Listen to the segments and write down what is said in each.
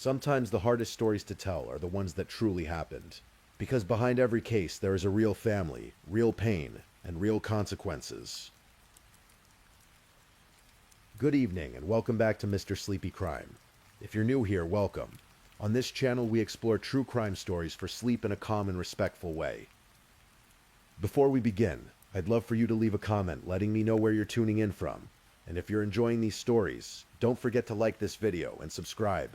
Sometimes the hardest stories to tell are the ones that truly happened. Because behind every case there is a real family, real pain, and real consequences. Good evening and welcome back to Mr. Sleepy Crime. If you're new here, welcome. On this channel we explore true crime stories for sleep in a calm and respectful way. Before we begin, I'd love for you to leave a comment letting me know where you're tuning in from. And if you're enjoying these stories, don't forget to like this video and subscribe.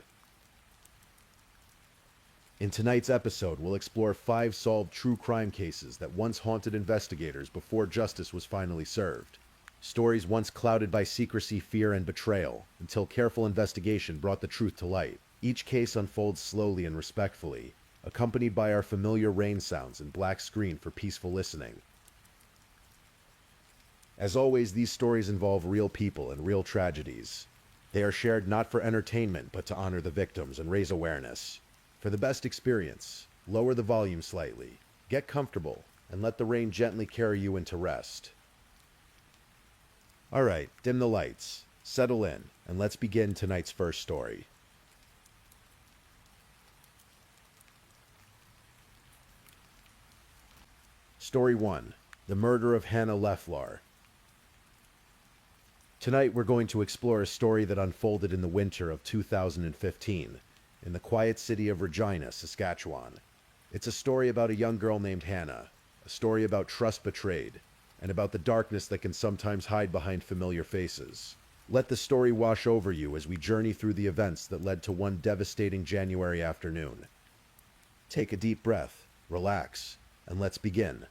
In tonight's episode, we'll explore 5 solved true crime cases that once haunted investigators before justice was finally served. Stories once clouded by secrecy, fear, and betrayal, until careful investigation brought the truth to light. Each case unfolds slowly and respectfully, accompanied by our familiar rain sounds and black screen for peaceful listening. As always, these stories involve real people and real tragedies. They are shared not for entertainment, but to honor the victims and raise awareness. For the best experience, lower the volume slightly, get comfortable, and let the rain gently carry you into rest. Alright, dim the lights, settle in, and let's begin tonight's first story. Story 1. The Murder of Hannah Leflar. Tonight we're going to explore a story that unfolded in the winter of 2015. In the quiet city of Regina, Saskatchewan. It's a story about a young girl named Hannah, a story about trust betrayed, and about the darkness that can sometimes hide behind familiar faces. Let the story wash over you as we journey through the events that led to one devastating January afternoon. Take a deep breath, relax, and let's begin.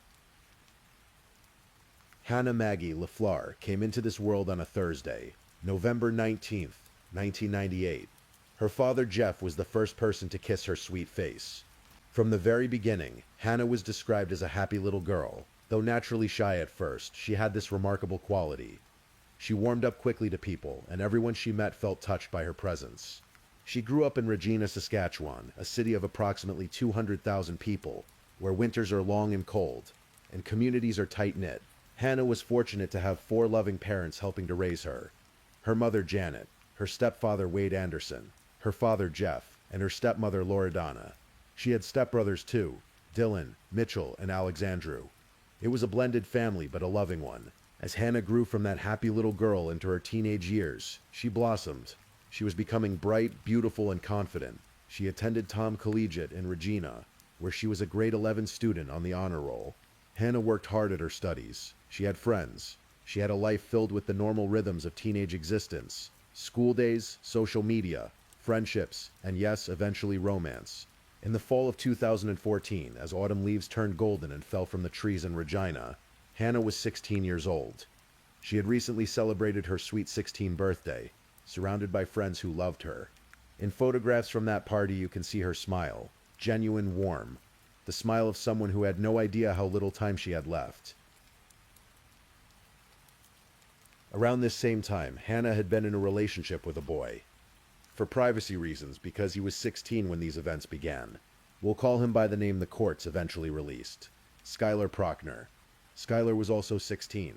Hannah Maggie Leflar came into this world on a Thursday, November 19th, 1998. Her father, Jeff, was the first person to kiss her sweet face. From the very beginning, Hannah was described as a happy little girl. Though naturally shy at first, she had this remarkable quality. She warmed up quickly to people, and everyone she met felt touched by her presence. She grew up in Regina, Saskatchewan, a city of approximately 200,000 people, where winters are long and cold, and communities are tight-knit. Hannah was fortunate to have 4 loving parents helping to raise her. Her mother, Janet, her stepfather, Wade Anderson, her father, Jeff, and her stepmother, Loredana. She had stepbrothers too, Dylan, Mitchell, and Alexandru. It was a blended family, but a loving one. As Hannah grew from that happy little girl into her teenage years, she blossomed. She was becoming bright, beautiful, and confident. She attended Tom Collegiate in Regina, where she was a grade 11 student on the honor roll. Hannah worked hard at her studies. She had friends. She had a life filled with the normal rhythms of teenage existence. School days, social media, friendships, and yes, eventually romance. In the fall of 2014, as autumn leaves turned golden and fell from the trees in Regina, Hannah was 16 years old. She had recently celebrated her sweet 16th birthday, surrounded by friends who loved her. In photographs from that party you can see her smile, genuine, warm, the smile of someone who had no idea how little time she had left. Around this same time, Hannah had been in a relationship with a boy. For privacy reasons, because he was 16 when these events began. We'll call him by the name the courts eventually released. Skylar Prochner. Skylar was also 16,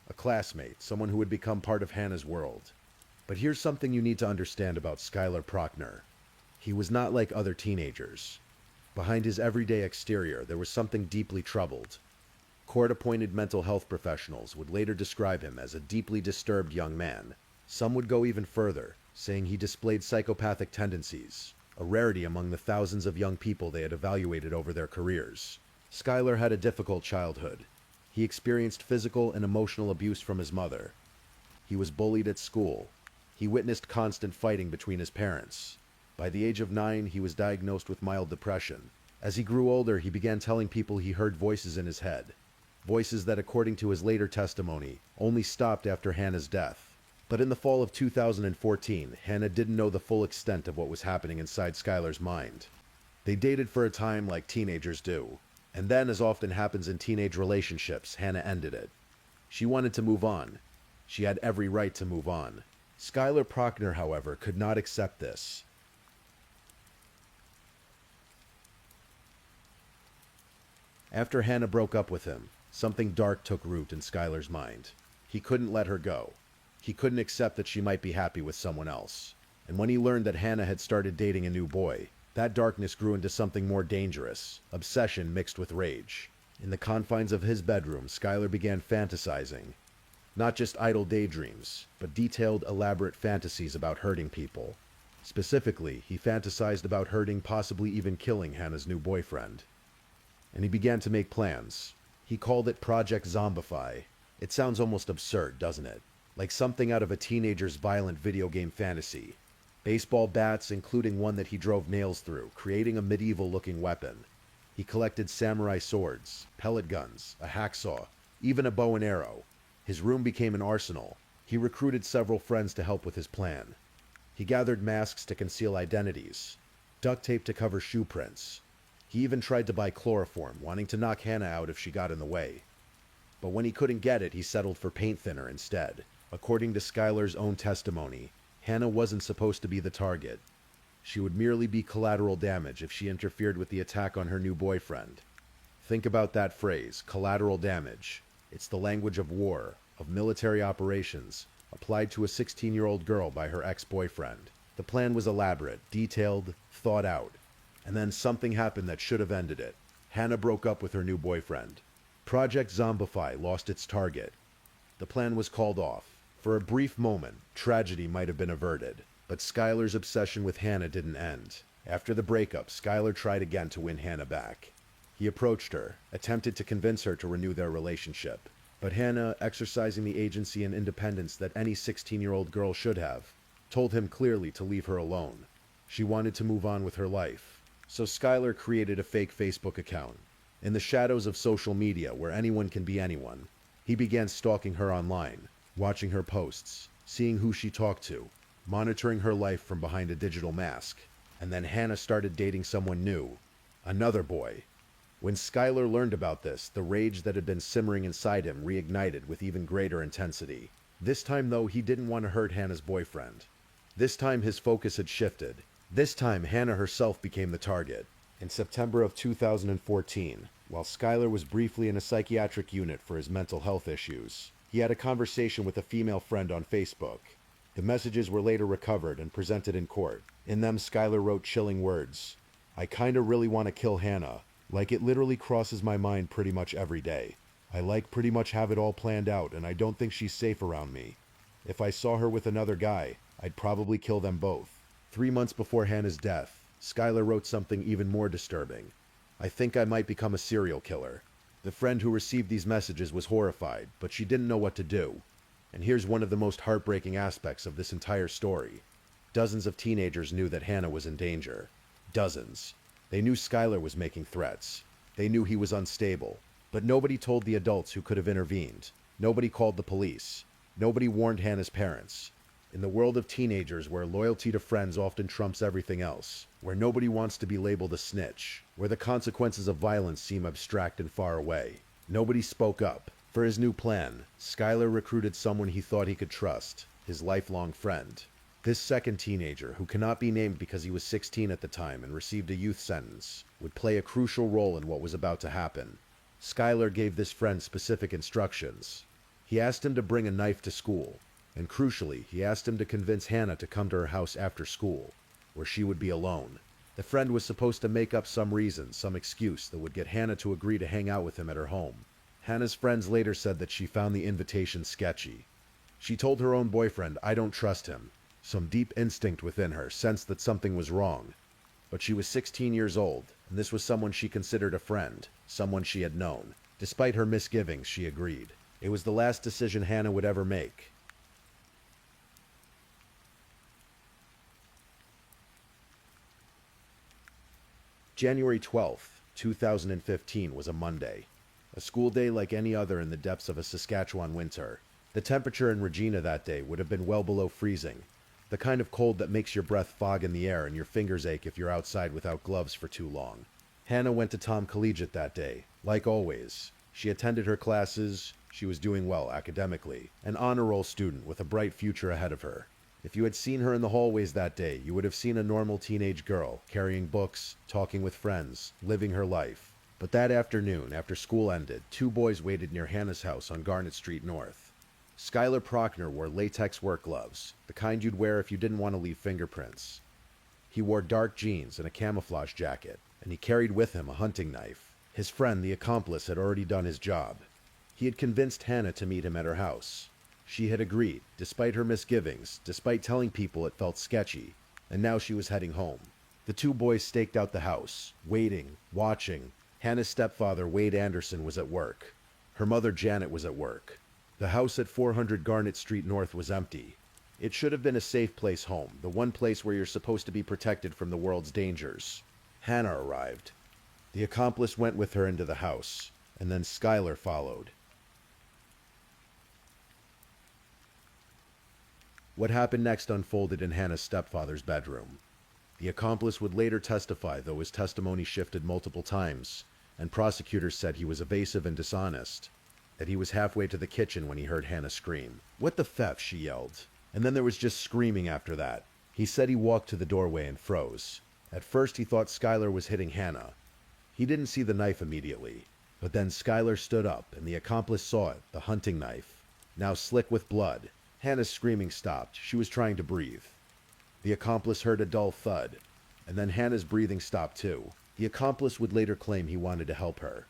a classmate, someone who would become part of Hannah's world. But here's something you need to understand about Skylar Prochner. He was not like other teenagers. Behind his everyday exterior, there was something deeply troubled. Court-appointed mental health professionals would later describe him as a deeply disturbed young man. Some would go even further, saying he displayed psychopathic tendencies, a rarity among the thousands of young people they had evaluated over their careers. Skylar had a difficult childhood. He experienced physical and emotional abuse from his mother. He was bullied at school. He witnessed constant fighting between his parents. By the age of 9, he was diagnosed with mild depression. As he grew older, he began telling people he heard voices in his head. Voices that, according to his later testimony, only stopped after Hannah's death. But in the fall of 2014, Hannah didn't know the full extent of what was happening inside Skylar's mind. They dated for a time like teenagers do. And then, as often happens in teenage relationships, Hannah ended it. She wanted to move on. She had every right to move on. Skylar Prochner, however, could not accept this. After Hannah broke up with him, something dark took root in Skylar's mind. He couldn't let her go. He couldn't accept that she might be happy with someone else. And when he learned that Hannah had started dating a new boy, that darkness grew into something more dangerous, obsession mixed with rage. In the confines of his bedroom, Skylar began fantasizing. Not just idle daydreams, but detailed, elaborate fantasies about hurting people. Specifically, he fantasized about hurting, possibly even killing Hannah's new boyfriend. And he began to make plans. He called it Project Zombify. It sounds almost absurd, doesn't it? Like something out of a teenager's violent video game fantasy. Baseball bats, including one that he drove nails through, creating a medieval-looking weapon. He collected samurai swords, pellet guns, a hacksaw, even a bow and arrow. His room became an arsenal. He recruited several friends to help with his plan. He gathered masks to conceal identities, duct tape to cover shoe prints. He even tried to buy chloroform, wanting to knock Hannah out if she got in the way. But when he couldn't get it, he settled for paint thinner instead. According to Skylar's own testimony, Hannah wasn't supposed to be the target. She would merely be collateral damage if she interfered with the attack on her new boyfriend. Think about that phrase, collateral damage. It's the language of war, of military operations, applied to a 16-year-old girl by her ex-boyfriend. The plan was elaborate, detailed, thought out. And then something happened that should have ended it. Hannah broke up with her new boyfriend. Project Zombify lost its target. The plan was called off. For a brief moment, tragedy might have been averted. But Skylar's obsession with Hannah didn't end. After the breakup, Skylar tried again to win Hannah back. He approached her, attempted to convince her to renew their relationship. But Hannah, exercising the agency and independence that any 16-year-old girl should have, told him clearly to leave her alone. She wanted to move on with her life. So Skylar created a fake Facebook account. In the shadows of social media, where anyone can be anyone, he began stalking her online, watching her posts, seeing who she talked to, monitoring her life from behind a digital mask. And then Hannah started dating someone new, another boy. When Skylar learned about this, the rage that had been simmering inside him reignited with even greater intensity. This time, though, he didn't want to hurt Hannah's boyfriend. This time, his focus had shifted. This time, Hannah herself became the target. In September of 2014, while Skylar was briefly in a psychiatric unit for his mental health issues, he had a conversation with a female friend on Facebook. The messages were later recovered and presented in court. In them, Skylar wrote chilling words. "I kinda really want to kill Hannah. Like, it literally crosses my mind pretty much every day. I pretty much have it all planned out, and I don't think she's safe around me. If I saw her with another guy, I'd probably kill them both." 3 months before Hannah's death, Skylar wrote something even more disturbing. "I think I might become a serial killer." The friend who received these messages was horrified, but she didn't know what to do. And here's one of the most heartbreaking aspects of this entire story. Dozens of teenagers knew that Hannah was in danger. Dozens. They knew Skylar was making threats. They knew he was unstable. But nobody told the adults who could have intervened. Nobody called the police. Nobody warned Hannah's parents. In the world of teenagers, where loyalty to friends often trumps everything else, where nobody wants to be labeled a snitch, where the consequences of violence seem abstract and far away, nobody spoke up. For his new plan, Skylar recruited someone he thought he could trust, his lifelong friend. This second teenager, who cannot be named because he was 16 at the time and received a youth sentence, would play a crucial role in what was about to happen. Skylar gave this friend specific instructions. He asked him to bring a knife to school, and crucially, he asked him to convince Hannah to come to her house after school, where she would be alone. The friend was supposed to make up some reason, some excuse that would get Hannah to agree to hang out with him at her home. Hannah's friends later said that she found the invitation sketchy. She told her own boyfriend, "I don't trust him." Some deep instinct within her sensed that something was wrong. But she was 16 years old, and this was someone she considered a friend, someone she had known. Despite her misgivings, she agreed. It was the last decision Hannah would ever make. January 12th, 2015 was a Monday. A school day like any other in the depths of a Saskatchewan winter. The temperature in Regina that day would have been well below freezing. The kind of cold that makes your breath fog in the air and your fingers ache if you're outside without gloves for too long. Hannah went to Tom Collegiate that day. Like always, she attended her classes, she was doing well academically, an honor roll student with a bright future ahead of her. If you had seen her in the hallways that day, you would have seen a normal teenage girl, carrying books, talking with friends, living her life. But that afternoon, after school ended, 2 boys waited near Hannah's house on Garnet Street North. Skylar Prochner wore latex work gloves, the kind you'd wear if you didn't want to leave fingerprints. He wore dark jeans and a camouflage jacket, and he carried with him a hunting knife. His friend, the accomplice, had already done his job. He had convinced Hannah to meet him at her house. She had agreed, despite her misgivings, despite telling people it felt sketchy, and now she was heading home. The two boys staked out the house, waiting, watching. Hannah's stepfather, Wade Anderson, was at work. Her mother, Janet, was at work. The house at 400 Garnet Street North was empty. It should have been a safe place home, the one place where you're supposed to be protected from the world's dangers. Hannah arrived. The accomplice went with her into the house, and then Skylar followed. What happened next unfolded in Hannah's stepfather's bedroom. The accomplice would later testify, though his testimony shifted multiple times, and prosecutors said he was evasive and dishonest, that he was halfway to the kitchen when he heard Hannah scream. "What the F?" she yelled. And then there was just screaming after that. He said he walked to the doorway and froze. At first he thought Skylar was hitting Hannah. He didn't see the knife immediately. But then Skylar stood up, and the accomplice saw it, the hunting knife, now slick with blood. Hannah's screaming stopped. She was trying to breathe. The accomplice heard a dull thud, and then Hannah's breathing stopped too. The accomplice would later claim he wanted to help her.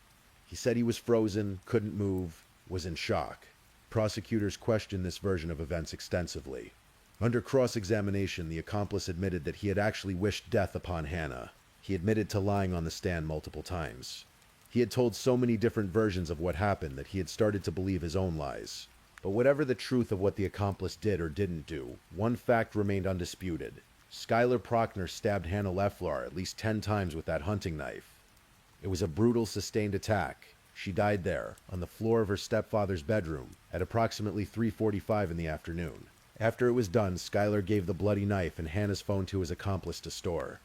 He said he was frozen, couldn't move, was in shock. Prosecutors questioned this version of events extensively. Under cross-examination, the accomplice admitted that he had actually wished death upon Hannah. He admitted to lying on the stand multiple times. He had told so many different versions of what happened that he had started to believe his own lies. But whatever the truth of what the accomplice did or didn't do, one fact remained undisputed. Skylar Prochner stabbed Hannah Leflar at least 10 times with that hunting knife. It was a brutal, sustained attack. She died there, on the floor of her stepfather's bedroom, at approximately 3:45 in the afternoon. After it was done, Skylar gave the bloody knife and Hannah's phone to his accomplice to store.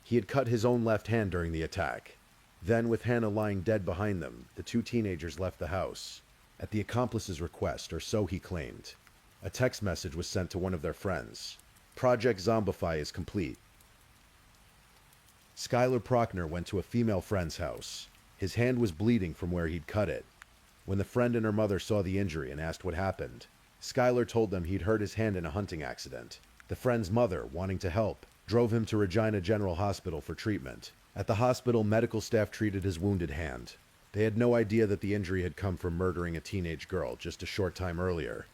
He had cut his own left hand during the attack. Then, with Hannah lying dead behind them, the two teenagers left the house. At the accomplice's request, or so he claimed, a text message was sent to one of their friends. "Project Zombify is complete." Skylar Prochner went to a female friend's house. His hand was bleeding from where he'd cut it. When the friend and her mother saw the injury and asked what happened, Skylar told them he'd hurt his hand in a hunting accident. The friend's mother, wanting to help, drove him to Regina General Hospital for treatment. At the hospital, medical staff treated his wounded hand. They had no idea that the injury had come from murdering a teenage girl just a short time earlier.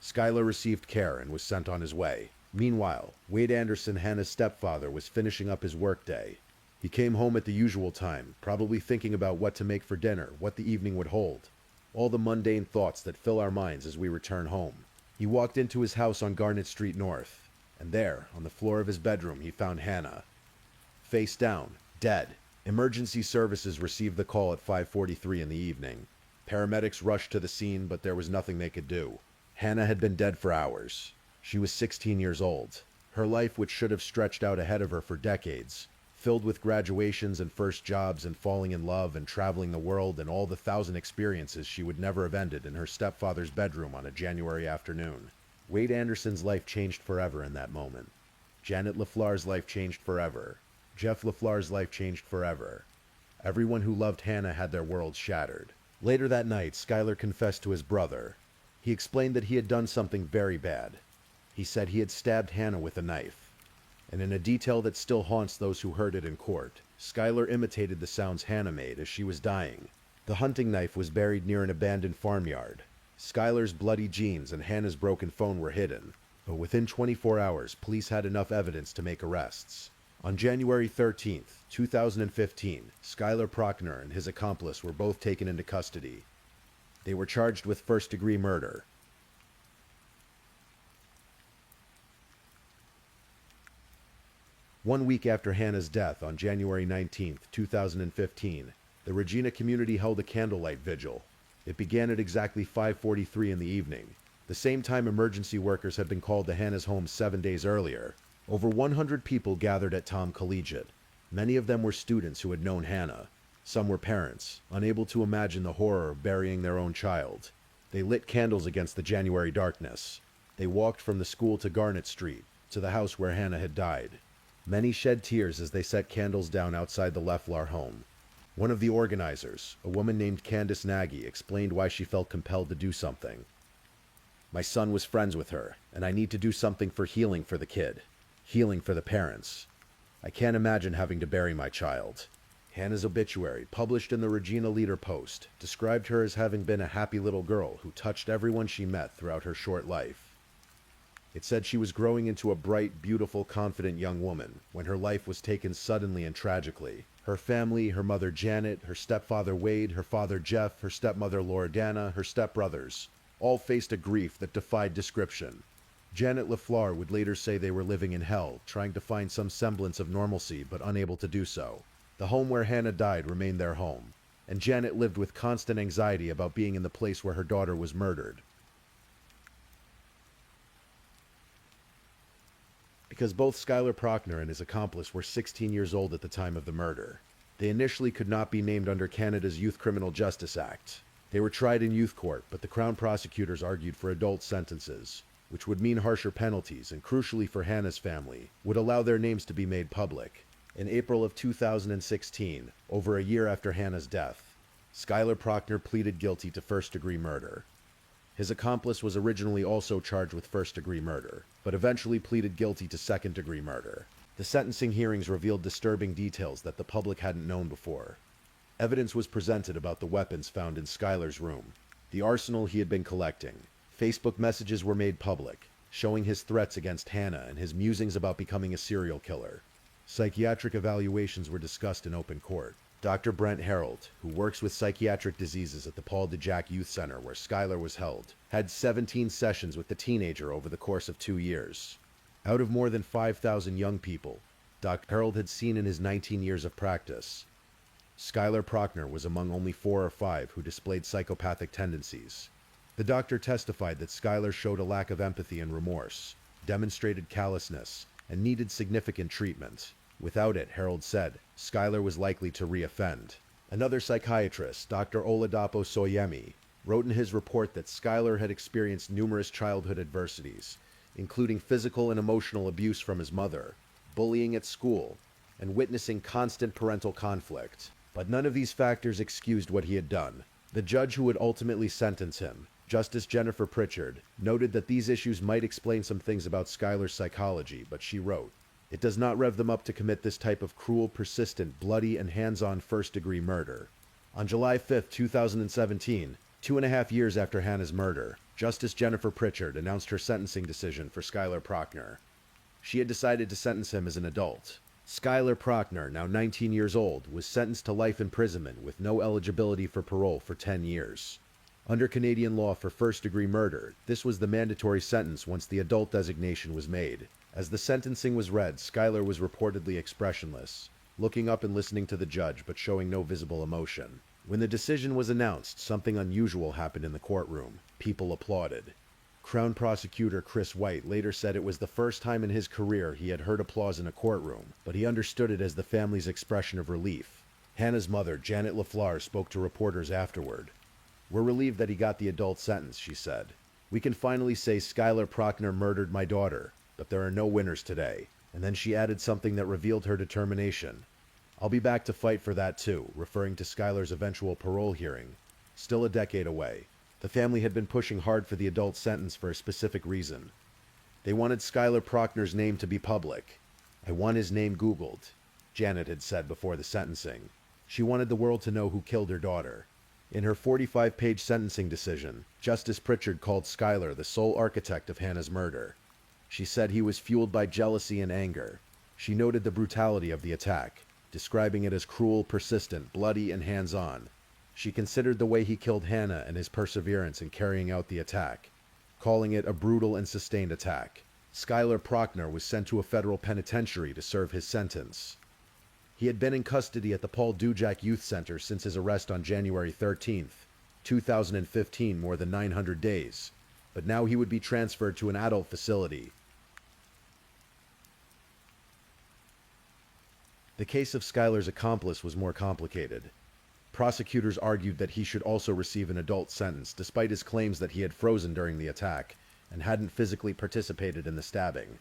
Skylar received care and was sent on his way. Meanwhile, Wade Anderson, Hannah's stepfather, was finishing up his workday. He came home at the usual time, probably thinking about what to make for dinner, what the evening would hold. All the mundane thoughts that fill our minds as we return home. He walked into his house on Garnet Street North, and there, on the floor of his bedroom, he found Hannah. Face down, dead. Emergency services received the call at 5:43 in the evening. Paramedics rushed to the scene, but there was nothing they could do. Hannah had been dead for hours. She was 16 years old. Her life, which should have stretched out ahead of her for decades, filled with graduations and first jobs and falling in love and traveling the world and all the 1,000 experiences she would never have ended in her stepfather's bedroom on a January afternoon. Wade Anderson's life changed forever in that moment. Janet LaFleur's life changed forever. Jeff LaFleur's life changed forever. Everyone who loved Hannah had their worlds shattered. Later that night, Skylar confessed to his brother. He explained that he had done something very bad. He said he had stabbed Hannah with a knife. And in a detail that still haunts those who heard it in court, Skylar imitated the sounds Hannah made as she was dying. The hunting knife was buried near an abandoned farmyard. Skylar's bloody jeans and Hannah's broken phone were hidden. But within 24 hours, police had enough evidence to make arrests. On January 13th, 2015, Skylar Prochner and his accomplice were both taken into custody. They were charged with first-degree murder. One week after Hannah's death, on January 19th, 2015, the Regina community held a candlelight vigil. It began at exactly 5:43 in the evening, the same time emergency workers had been called to Hannah's home 7 days earlier. Over 100 people gathered at Tom Collegiate. Many of them were students who had known Hannah. Some were parents, unable to imagine the horror of burying their own child. They lit candles against the January darkness. They walked from the school to Garnet Street, to the house where Hannah had died. Many shed tears as they set candles down outside the Leflar home. One of the organizers, a woman named Candace Nagy, explained why she felt compelled to do something. My son was friends with her, and I need to do something for healing for the kid. Healing for the parents. I can't imagine having to bury my child. Hannah's obituary, published in the Regina Leader Post, described her as having been a happy little girl who touched everyone she met throughout her short life. It said she was growing into a bright, beautiful, confident young woman when her life was taken suddenly and tragically. Her family, her mother Janet, her stepfather Wade, her father Jeff, her stepmother Loredana, her stepbrothers, all faced a grief that defied description. Janet LaFleur would later say they were living in hell, trying to find some semblance of normalcy but unable to do so. The home where Hannah died remained their home, and Janet lived with constant anxiety about being in the place where her daughter was murdered. Because both Skylar Prochnow and his accomplice were 16 years old at the time of the murder, they initially could not be named under Canada's Youth Criminal Justice Act. They were tried in youth court, but the Crown prosecutors argued for adult sentences, which would mean harsher penalties and, crucially for Hannah's family, would allow their names to be made public. In April of 2016, over a year after Hannah's death, Skylar Prochnow pleaded guilty to first-degree murder. His accomplice was originally also charged with first-degree murder, but eventually pleaded guilty to second-degree murder. The sentencing hearings revealed disturbing details that the public hadn't known before. Evidence was presented about the weapons found in Skylar's room, the arsenal he had been collecting. Facebook messages were made public, showing his threats against Hannah and his musings about becoming a serial killer. Psychiatric evaluations were discussed in open court. Dr. Brent Harold, who works with psychiatric diseases at the Paul DeJack Youth Center where Skylar was held, had 17 sessions with the teenager over the course of 2 years. Out of more than 5,000 young people Dr. Harold had seen in his 19 years of practice, Skylar Prochnow was among only 4 or 5 who displayed psychopathic tendencies. The doctor testified that Skylar showed a lack of empathy and remorse, demonstrated callousness, and needed significant treatment. Without it, Harold said, Skylar was likely to re-offend. Another psychiatrist, Dr. Oladapo Soyemi, wrote in his report that Skylar had experienced numerous childhood adversities, including physical and emotional abuse from his mother, bullying at school, and witnessing constant parental conflict. But none of these factors excused what he had done. The judge who would ultimately sentence him, Justice Jennifer Pritchard, noted that these issues might explain some things about Skylar's psychology, but she wrote, "It does not rev them up to commit this type of cruel, persistent, bloody, and hands-on first-degree murder." On July 5, 2017, 2.5 years after Hannah's murder, Justice Jennifer Pritchard announced her sentencing decision for Skylar Prochnow. She had decided to sentence him as an adult. Skylar Prochnow, now 19 years old, was sentenced to life imprisonment with no eligibility for parole for 10 years. Under Canadian law for first-degree murder, this was the mandatory sentence once the adult designation was made. As the sentencing was read, Skylar was reportedly expressionless, looking up and listening to the judge but showing no visible emotion. When the decision was announced, something unusual happened in the courtroom. People applauded. Crown Prosecutor Chris White later said it was the first time in his career he had heard applause in a courtroom, but he understood it as the family's expression of relief. Hannah's mother, Janet LaFleur, spoke to reporters afterward. "We're relieved that he got the adult sentence," she said. "We can finally say Skylar Prochnow murdered my daughter, but there are no winners today." And then she added something that revealed her determination. "I'll be back to fight for that too," referring to Skylar's eventual parole hearing, still a decade away. The family had been pushing hard for the adult sentence for a specific reason. They wanted Skylar Prochnow's name to be public. "I want his name Googled," Janet had said before the sentencing. She wanted the world to know who killed her daughter. In her 45-page sentencing decision, Justice Pritchard called Skylar the sole architect of Hannah's murder. She said he was fueled by jealousy and anger. She noted the brutality of the attack, describing it as cruel, persistent, bloody, and hands-on. She considered the way he killed Hannah and his perseverance in carrying out the attack, calling it a brutal and sustained attack. Skylar Prochnow was sent to a federal penitentiary to serve his sentence. He had been in custody at the Paul DeJack Youth Center since his arrest on January 13, 2015, more than 900 days, but now he would be transferred to an adult facility. The case of Skylar's accomplice was more complicated. Prosecutors argued that he should also receive an adult sentence, despite his claims that he had frozen during the attack and hadn't physically participated in the stabbing.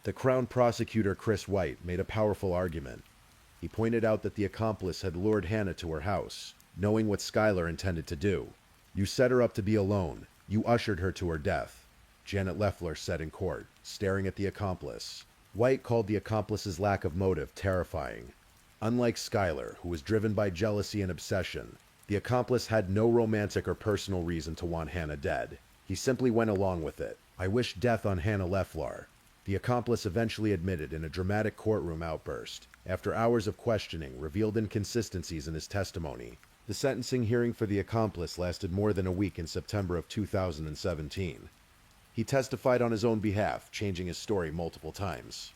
The Crown Prosecutor Chris White made a powerful argument. He pointed out that the accomplice had lured Hannah to her house, knowing what Skylar intended to do. "You set her up to be alone. You ushered her to her death, Janet Leffler said in court, staring at the accomplice. White called the accomplice's lack of motive terrifying. Unlike Skylar, who was driven by jealousy and obsession, the accomplice had no romantic or personal reason to want Hannah dead. He simply went along with it. I wish death on Hannah Leffler, the accomplice eventually admitted in a dramatic courtroom outburst. After hours of questioning revealed inconsistencies in his testimony. The sentencing hearing for the accomplice lasted more than a week in September of 2017. He testified on his own behalf, changing his story multiple times.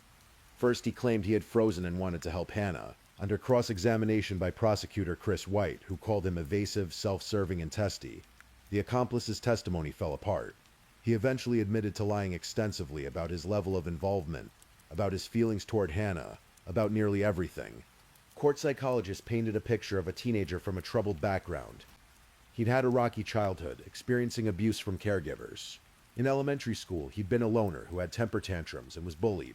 First, he claimed he had frozen and wanted to help Hannah. Under cross-examination by prosecutor Chris White, who called him evasive, self-serving, and testy, the accomplice's testimony fell apart. He eventually admitted to lying extensively about his level of involvement, about his feelings toward Hannah, about nearly everything. Court psychologists painted a picture of a teenager from a troubled background. He'd had a rocky childhood, experiencing abuse from caregivers. In elementary school, he'd been a loner who had temper tantrums and was bullied.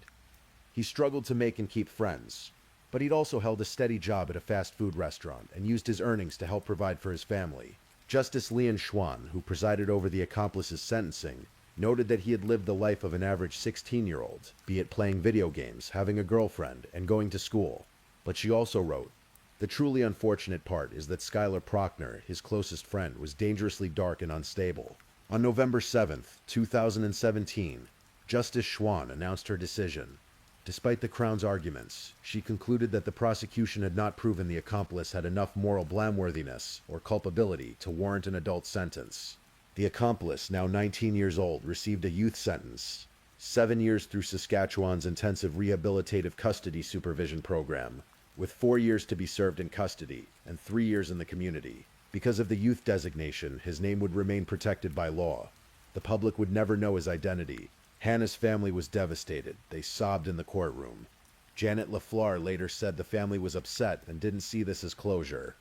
He struggled to make and keep friends, but he'd also held a steady job at a fast food restaurant and used his earnings to help provide for his family. Justice Leon Schwan, who presided over the accomplice's sentencing, noted that he had lived the life of an average 16-year-old, be it playing video games, having a girlfriend, and going to school. But she also wrote, "The truly unfortunate part is that Skylar Prochner, his closest friend, was dangerously dark and unstable." On November 7th, 2017, Justice Schwan announced her decision. Despite the Crown's arguments, she concluded that the prosecution had not proven the accomplice had enough moral blameworthiness or culpability to warrant an adult sentence. The accomplice, now 19 years old, received a youth sentence, 7 years through Saskatchewan's intensive rehabilitative custody supervision program, with 4 years to be served in custody and 3 years in the community. Because of the youth designation, his name would remain protected by law. The public would never know his identity. Hannah's family was devastated. They sobbed in the courtroom. Janet Leffler later said the family was upset and didn't see this as closure.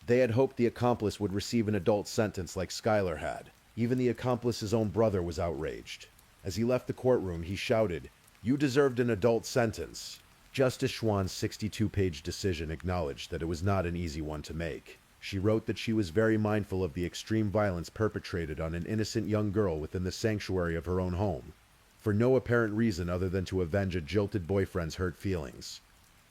They had hoped the accomplice would receive an adult sentence like Skylar had. Even the accomplice's own brother was outraged. As he left the courtroom, he shouted, "You deserved an adult sentence." Justice Schwan's 62-page decision acknowledged that it was not an easy one to make. She wrote that she was very mindful of the extreme violence perpetrated on an innocent young girl within the sanctuary of her own home, for no apparent reason other than to avenge a jilted boyfriend's hurt feelings.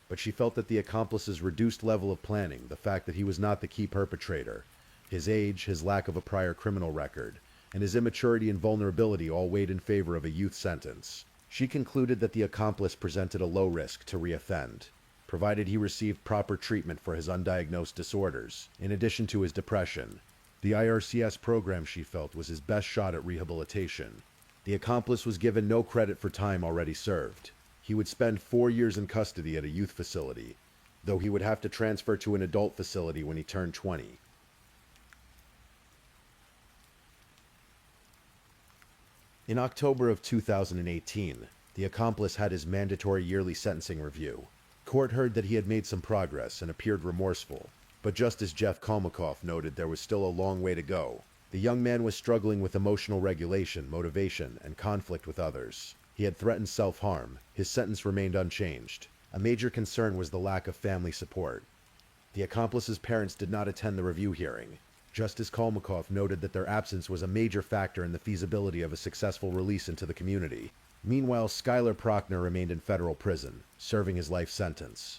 But she felt that the accomplice's reduced level of planning, the fact that he was not the key perpetrator, his age, his lack of a prior criminal record, and his immaturity and vulnerability all weighed in favor of a youth sentence. She concluded that the accomplice presented a low risk to reoffend, provided he received proper treatment for his undiagnosed disorders, in addition to his depression. The IRCS program, she felt, was his best shot at rehabilitation. The accomplice was given no credit for time already served. He would spend 4 years in custody at a youth facility, though he would have to transfer to an adult facility when he turned 20. In October of 2018, the accomplice had his mandatory yearly sentencing review. Court heard that he had made some progress and appeared remorseful, but Justice Jeff Kalmakoff noted there was still a long way to go. The young man was struggling with emotional regulation, motivation, and conflict with others. He had threatened self-harm. His sentence remained unchanged. A major concern was the lack of family support. The accomplice's parents did not attend the review hearing. Justice Kalmakoff noted that their absence was a major factor in the feasibility of a successful release into the community. Meanwhile, Skylar Prochner remained in federal prison, serving his life sentence.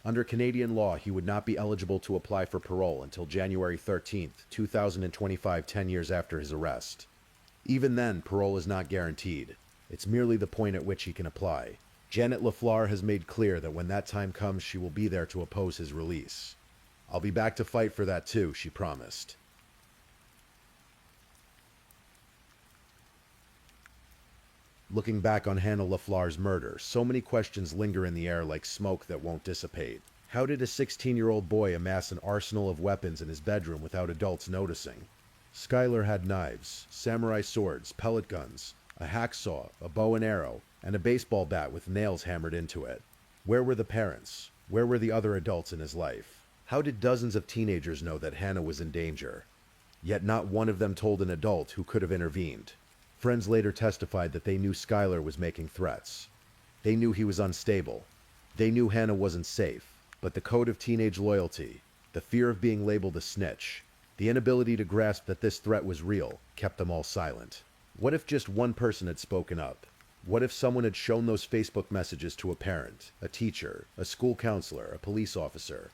Under Canadian law, he would not be eligible to apply for parole until January 13, 2025, 10 years after his arrest. Even then, parole is not guaranteed. It's merely the point at which he can apply. Janet Leffler has made clear that when that time comes, she will be there to oppose his release. "I'll be back to fight for that too," she promised. Looking back on Hannah Leffler's murder, so many questions linger in the air like smoke that won't dissipate. How did a 16-year-old boy amass an arsenal of weapons in his bedroom without adults noticing? Skylar had knives, samurai swords, pellet guns, a hacksaw, a bow and arrow, and a baseball bat with nails hammered into it. Where were the parents? Where were the other adults in his life? How did dozens of teenagers know that Hannah was in danger? Yet not one of them told an adult who could have intervened. Friends later testified that they knew Skylar was making threats. They knew he was unstable. They knew Hannah wasn't safe. But the code of teenage loyalty, the fear of being labeled a snitch, The inability to grasp that this threat was real kept them all silent. What if just one person had spoken up? What if someone had shown those Facebook messages to a parent, a teacher, a school counselor, a police officer?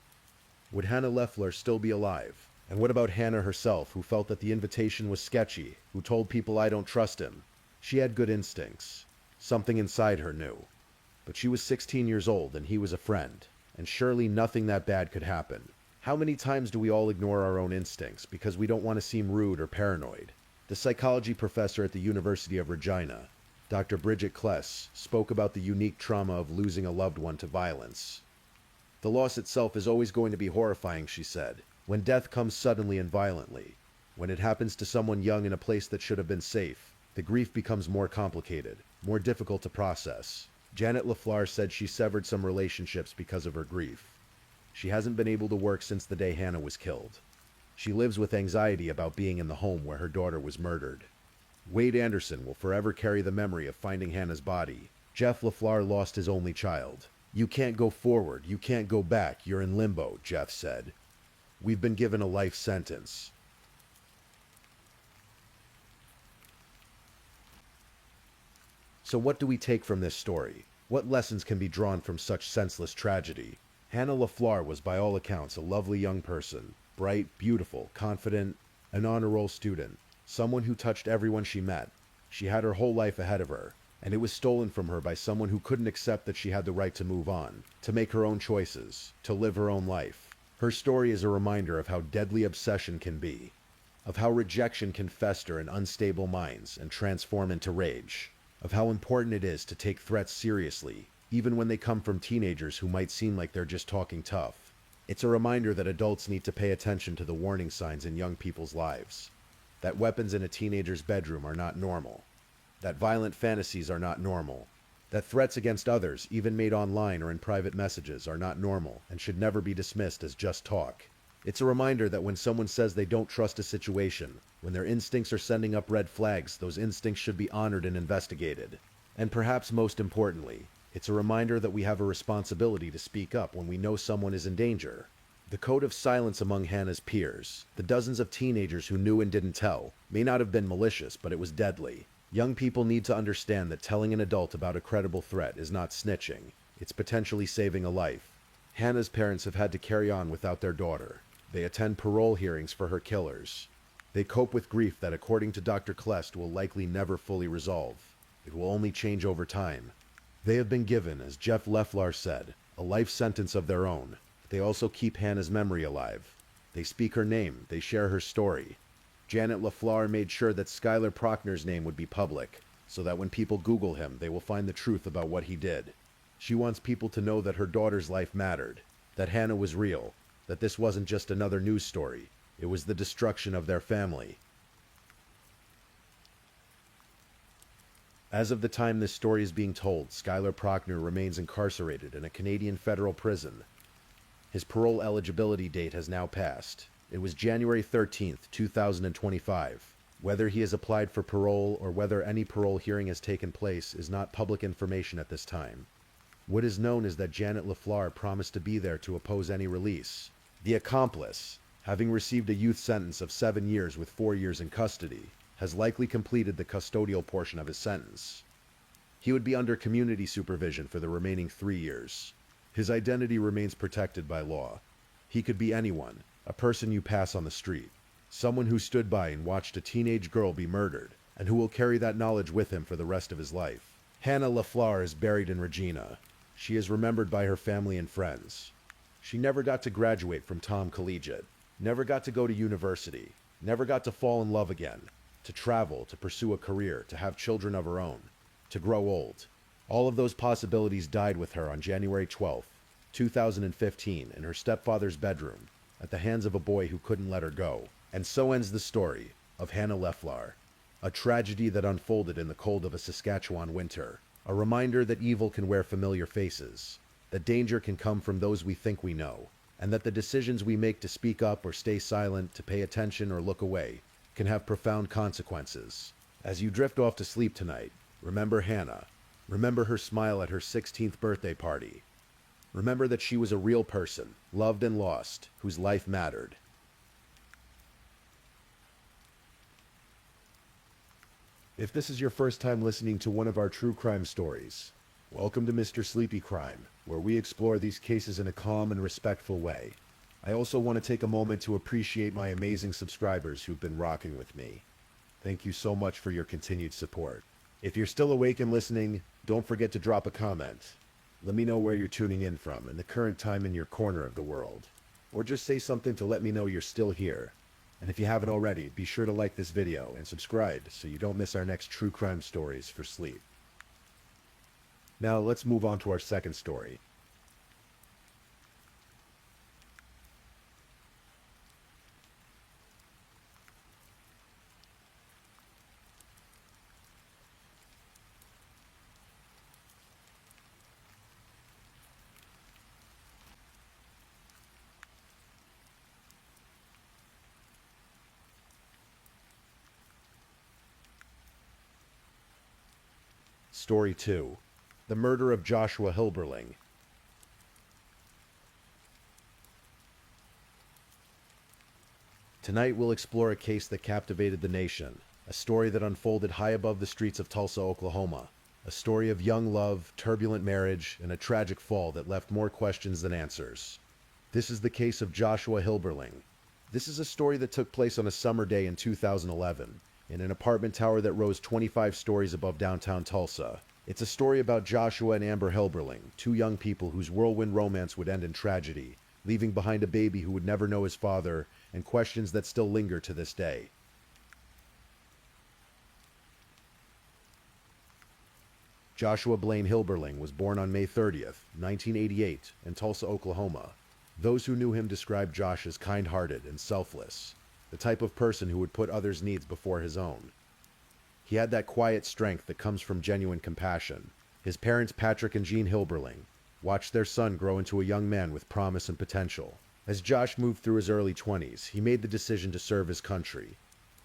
Would Hannah Leffler still be alive? And what about Hannah herself, who felt that the invitation was sketchy, who told people I don't trust him? She had good instincts. Something inside her knew. But she was 16 years old and he was a friend, and surely nothing that bad could happen. How many times do we all ignore our own instincts because we don't want to seem rude or paranoid? The psychology professor at the University of Regina, Dr. Bridget Kless, spoke about the unique trauma of losing a loved one to violence. The loss itself is always going to be horrifying, she said. When death comes suddenly and violently, when it happens to someone young in a place that should have been safe, the grief becomes more complicated, more difficult to process. Janet LaFleur said she severed some relationships because of her grief. She hasn't been able to work since the day Hannah was killed. She lives with anxiety about being in the home where her daughter was murdered. Wade Anderson will forever carry the memory of finding Hannah's body. Jeff LaFleur lost his only child. You can't go forward, you can't go back, you're in limbo, Jeff said. We've been given a life sentence. So what do we take from this story? What lessons can be drawn from such senseless tragedy? Hannah LaFleur was by all accounts a lovely young person, bright, beautiful, confident, an honor roll student, someone who touched everyone she met. She had her whole life ahead of her, and it was stolen from her by someone who couldn't accept that she had the right to move on, to make her own choices, to live her own life. Her story is a reminder of how deadly obsession can be, of how rejection can fester in unstable minds and transform into rage, of how important it is to take threats seriously, even when they come from teenagers who might seem like they're just talking tough. It's a reminder that adults need to pay attention to the warning signs in young people's lives, that weapons in a teenager's bedroom are not normal, that violent fantasies are not normal, that threats against others, even made online or in private messages, are not normal and should never be dismissed as just talk. It's a reminder that when someone says they don't trust a situation, when their instincts are sending up red flags, those instincts should be honored and investigated. And perhaps most importantly, it's a reminder that we have a responsibility to speak up when we know someone is in danger. The code of silence among Hannah's peers, the dozens of teenagers who knew and didn't tell, may not have been malicious, but it was deadly. Young people need to understand that telling an adult about a credible threat is not snitching. It's potentially saving a life. Hannah's parents have had to carry on without their daughter. They attend parole hearings for her killers. They cope with grief that, according to Dr. Klest, will likely never fully resolve. It will only change over time. They have been given, as Jeff LaFleur said, a life sentence of their own. They also keep Hannah's memory alive. They speak her name. They share her story. Janet LaFleur made sure that Skylar Prochner's name would be public, so that when people Google him, they will find the truth about what he did. She wants people to know that her daughter's life mattered, that Hannah was real, that this wasn't just another news story. It was the destruction of their family. As of the time this story is being told, Skylar Prochner remains incarcerated in a Canadian federal prison. His parole eligibility date has now passed. It was January 13th, 2025. Whether he has applied for parole or whether any parole hearing has taken place is not public information at this time. What is known is that Janet LaFleur promised to be there to oppose any release. The accomplice, having received a youth sentence of 7 years with 4 years in custody, has likely completed the custodial portion of his sentence. He would be under community supervision for the remaining 3 years. His identity remains protected by law. He could be anyone, a person you pass on the street, someone who stood by and watched a teenage girl be murdered, and who will carry that knowledge with him for the rest of his life. Hannah LaFleur is buried in Regina. She is remembered by her family and friends. She never got to graduate from Tom Collegiate, never got to go to university, never got to fall in love again, to travel, to pursue a career, to have children of her own, to grow old. All of those possibilities died with her on January 12th, 2015, in her stepfather's bedroom, at the hands of a boy who couldn't let her go. And so ends the story of Hannah LaFleur, a tragedy that unfolded in the cold of a Saskatchewan winter, a reminder that evil can wear familiar faces, that danger can come from those we think we know, and that the decisions we make to speak up or stay silent, to pay attention or look away, can have profound consequences. As you drift off to sleep tonight, remember Hannah. Remember her smile at her 16th birthday party. Remember that she was a real person, loved and lost, whose life mattered. If this is your first time listening to one of our true crime stories, welcome to Mr. Sleepy Crime, where we explore these cases in a calm and respectful way. I also want to take a moment to appreciate my amazing subscribers who've been rocking with me. Thank you so much for your continued support. If you're still awake and listening, don't forget to drop a comment. Let me know where you're tuning in from and the current time in your corner of the world. Or just say something to let me know you're still here. And if you haven't already, be sure to like this video and subscribe so you don't miss our next true crime stories for sleep. Now let's move on to our second story. Story 2. The Murder of Joshua Hilberling. Tonight we'll explore a case that captivated the nation, a story that unfolded high above the streets of Tulsa, Oklahoma, a story of young love, turbulent marriage, and a tragic fall that left more questions than answers. This is the case of Joshua Hilberling. This is a story that took place on a summer day in 2011, in an apartment tower that rose 25 stories above downtown Tulsa. It's a story about Joshua and Amber Hilberling, two young people whose whirlwind romance would end in tragedy, leaving behind a baby who would never know his father, and questions that still linger to this day. Joshua Blaine Hilberling was born on May 30th, 1988, in Tulsa, Oklahoma. Those who knew him described Josh as kind-hearted and selfless, the type of person who would put others' needs before his own. He had that quiet strength that comes from genuine compassion. His parents, Patrick and Jean Hilberling, watched their son grow into a young man with promise and potential. As Josh moved through his early 20s, he made the decision to serve his country.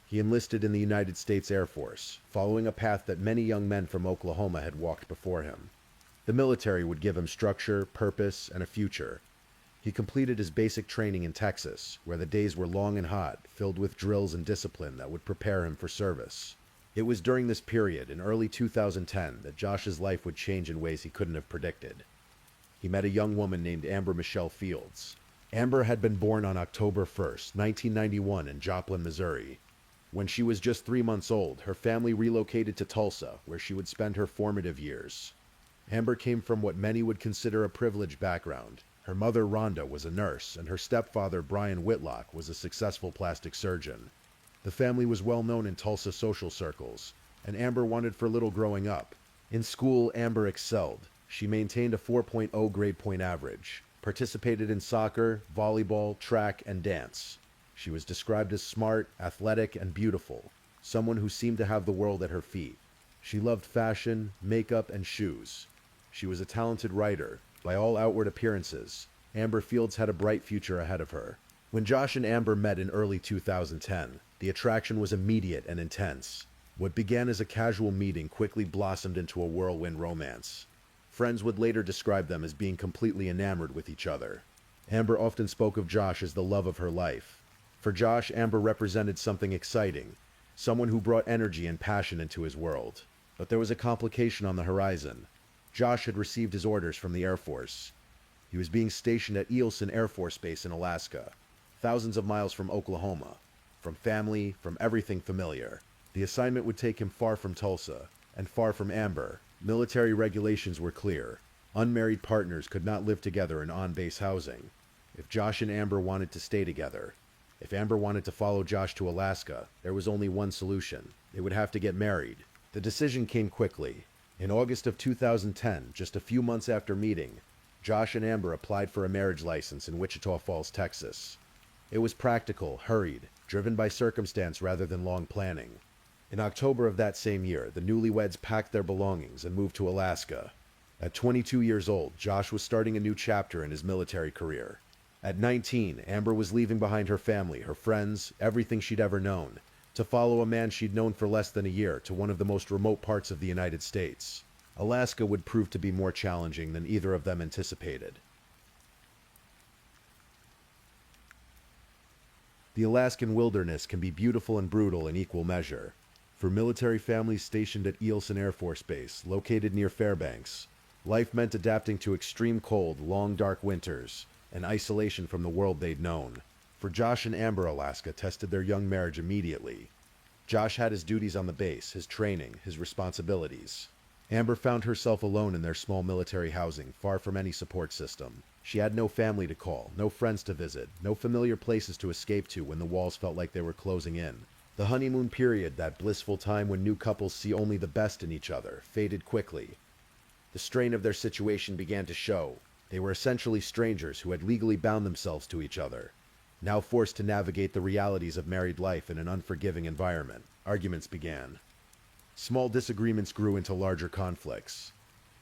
He enlisted in the United States Air Force, following a path that many young men from Oklahoma had walked before him. The military would give him structure, purpose, and a future. He completed his basic training in Texas, where the days were long and hot, filled with drills and discipline that would prepare him for service. It was during this period, in early 2010, that Josh's life would change in ways he couldn't have predicted. He met a young woman named Amber Michelle Fields. Amber had been born on October 1st, 1991 in Joplin, Missouri. When she was just 3 months old, her family relocated to Tulsa, where she would spend her formative years. Amber came from what many would consider a privileged background. Her mother, Rhonda, was a nurse, and her stepfather, Brian Whitlock, was a successful plastic surgeon. The family was well known in Tulsa social circles, and Amber wanted for little growing up. In school, Amber excelled. She maintained a 4.0 grade point average, participated in soccer, volleyball, track, and dance. She was described as smart, athletic, and beautiful, someone who seemed to have the world at her feet. She loved fashion, makeup, and shoes. She was a talented writer. By all outward appearances, Amber Fields had a bright future ahead of her. When Josh and Amber met in early 2010, the attraction was immediate and intense. What began as a casual meeting quickly blossomed into a whirlwind romance. Friends would later describe them as being completely enamored with each other. Amber often spoke of Josh as the love of her life. For Josh, Amber represented something exciting, someone who brought energy and passion into his world. But there was a complication on the horizon. Josh had received his orders from the Air Force. He was being stationed at Eielson Air Force Base in Alaska, thousands of miles from Oklahoma, from family, from everything familiar. The assignment would take him far from Tulsa, and far from Amber. Military regulations were clear. Unmarried partners could not live together in on-base housing. If Josh and Amber wanted to stay together, if Amber wanted to follow Josh to Alaska, there was only one solution. They would have to get married. The decision came quickly. In August of 2010, just a few months after meeting, Josh and Amber applied for a marriage license in Wichita Falls, Texas. It was practical, hurried, driven by circumstance rather than long planning. In October of that same year, the newlyweds packed their belongings and moved to Alaska. At 22 years old, Josh was starting a new chapter in his military career. At 19, Amber was leaving behind her family, her friends, everything she'd ever known, to follow a man she'd known for less than a year to one of the most remote parts of the United States. Alaska would prove to be more challenging than either of them anticipated. The Alaskan wilderness can be beautiful and brutal in equal measure. For military families stationed at Eielson Air Force Base, located near Fairbanks, life meant adapting to extreme cold, long dark winters, and isolation from the world they'd known. For Josh and Amber, Alaska tested their young marriage immediately. Josh had his duties on the base, his training, his responsibilities. Amber found herself alone in their small military housing, far from any support system. She had no family to call, no friends to visit, no familiar places to escape to when the walls felt like they were closing in. The honeymoon period, that blissful time when new couples see only the best in each other, faded quickly. The strain of their situation began to show. They were essentially strangers who had legally bound themselves to each other, now forced to navigate the realities of married life in an unforgiving environment. Arguments began. Small disagreements grew into larger conflicts.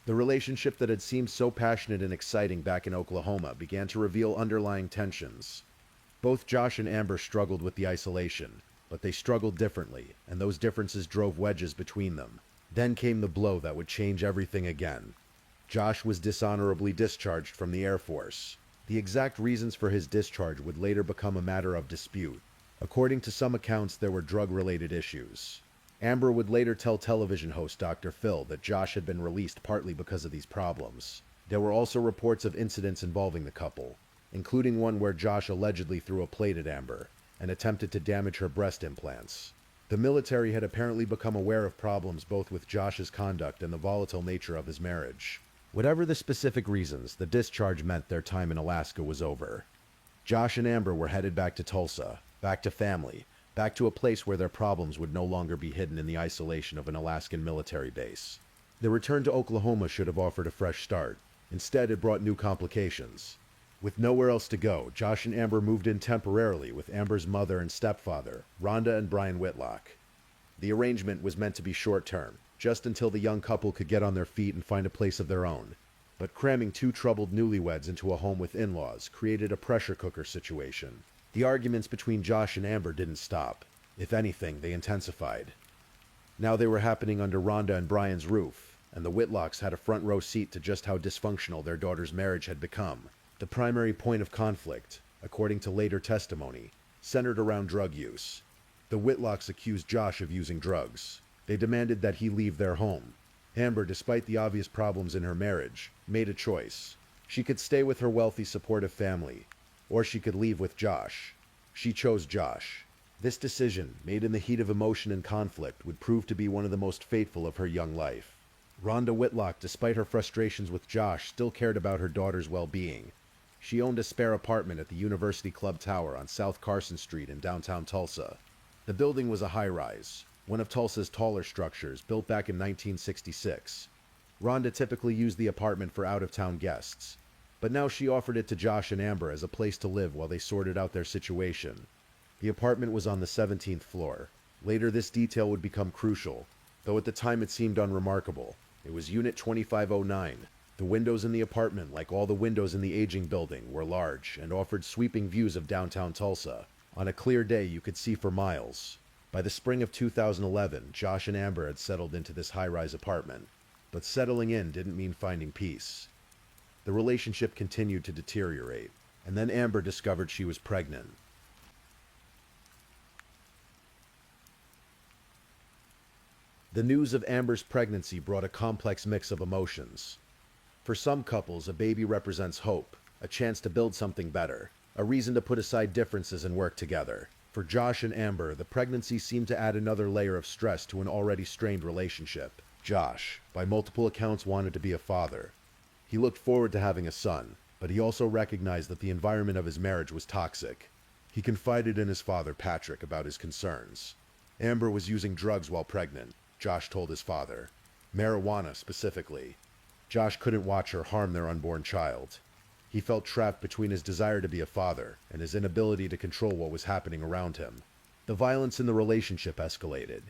The relationship that had seemed so passionate and exciting back in Oklahoma began to reveal underlying tensions. Both Josh and Amber struggled with the isolation, but they struggled differently, and those differences drove wedges between them. Then came the blow that would change everything again. Josh was dishonorably discharged from the Air Force. The exact reasons for his discharge would later become a matter of dispute. According to some accounts, there were drug-related issues. Amber would later tell television host Dr. Phil that Josh had been released partly because of these problems. There were also reports of incidents involving the couple, including one where Josh allegedly threw a plate at Amber and attempted to damage her breast implants. The military had apparently become aware of problems both with Josh's conduct and the volatile nature of his marriage. Whatever the specific reasons, the discharge meant their time in Alaska was over. Josh and Amber were headed back to Tulsa, back to family, back to a place where their problems would no longer be hidden in the isolation of an Alaskan military base. Their return to Oklahoma should have offered a fresh start. Instead, it brought new complications. With nowhere else to go, Josh and Amber moved in temporarily with Amber's mother and stepfather, Rhonda and Brian Whitlock. The arrangement was meant to be short-term, just until the young couple could get on their feet and find a place of their own. But cramming two troubled newlyweds into a home with in-laws created a pressure cooker situation. The arguments between Josh and Amber didn't stop. If anything, they intensified. Now they were happening under Rhonda and Brian's roof, and the Whitlocks had a front row seat to just how dysfunctional their daughter's marriage had become. The primary point of conflict, according to later testimony, centered around drug use. The Whitlocks accused Josh of using drugs. They demanded that he leave their home. Amber, despite the obvious problems in her marriage, made a choice. She could stay with her wealthy, supportive family, or she could leave with Josh. She chose Josh. This decision, made in the heat of emotion and conflict, would prove to be one of the most fateful of her young life. Rhonda Whitlock, despite her frustrations with Josh, still cared about her daughter's well-being. She owned a spare apartment at the University Club Tower on South Carson Street in downtown Tulsa. The building was a high-rise, one of Tulsa's taller structures, built back in 1966. Rhonda typically used the apartment for out-of-town guests, but now she offered it to Josh and Amber as a place to live while they sorted out their situation. The apartment was on the 17th floor. Later, this detail would become crucial, though at the time it seemed unremarkable. It was Unit 2509. The windows in the apartment, like all the windows in the aging building, were large and offered sweeping views of downtown Tulsa. On a clear day, you could see for miles. By the spring of 2011, Josh and Amber had settled into this high-rise apartment. But settling in didn't mean finding peace. The relationship continued to deteriorate, and then Amber discovered she was pregnant. The news of Amber's pregnancy brought a complex mix of emotions. For some couples, a baby represents hope, a chance to build something better, a reason to put aside differences and work together. For Josh and Amber, the pregnancy seemed to add another layer of stress to an already strained relationship. Josh, by multiple accounts, wanted to be a father. He looked forward to having a son, but he also recognized that the environment of his marriage was toxic. He confided in his father, Patrick, about his concerns. Amber was using drugs while pregnant, Josh told his father. Marijuana, specifically. Josh couldn't watch her harm their unborn child. He felt trapped between his desire to be a father and his inability to control what was happening around him. The violence in the relationship escalated.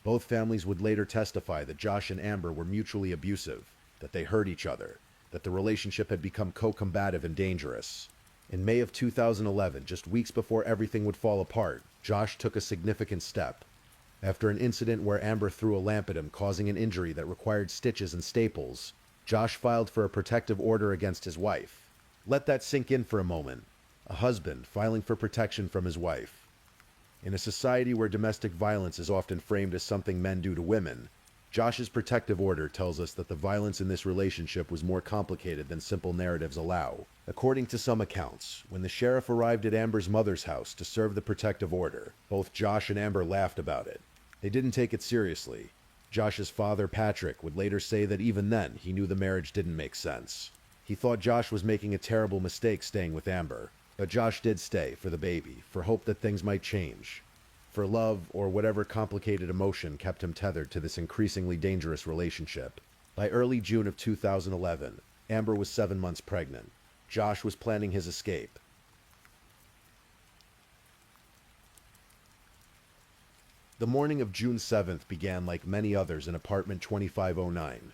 Both families would later testify that Josh and Amber were mutually abusive, that they hurt each other, that the relationship had become co-combative and dangerous. In May of 2011, just weeks before everything would fall apart, Josh took a significant step. After an incident where Amber threw a lamp at him, causing an injury that required stitches and staples, Josh filed for a protective order against his wife. Let that sink in for a moment. A husband filing for protection from his wife. In a society where domestic violence is often framed as something men do to women, Josh's protective order tells us that the violence in this relationship was more complicated than simple narratives allow. According to some accounts, when the sheriff arrived at Amber's mother's house to serve the protective order, both Josh and Amber laughed about it. They didn't take it seriously. Josh's father, Patrick, would later say that even then, he knew the marriage didn't make sense. He thought Josh was making a terrible mistake staying with Amber, but Josh did stay for the baby, for hope that things might change. For love, or whatever complicated emotion kept him tethered to this increasingly dangerous relationship. By early June of 2011, Amber was 7 months pregnant. Josh was planning his escape. The morning of June 7th began like many others in apartment 2509.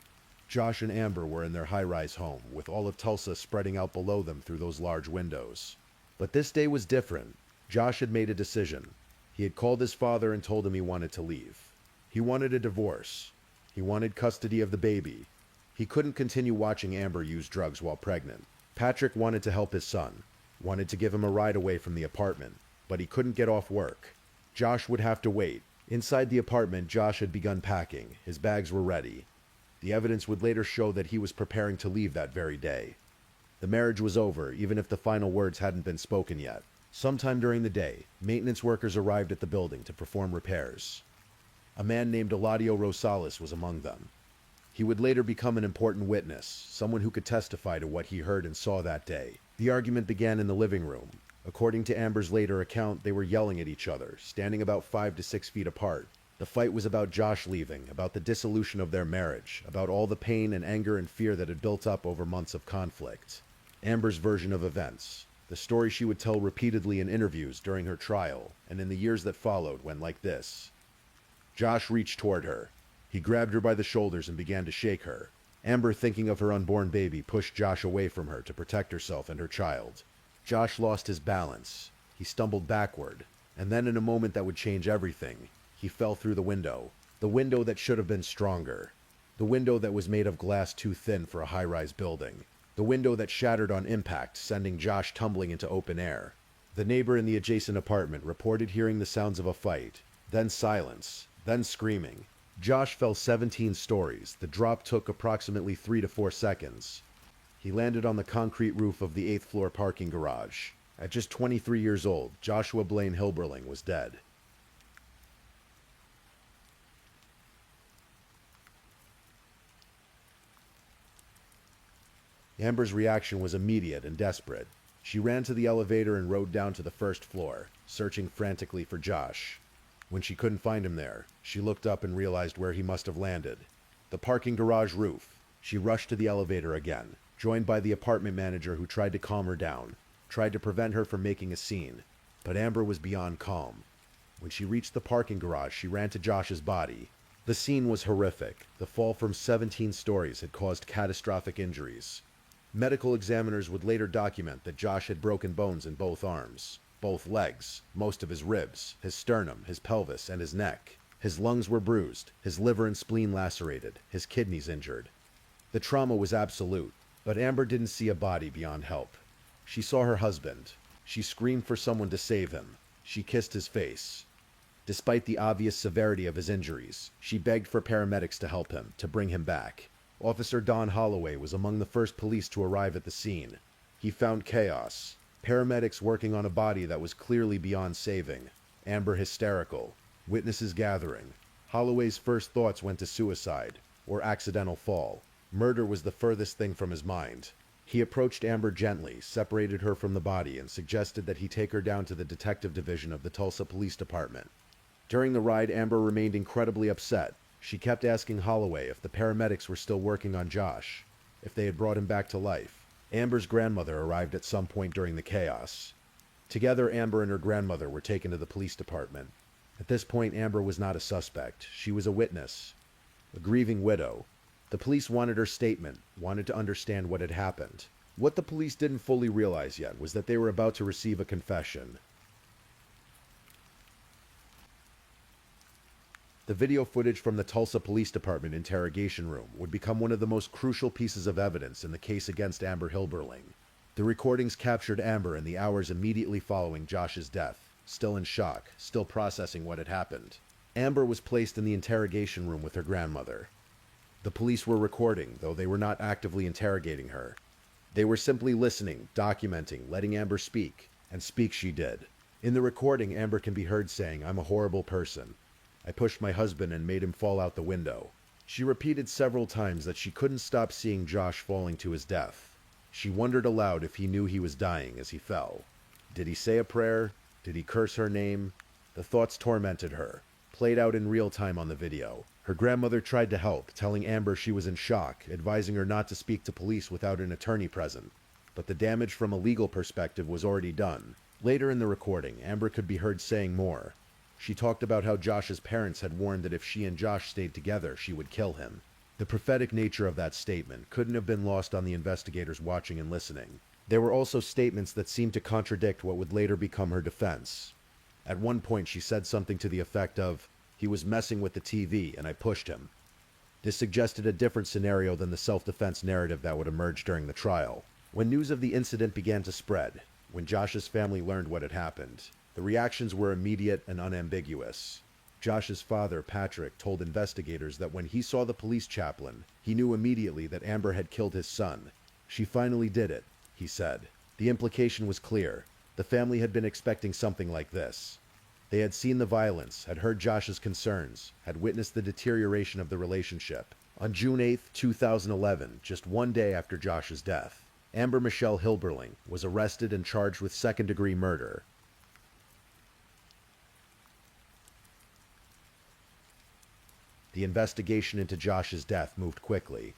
Josh and Amber were in their high-rise home, with all of Tulsa spreading out below them through those large windows. But this day was different. Josh had made a decision. He had called his father and told him he wanted to leave. He wanted a divorce. He wanted custody of the baby. He couldn't continue watching Amber use drugs while pregnant. Patrick wanted to help his son, wanted to give him a ride away from the apartment, but he couldn't get off work. Josh would have to wait. Inside the apartment, Josh had begun packing. His bags were ready. The evidence would later show that he was preparing to leave that very day. The marriage was over, even if the final words hadn't been spoken yet. Sometime during the day, maintenance workers arrived at the building to perform repairs. A man named Eladio Rosales was among them. He would later become an important witness, someone who could testify to what he heard and saw that day. The argument began in the living room. According to Amber's later account, they were yelling at each other, standing about 5 to 6 feet apart. The fight was about Josh leaving, about the dissolution of their marriage, about all the pain and anger and fear that had built up over months of conflict. Amber's version of events. The story she would tell repeatedly in interviews during her trial, and in the years that followed, went like this. Josh reached toward her. He grabbed her by the shoulders and began to shake her. Amber, thinking of her unborn baby, pushed Josh away from her to protect herself and her child. Josh lost his balance. He stumbled backward, and then in a moment that would change everything, he fell through the window that should have been stronger, the window that was made of glass too thin for a high-rise building. The window that shattered on impact, sending Josh tumbling into open air. The neighbor in the adjacent apartment reported hearing the sounds of a fight, then silence, then screaming. Josh fell 17 stories. The drop took approximately 3 to 4 seconds. He landed on the concrete roof of the 8th floor parking garage. At just 23 years old, Joshua Blaine Hilberling was dead. Amber's reaction was immediate and desperate. She ran to the elevator and rode down to the 1st floor, searching frantically for Josh. When she couldn't find him there, she looked up and realized where he must have landed. The parking garage roof. She rushed to the elevator again, joined by the apartment manager who tried to calm her down, tried to prevent her from making a scene. But Amber was beyond calm. When she reached the parking garage, she ran to Josh's body. The scene was horrific. The fall from 17 stories had caused catastrophic injuries. Medical examiners would later document that Josh had broken bones in both arms, both legs, most of his ribs, his sternum, his pelvis, and his neck. His lungs were bruised, his liver and spleen lacerated, his kidneys injured. The trauma was absolute, but Amber didn't see a body beyond help. She saw her husband. She screamed for someone to save him. She kissed his face. Despite the obvious severity of his injuries, she begged for paramedics to help him, to bring him back. Officer Don Holloway was among the first police to arrive at the scene. He found chaos. Paramedics working on a body that was clearly beyond saving. Amber hysterical. Witnesses gathering. Holloway's first thoughts went to suicide, or accidental fall. Murder was the furthest thing from his mind. He approached Amber gently, separated her from the body, and suggested that he take her down to the detective division of the Tulsa Police Department. During the ride, Amber remained incredibly upset. She kept asking Holloway if the paramedics were still working on Josh, if they had brought him back to life. Amber's grandmother arrived at some point during the chaos. Together, Amber and her grandmother were taken to the police department. At this point, Amber was not a suspect. She was a witness, a grieving widow. The police wanted her statement, wanted to understand what had happened. What the police didn't fully realize yet was that they were about to receive a confession. The video footage from the Tulsa Police Department interrogation room would become one of the most crucial pieces of evidence in the case against Amber Hilberling. The recordings captured Amber in the hours immediately following Josh's death, still in shock, still processing what had happened. Amber was placed in the interrogation room with her grandmother. The police were recording, though they were not actively interrogating her. They were simply listening, documenting, letting Amber speak, and speak she did. In the recording, Amber can be heard saying, "I'm a horrible person. I pushed my husband and made him fall out the window." She repeated several times that she couldn't stop seeing Josh falling to his death. She wondered aloud if he knew he was dying as he fell. Did he say a prayer? Did he curse her name? The thoughts tormented her, played out in real time on the video. Her grandmother tried to help, telling Amber she was in shock, advising her not to speak to police without an attorney present. But the damage from a legal perspective was already done. Later in the recording, Amber could be heard saying more. She talked about how Josh's parents had warned that if she and Josh stayed together, she would kill him. The prophetic nature of that statement couldn't have been lost on the investigators watching and listening. There were also statements that seemed to contradict what would later become her defense. At one point, she said something to the effect of, "He was messing with the TV and I pushed him." This suggested a different scenario than the self-defense narrative that would emerge during the trial. When news of the incident began to spread, when Josh's family learned what had happened, the reactions were immediate and unambiguous. Josh's father, Patrick, told investigators that when he saw the police chaplain, he knew immediately that Amber had killed his son. "She finally did it," he said. The implication was clear. The family had been expecting something like this. They had seen the violence, had heard Josh's concerns, had witnessed the deterioration of the relationship. On June 8, 2011, just one day after Josh's death, Amber Michelle Hilberling was arrested and charged with second-degree murder. The investigation into Josh's death moved quickly.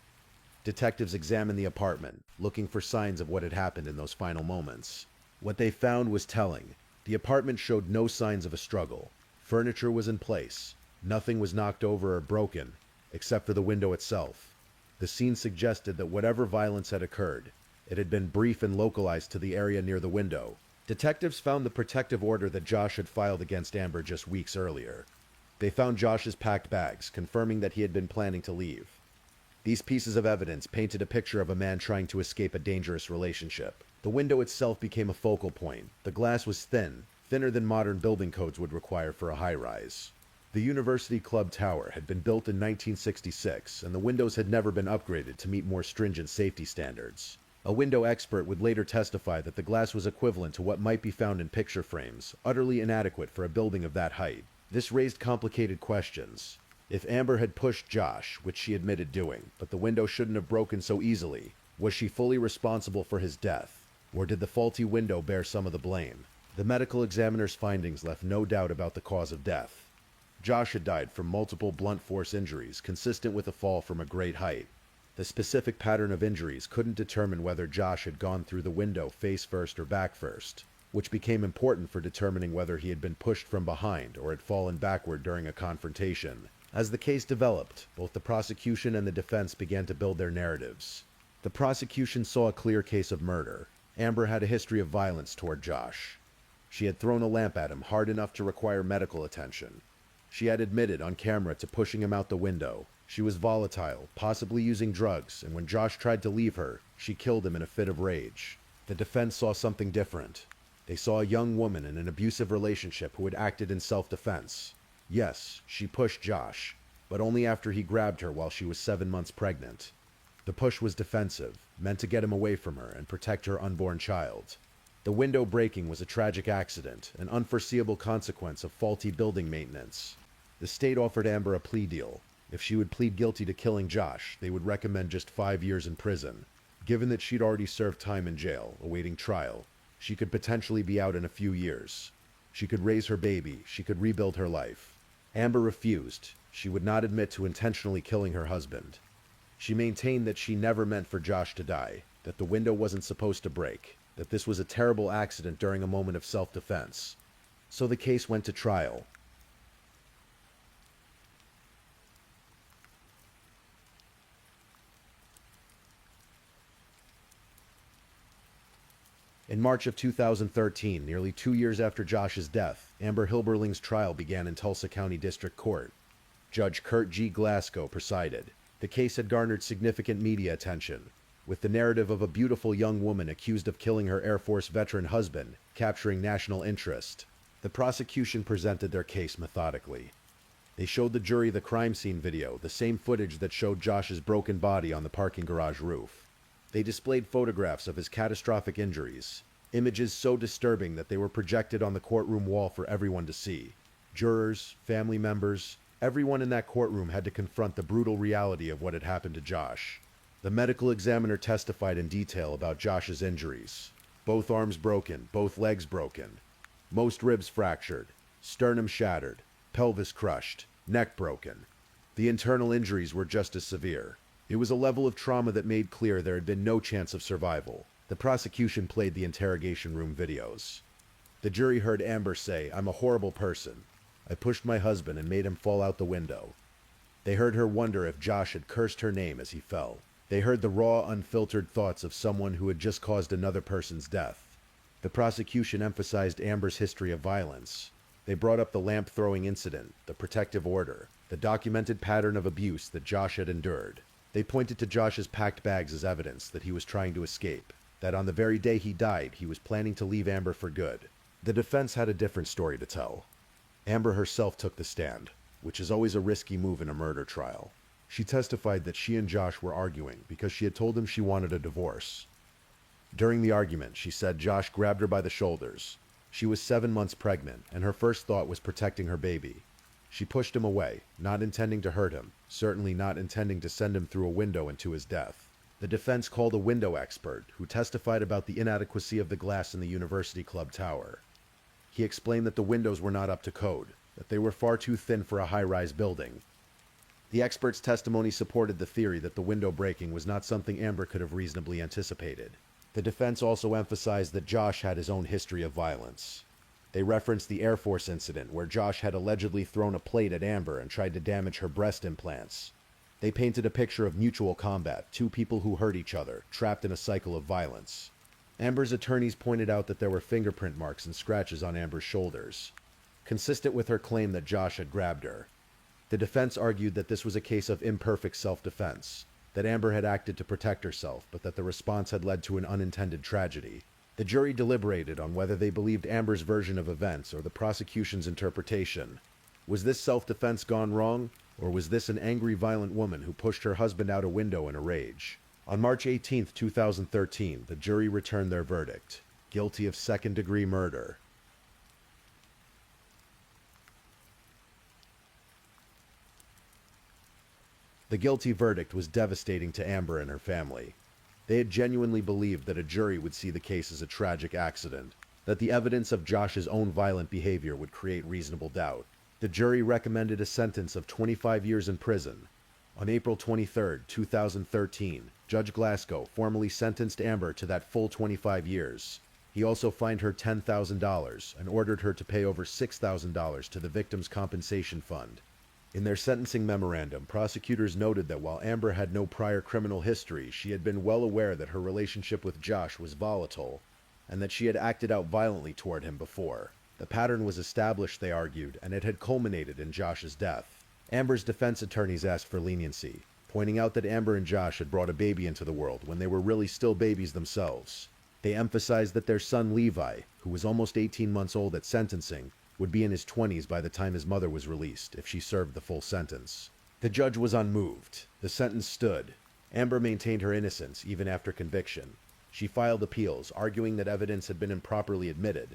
Detectives examined the apartment, looking for signs of what had happened in those final moments. What they found was telling. The apartment showed no signs of a struggle. Furniture was in place. Nothing was knocked over or broken, except for the window itself. The scene suggested that whatever violence had occurred, it had been brief and localized to the area near the window. Detectives found the protective order that Josh had filed against Amber just weeks earlier. They found Josh's packed bags, confirming that he had been planning to leave. These pieces of evidence painted a picture of a man trying to escape a dangerous relationship. The window itself became a focal point. The glass was thin, thinner than modern building codes would require for a high-rise. The University Club Tower had been built in 1966, and the windows had never been upgraded to meet more stringent safety standards. A window expert would later testify that the glass was equivalent to what might be found in picture frames, utterly inadequate for a building of that height. This raised complicated questions. If Amber had pushed Josh, which she admitted doing, but the window shouldn't have broken so easily, was she fully responsible for his death? Or did the faulty window bear some of the blame? The medical examiner's findings left no doubt about the cause of death. Josh had died from multiple blunt force injuries consistent with a fall from a great height. The specific pattern of injuries couldn't determine whether Josh had gone through the window face first or back first, which became important for determining whether he had been pushed from behind or had fallen backward during a confrontation. As the case developed, both the prosecution and the defense began to build their narratives. The prosecution saw a clear case of murder. Amber had a history of violence toward Josh. She had thrown a lamp at him hard enough to require medical attention. She had admitted on camera to pushing him out the window. She was volatile, possibly using drugs, and when Josh tried to leave her, she killed him in a fit of rage. The defense saw something different. They saw a young woman in an abusive relationship who had acted in self-defense. Yes, she pushed Josh, but only after he grabbed her while she was 7 months pregnant. The push was defensive, meant to get him away from her and protect her unborn child. The window breaking was a tragic accident, an unforeseeable consequence of faulty building maintenance. The state offered Amber a plea deal. If she would plead guilty to killing Josh, they would recommend just 5 years in prison. Given that she'd already served time in jail, awaiting trial, she could potentially be out in a few years. She could raise her baby, she could rebuild her life. Amber refused. She would not admit to intentionally killing her husband. She maintained that she never meant for Josh to die, that the window wasn't supposed to break, that this was a terrible accident during a moment of self-defense. So the case went to trial. In March of 2013, nearly 2 years after Josh's death, Amber Hilberling's trial began in Tulsa County District Court. Judge Kurt G. Glasgow presided. The case had garnered significant media attention, with the narrative of a beautiful young woman accused of killing her Air Force veteran husband capturing national interest. The prosecution presented their case methodically. They showed the jury the crime scene video, the same footage that showed Josh's broken body on the parking garage roof. They displayed photographs of his catastrophic injuries, images so disturbing that they were projected on the courtroom wall for everyone to see. Jurors, family members, everyone in that courtroom had to confront the brutal reality of what had happened to Josh. The medical examiner testified in detail about Josh's injuries. Both arms broken, both legs broken, most ribs fractured, sternum shattered, pelvis crushed, neck broken. The internal injuries were just as severe. It was a level of trauma that made clear there had been no chance of survival. The prosecution played the interrogation room videos. The jury heard Amber say, "I'm a horrible person. I pushed my husband and made him fall out the window." They heard her wonder if Josh had cursed her name as he fell. They heard the raw, unfiltered thoughts of someone who had just caused another person's death. The prosecution emphasized Amber's history of violence. They brought up the lamp-throwing incident, the protective order, the documented pattern of abuse that Josh had endured. They pointed to Josh's packed bags as evidence that he was trying to escape, that on the very day he died, he was planning to leave Amber for good. The defense had a different story to tell. Amber herself took the stand, which is always a risky move in a murder trial. She testified that she and Josh were arguing because she had told him she wanted a divorce. During the argument, she said Josh grabbed her by the shoulders. She was 7 months pregnant, and her first thought was protecting her baby. She pushed him away, not intending to hurt him, certainly not intending to send him through a window into his death. The defense called a window expert, who testified about the inadequacy of the glass in the University Club tower. He explained that the windows were not up to code, that they were far too thin for a high-rise building. The expert's testimony supported the theory that the window breaking was not something Amber could have reasonably anticipated. The defense also emphasized that Josh had his own history of violence. They referenced the Air Force incident where Josh had allegedly thrown a plate at Amber and tried to damage her breast implants. They painted a picture of mutual combat, two people who hurt each other, trapped in a cycle of violence. Amber's attorneys pointed out that there were fingerprint marks and scratches on Amber's shoulders, consistent with her claim that Josh had grabbed her. The defense argued that this was a case of imperfect self-defense, that Amber had acted to protect herself, but that the response had led to an unintended tragedy. The jury deliberated on whether they believed Amber's version of events or the prosecution's interpretation. Was this self-defense gone wrong, or was this an angry, violent woman who pushed her husband out a window in a rage? On March 18, 2013, the jury returned their verdict: guilty of second-degree murder. The guilty verdict was devastating to Amber and her family. They had genuinely believed that a jury would see the case as a tragic accident, that the evidence of Josh's own violent behavior would create reasonable doubt. The jury recommended a sentence of 25 years in prison. On April 23, 2013, Judge Glasgow formally sentenced Amber to that full 25 years. He also fined her $10,000 and ordered her to pay over $6,000 to the Victims' Compensation Fund. In their sentencing memorandum, prosecutors noted that while Amber had no prior criminal history, she had been well aware that her relationship with Josh was volatile, and that she had acted out violently toward him before. The pattern was established, they argued, and it had culminated in Josh's death. Amber's defense attorneys asked for leniency, pointing out that Amber and Josh had brought a baby into the world when they were really still babies themselves. They emphasized that their son Levi, who was almost 18 months old at sentencing, would be in his 20s by the time his mother was released, if she served the full sentence. The judge was unmoved. The sentence stood. Amber maintained her innocence even after conviction. She filed appeals, arguing that evidence had been improperly admitted,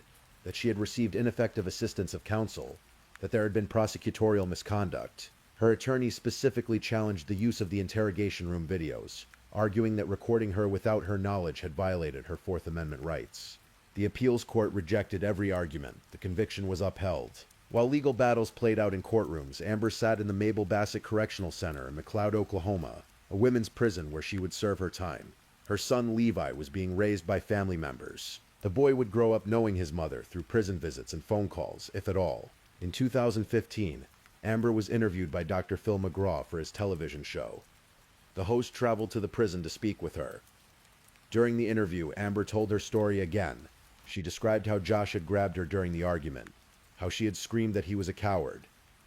that she had received ineffective assistance of counsel, that there had been prosecutorial misconduct. Her attorneys specifically challenged the use of the interrogation room videos, arguing that recording her without her knowledge had violated her Fourth Amendment rights. The appeals court rejected every argument. The conviction was upheld. While legal battles played out in courtrooms, Amber sat in the Mabel Bassett Correctional Center in McLeod, Oklahoma, a women's prison where she would serve her time. Her son Levi was being raised by family members. The boy would grow up knowing his mother through prison visits and phone calls, if at all. In 2015, Amber was interviewed by Dr. Phil McGraw for his television show. The host traveled to the prison to speak with her. During the interview, Amber told her story again. She described how Josh had grabbed her during the argument, how she had screamed that he was a coward,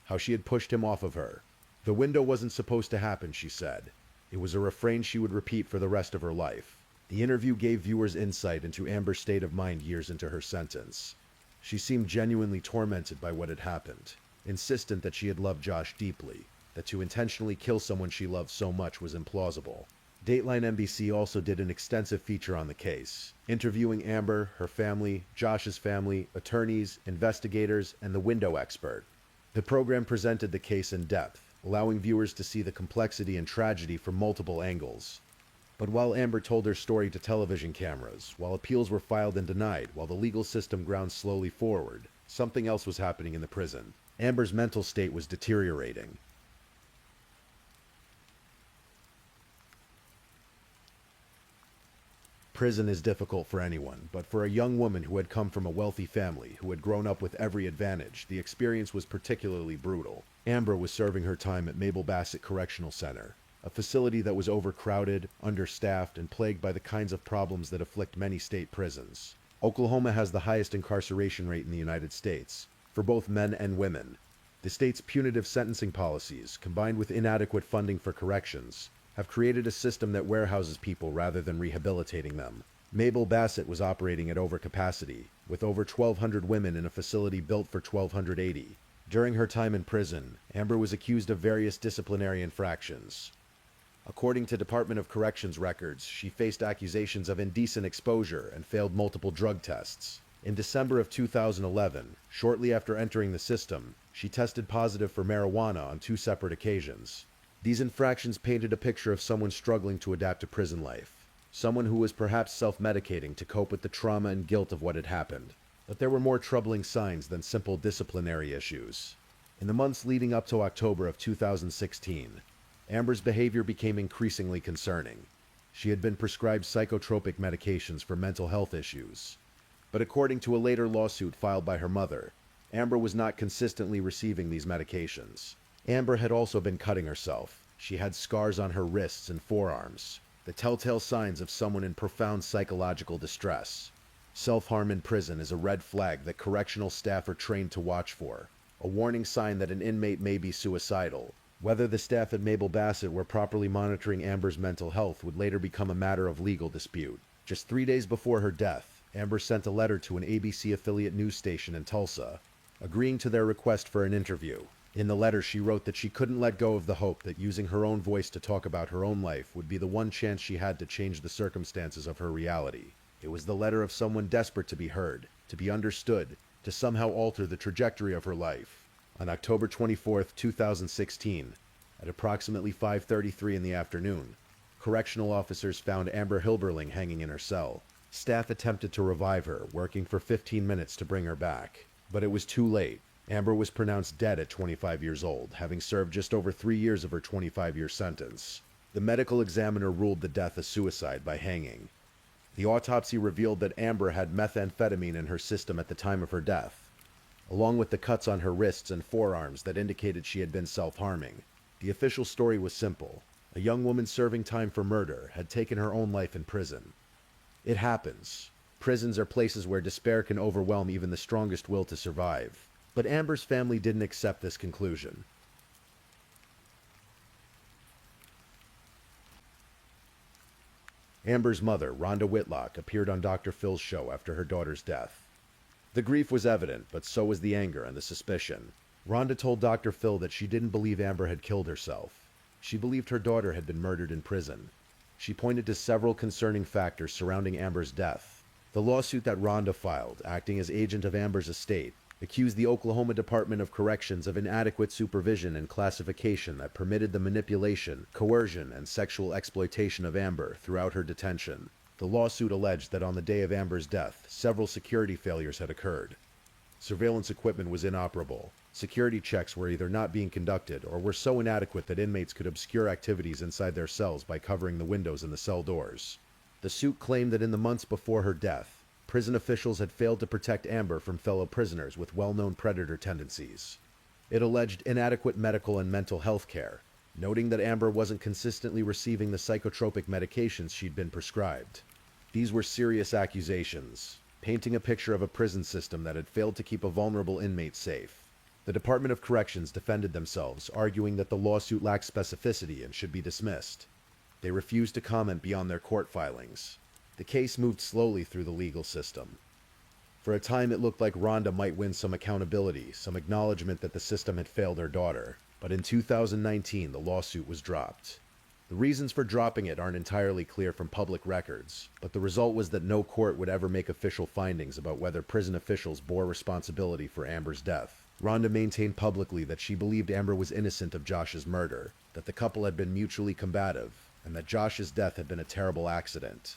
how she had pushed him off of her. The window wasn't supposed to happen, she said. It was a refrain she would repeat for the rest of her life. The interview gave viewers insight into Amber's state of mind years into her sentence. She seemed genuinely tormented by what had happened, insistent that she had loved Josh deeply, that to intentionally kill someone she loved so much was implausible. Dateline NBC also did an extensive feature on the case, interviewing Amber, her family, Josh's family, attorneys, investigators, and the window expert. The program presented the case in depth, allowing viewers to see the complexity and tragedy from multiple angles. But while Amber told her story to television cameras, while appeals were filed and denied, while the legal system ground slowly forward, something else was happening in the prison. Amber's mental state was deteriorating. Prison is difficult for anyone, but for a young woman who had come from a wealthy family, who had grown up with every advantage, the experience was particularly brutal. Amber was serving her time at Mabel Bassett Correctional Center, a facility that was overcrowded, understaffed, and plagued by the kinds of problems that afflict many state prisons. Oklahoma has the highest incarceration rate in the United States, for both men and women. The state's punitive sentencing policies, combined with inadequate funding for corrections, have created a system that warehouses people rather than rehabilitating them. Mabel Bassett was operating at overcapacity, with over 1,200 women in a facility built for 1,280. During her time in prison, Amber was accused of various disciplinary infractions. According to Department of Corrections records, she faced accusations of indecent exposure and failed multiple drug tests. In December of 2011, shortly after entering the system, she tested positive for marijuana on 2 separate occasions. These infractions painted a picture of someone struggling to adapt to prison life, someone who was perhaps self-medicating to cope with the trauma and guilt of what had happened. But there were more troubling signs than simple disciplinary issues. In the months leading up to October of 2016, Amber's behavior became increasingly concerning. She had been prescribed psychotropic medications for mental health issues. But according to a later lawsuit filed by her mother, Amber was not consistently receiving these medications. Amber had also been cutting herself. She had scars on her wrists and forearms, the telltale signs of someone in profound psychological distress. Self-harm in prison is a red flag that correctional staff are trained to watch for, a warning sign that an inmate may be suicidal. Whether the staff at Mabel Bassett were properly monitoring Amber's mental health would later become a matter of legal dispute. Just 3 days before her death, Amber sent a letter to an ABC affiliate news station in Tulsa, agreeing to their request for an interview. In the letter, she wrote that she couldn't let go of the hope that using her own voice to talk about her own life would be the one chance she had to change the circumstances of her reality. It was the letter of someone desperate to be heard, to be understood, to somehow alter the trajectory of her life. On October 24, 2016, at approximately 5:33 in the afternoon, correctional officers found Amber Hilberling hanging in her cell. Staff attempted to revive her, working for 15 minutes to bring her back. But it was too late. Amber was pronounced dead at 25 years old, having served just over 3 years of her 25-year sentence. The medical examiner ruled the death a suicide by hanging. The autopsy revealed that Amber had methamphetamine in her system at the time of her death, along with the cuts on her wrists and forearms that indicated she had been self-harming. The official story was simple. A young woman serving time for murder had taken her own life in prison. It happens. Prisons are places where despair can overwhelm even the strongest will to survive. But Amber's family didn't accept this conclusion. Amber's mother, Rhonda Whitlock, appeared on Dr. Phil's show after her daughter's death. The grief was evident, but so was the anger and the suspicion. Rhonda told Dr. Phil that she didn't believe Amber had killed herself. She believed her daughter had been murdered in prison. She pointed to several concerning factors surrounding Amber's death. The lawsuit that Rhonda filed, acting as agent of Amber's estate, accused the Oklahoma Department of Corrections of inadequate supervision and classification that permitted the manipulation, coercion, and sexual exploitation of Amber throughout her detention. The lawsuit alleged that on the day of Amber's death, several security failures had occurred. Surveillance equipment was inoperable. Security checks were either not being conducted or were so inadequate that inmates could obscure activities inside their cells by covering the windows and the cell doors. The suit claimed that in the months before her death, prison officials had failed to protect Amber from fellow prisoners with well-known predator tendencies. It alleged inadequate medical and mental health care, noting that Amber wasn't consistently receiving the psychotropic medications she'd been prescribed. These were serious accusations, painting a picture of a prison system that had failed to keep a vulnerable inmate safe. The Department of Corrections defended themselves, arguing that the lawsuit lacked specificity and should be dismissed. They refused to comment beyond their court filings. The case moved slowly through the legal system. For For a time it looked like Rhonda might win some accountability, some acknowledgement that the system had failed her daughter. But in 2019, the lawsuit was dropped. The reasons for dropping it aren't entirely clear from public records, but the result was that no court would ever make official findings about whether prison officials bore responsibility for Amber's death. Rhonda maintained publicly that she believed Amber was innocent of Josh's murder, that the couple had been mutually combative, and that Josh's death had been a terrible accident.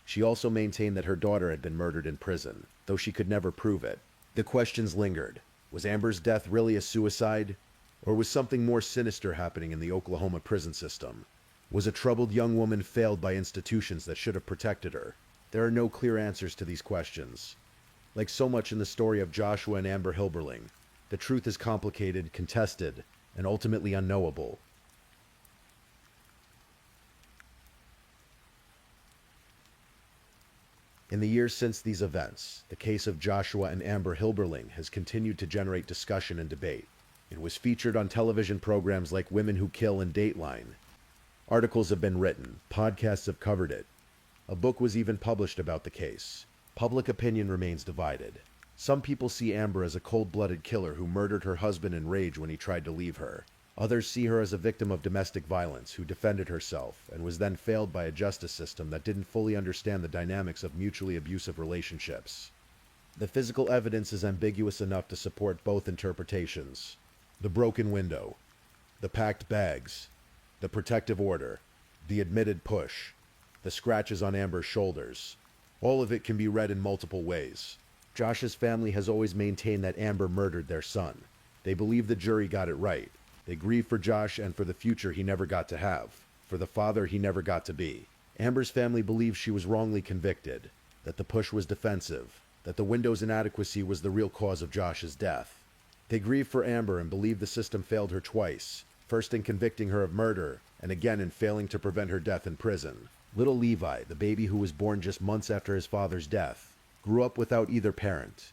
She also maintained that her daughter had been murdered in prison, though she could never prove it. The questions lingered. Was Amber's death really a suicide? Or was something more sinister happening in the Oklahoma prison system? Was a troubled young woman failed by institutions that should have protected her? There are no clear answers to these questions. Like so much in the story of Joshua and Amber Hilberling, the truth is complicated, contested, and ultimately unknowable. In the years since these events, the case of Joshua and Amber Hilberling has continued to generate discussion and debate. It was featured on television programs like Women Who Kill and Dateline. Articles have been written, podcasts have covered it. A book was even published about the case. Public opinion remains divided. Some people see Amber as a cold-blooded killer who murdered her husband in rage when he tried to leave her. Others see her as a victim of domestic violence who defended herself and was then failed by a justice system that didn't fully understand the dynamics of mutually abusive relationships. The physical evidence is ambiguous enough to support both interpretations. The broken window, the packed bags, the protective order, the admitted push, the scratches on Amber's shoulders. All of it can be read in multiple ways. Josh's family has always maintained that Amber murdered their son. They believe the jury got it right. They grieve for Josh and for the future he never got to have, for the father he never got to be. Amber's family believes she was wrongly convicted, that the push was defensive, that the window's inadequacy was the real cause of Josh's death. They grieve for Amber and believe the system failed her twice, first in convicting her of murder, and again in failing to prevent her death in prison. Little Levi, the baby who was born just months after his father's death, grew up without either parent.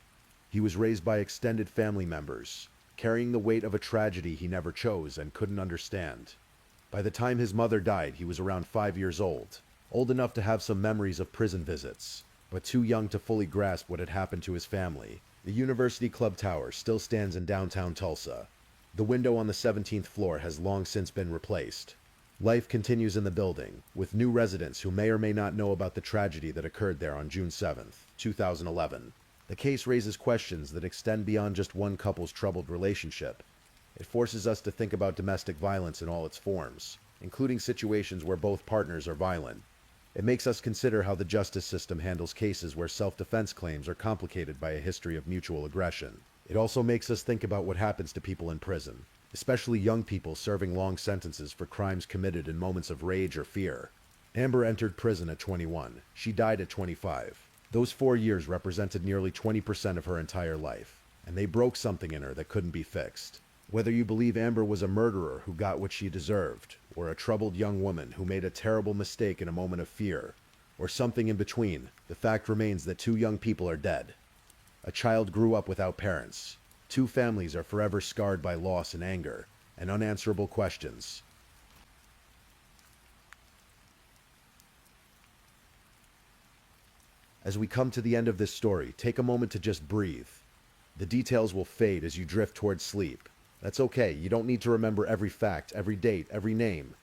He was raised by extended family members, carrying the weight of a tragedy he never chose and couldn't understand. By the time his mother died, he was around 5 years old enough to have some memories of prison visits, but too young to fully grasp what had happened to his family. The University Club Tower still stands in downtown Tulsa. The window on the 17th floor has long since been replaced. Life continues in the building, with new residents who may or may not know about the tragedy that occurred there on June 7th, 2011. The case raises questions that extend beyond just one couple's troubled relationship. It forces us to think about domestic violence in all its forms, including situations where both partners are violent. It makes us consider how the justice system handles cases where self-defense claims are complicated by a history of mutual aggression. It also makes us think about what happens to people in prison, especially young people serving long sentences for crimes committed in moments of rage or fear. Amber entered prison at 21. She died at 25. Those 4 years represented nearly 20% of her entire life, and they broke something in her that couldn't be fixed. Whether you believe Amber was a murderer who got what she deserved, or a troubled young woman who made a terrible mistake in a moment of fear, or something in between, the fact remains that 2 young people are dead. A child grew up without parents. 2 families are forever scarred by loss and anger, and unanswerable questions. As we come to the end of this story, take a moment to just breathe. The details will fade as you drift towards sleep. That's okay, you don't need to remember every fact, every date, every name.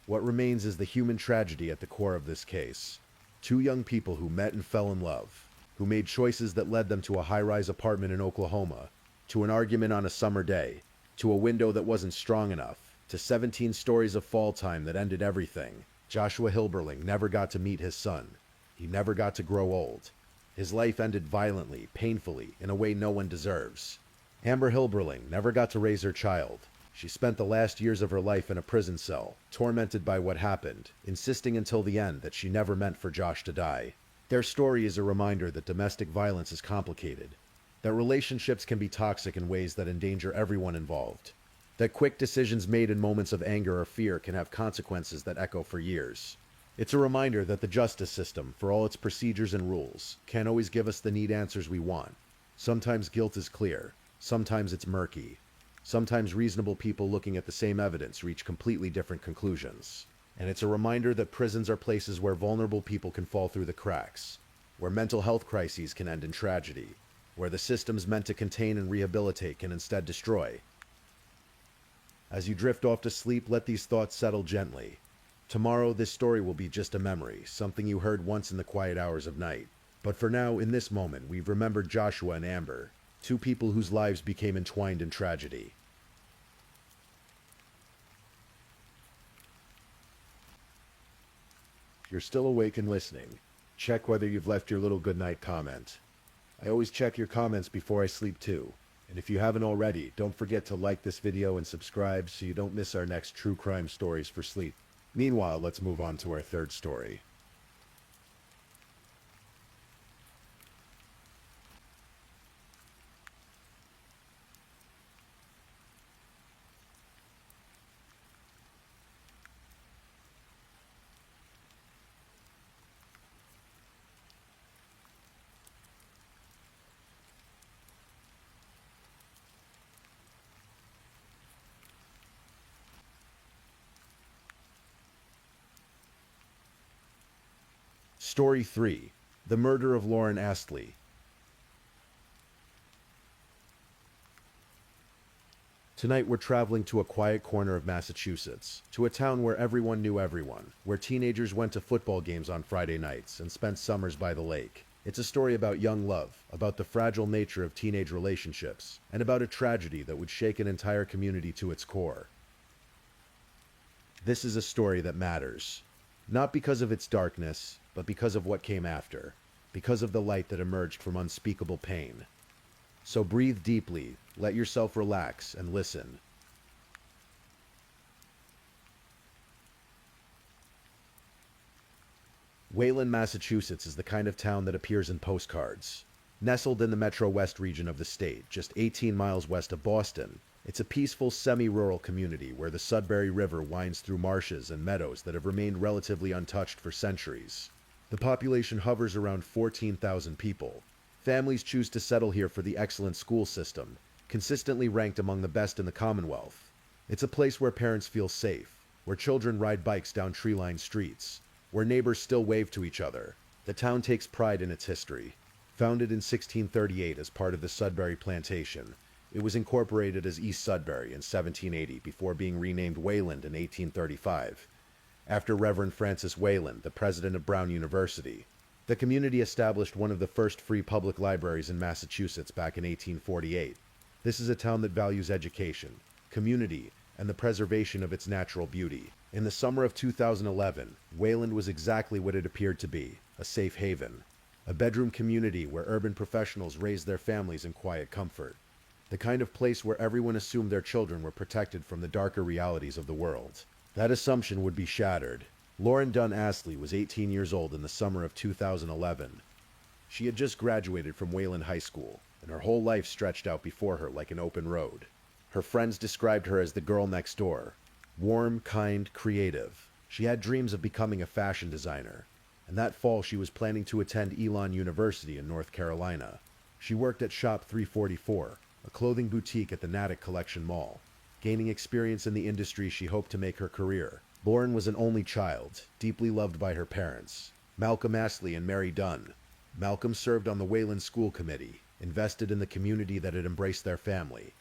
What remains is the human tragedy at the core of this case. 2 young people who met and fell in love, who made choices that led them to a high-rise apartment in Oklahoma, to an argument on a summer day, to a window that wasn't strong enough, to 17 stories of fall time that ended everything. Joshua Hilberling never got to meet his son. He never got to grow old. His life ended violently, painfully, in a way no one deserves. Amber Hilberling never got to raise her child. She spent the last years of her life in a prison cell, tormented by what happened, insisting until the end that she never meant for Josh to die. Their story is a reminder that domestic violence is complicated, that relationships can be toxic in ways that endanger everyone involved, that quick decisions made in moments of anger or fear can have consequences that echo for years. It's a reminder that the justice system, for all its procedures and rules, can't always give us the neat answers we want. Sometimes guilt is clear. Sometimes it's murky. Sometimes reasonable people looking at the same evidence reach completely different conclusions. And it's a reminder that prisons are places where vulnerable people can fall through the cracks, where mental health crises can end in tragedy, where the systems meant to contain and rehabilitate can instead destroy. As you drift off to sleep, let these thoughts settle gently. Tomorrow, this story will be just a memory, something you heard once in the quiet hours of night. But for now, in this moment, we've remembered Joshua and Amber, two people whose lives became entwined in tragedy. If you're still awake and listening, check whether you've left your little goodnight comment. I always check your comments before I sleep too. And if you haven't already, don't forget to like this video and subscribe so you don't miss our next true crime stories for sleep. Meanwhile, let's move on to our third story. Story 3. The Murder of Lauren Astley. Tonight we're traveling to a quiet corner of Massachusetts, to a town where everyone knew everyone, where teenagers went to football games on Friday nights and spent summers by the lake. It's a story about young love, about the fragile nature of teenage relationships, and about a tragedy that would shake an entire community to its core. This is a story that matters, not because of its darkness, but because of what came after, because of the light that emerged from unspeakable pain. So breathe deeply, let yourself relax, and listen. Wayland, Massachusetts is the kind of town that appears in postcards. Nestled in the Metro West region of the state, just 18 miles west of Boston, it's a peaceful, semi-rural community where the Sudbury River winds through marshes and meadows that have remained relatively untouched for centuries. The population hovers around 14,000 people. Families choose to settle here for the excellent school system, consistently ranked among the best in the Commonwealth. It's a place where parents feel safe, where children ride bikes down tree-lined streets, where neighbors still wave to each other. The town takes pride in its history. Founded in 1638 as part of the Sudbury Plantation, it was incorporated as East Sudbury in 1780 before being renamed Wayland in 1835. After Reverend Francis Wayland, the president of Brown University. The community established one of the first free public libraries in Massachusetts back in 1848. This is a town that values education, community, and the preservation of its natural beauty. In the summer of 2011, Wayland was exactly what it appeared to be, a safe haven. A bedroom community where urban professionals raised their families in quiet comfort. The kind of place where everyone assumed their children were protected from the darker realities of the world. That assumption would be shattered. Lauren Dunn Astley was 18 years old in the summer of 2011. She had just graduated from Wayland High School, and her whole life stretched out before her like an open road. Her friends described her as the girl next door. Warm, kind, creative. She had dreams of becoming a fashion designer, and that fall she was planning to attend Elon University in North Carolina. She worked at Shop 344, a clothing boutique at the Natick Collection Mall. Gaining experience in the industry she hoped to make her career. Lauren was an only child, deeply loved by her parents, Malcolm Astley and Mary Dunn. Malcolm served on the Wayland School Committee, invested in the community that had embraced their family.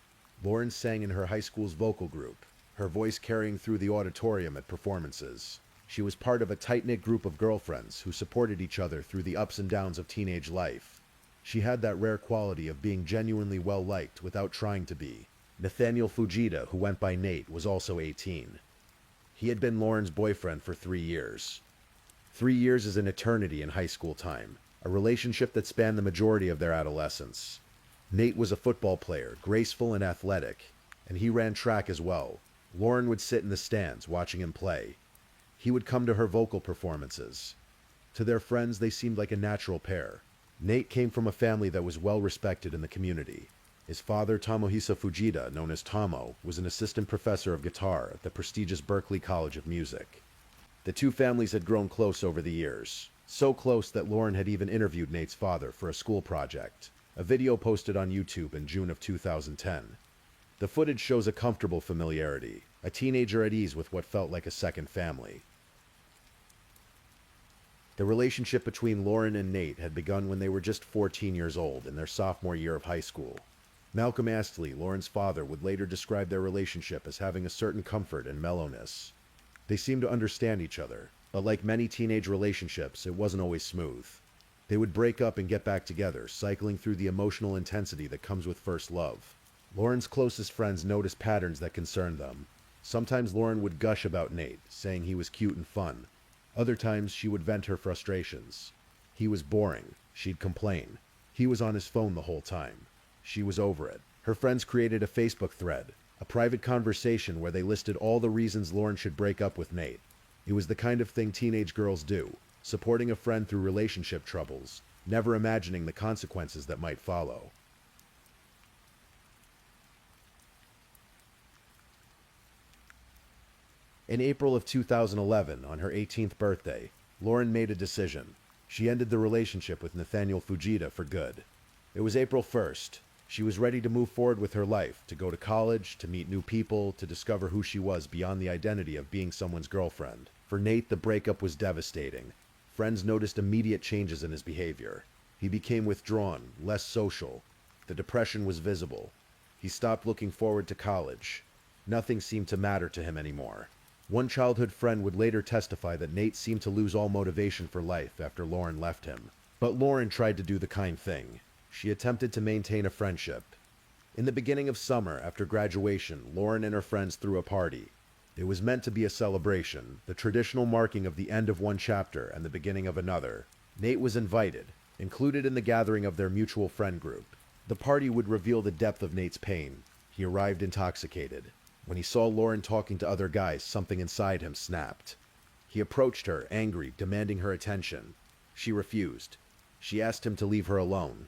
Lauren sang in her high school's vocal group, her voice carrying through the auditorium at performances. She was part of a tight-knit group of girlfriends who supported each other through the ups and downs of teenage life. She had that rare quality of being genuinely well-liked without trying to be. Nathaniel Fujita, who went by Nate, was also 18. He had been Lauren's boyfriend for 3 years. 3 years is an eternity in high school time, a relationship that spanned the majority of their adolescence. Nate was a football player, graceful and athletic, and he ran track as well. Lauren would sit in the stands watching him play. He would come to her vocal performances. To their friends, they seemed like a natural pair. Nate came from a family that was well respected in the community. His father, Tomohisa Fujita, known as Tomo, was an assistant professor of guitar at the prestigious Berklee College of Music. The two families had grown close over the years, so close that Lauren had even interviewed Nate's father for a school project, a video posted on YouTube in June of 2010. The footage shows a comfortable familiarity, a teenager at ease with what felt like a second family. The relationship between Lauren and Nate had begun when they were just 14 years old in their sophomore year of high school. Malcolm Astley, Lauren's father, would later describe their relationship as having a certain comfort and mellowness. They seemed to understand each other, but like many teenage relationships, it wasn't always smooth. They would break up and get back together, cycling through the emotional intensity that comes with first love. Lauren's closest friends noticed patterns that concerned them. Sometimes Lauren would gush about Nate, saying he was cute and fun. Other times she would vent her frustrations. He was boring, she'd complain. He was on his phone the whole time. She was over it. Her friends created a Facebook thread, a private conversation where they listed all the reasons Lauren should break up with Nate. It was the kind of thing teenage girls do, supporting a friend through relationship troubles, never imagining the consequences that might follow. In April of 2011, on her 18th birthday, Lauren made a decision. She ended the relationship with Nathaniel Fujita for good. It was April 1st. She was ready to move forward with her life, to go to college, to meet new people, to discover who she was beyond the identity of being someone's girlfriend. For Nate, the breakup was devastating. Friends noticed immediate changes in his behavior. He became withdrawn, less social. The depression was visible. He stopped looking forward to college. Nothing seemed to matter to him anymore. One childhood friend would later testify that Nate seemed to lose all motivation for life after Lauren left him. But Lauren tried to do the kind thing. She attempted to maintain a friendship. In the beginning of summer, after graduation, Lauren and her friends threw a party. It was meant to be a celebration, the traditional marking of the end of one chapter and the beginning of another. Nate was invited, included in the gathering of their mutual friend group. The party would reveal the depth of Nate's pain. He arrived intoxicated. When he saw Lauren talking to other guys, something inside him snapped. He approached her, angry, demanding her attention. She refused. She asked him to leave her alone.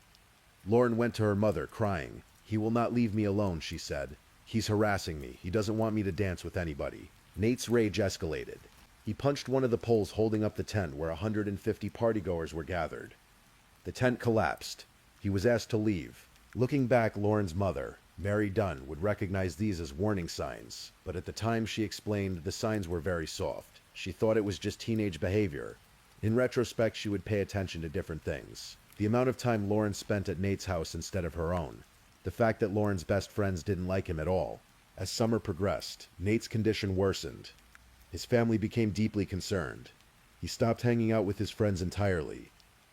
Lauren went to her mother, crying. "He will not leave me alone," she said. "He's harassing me. He doesn't want me to dance with anybody." Nate's rage escalated. He punched one of the poles holding up the tent where 150 partygoers were gathered. The tent collapsed. He was asked to leave. Looking back, Lauren's mother, Mary Dunn, would recognize these as warning signs, but at the time she explained the signs were very soft. She thought it was just teenage behavior. In retrospect, she would pay attention to different things. The amount of time Lauren spent at Nate's house instead of her own. The fact that Lauren's best friends didn't like him at all. As summer progressed, Nate's condition worsened. His family became deeply concerned. He stopped hanging out with his friends entirely.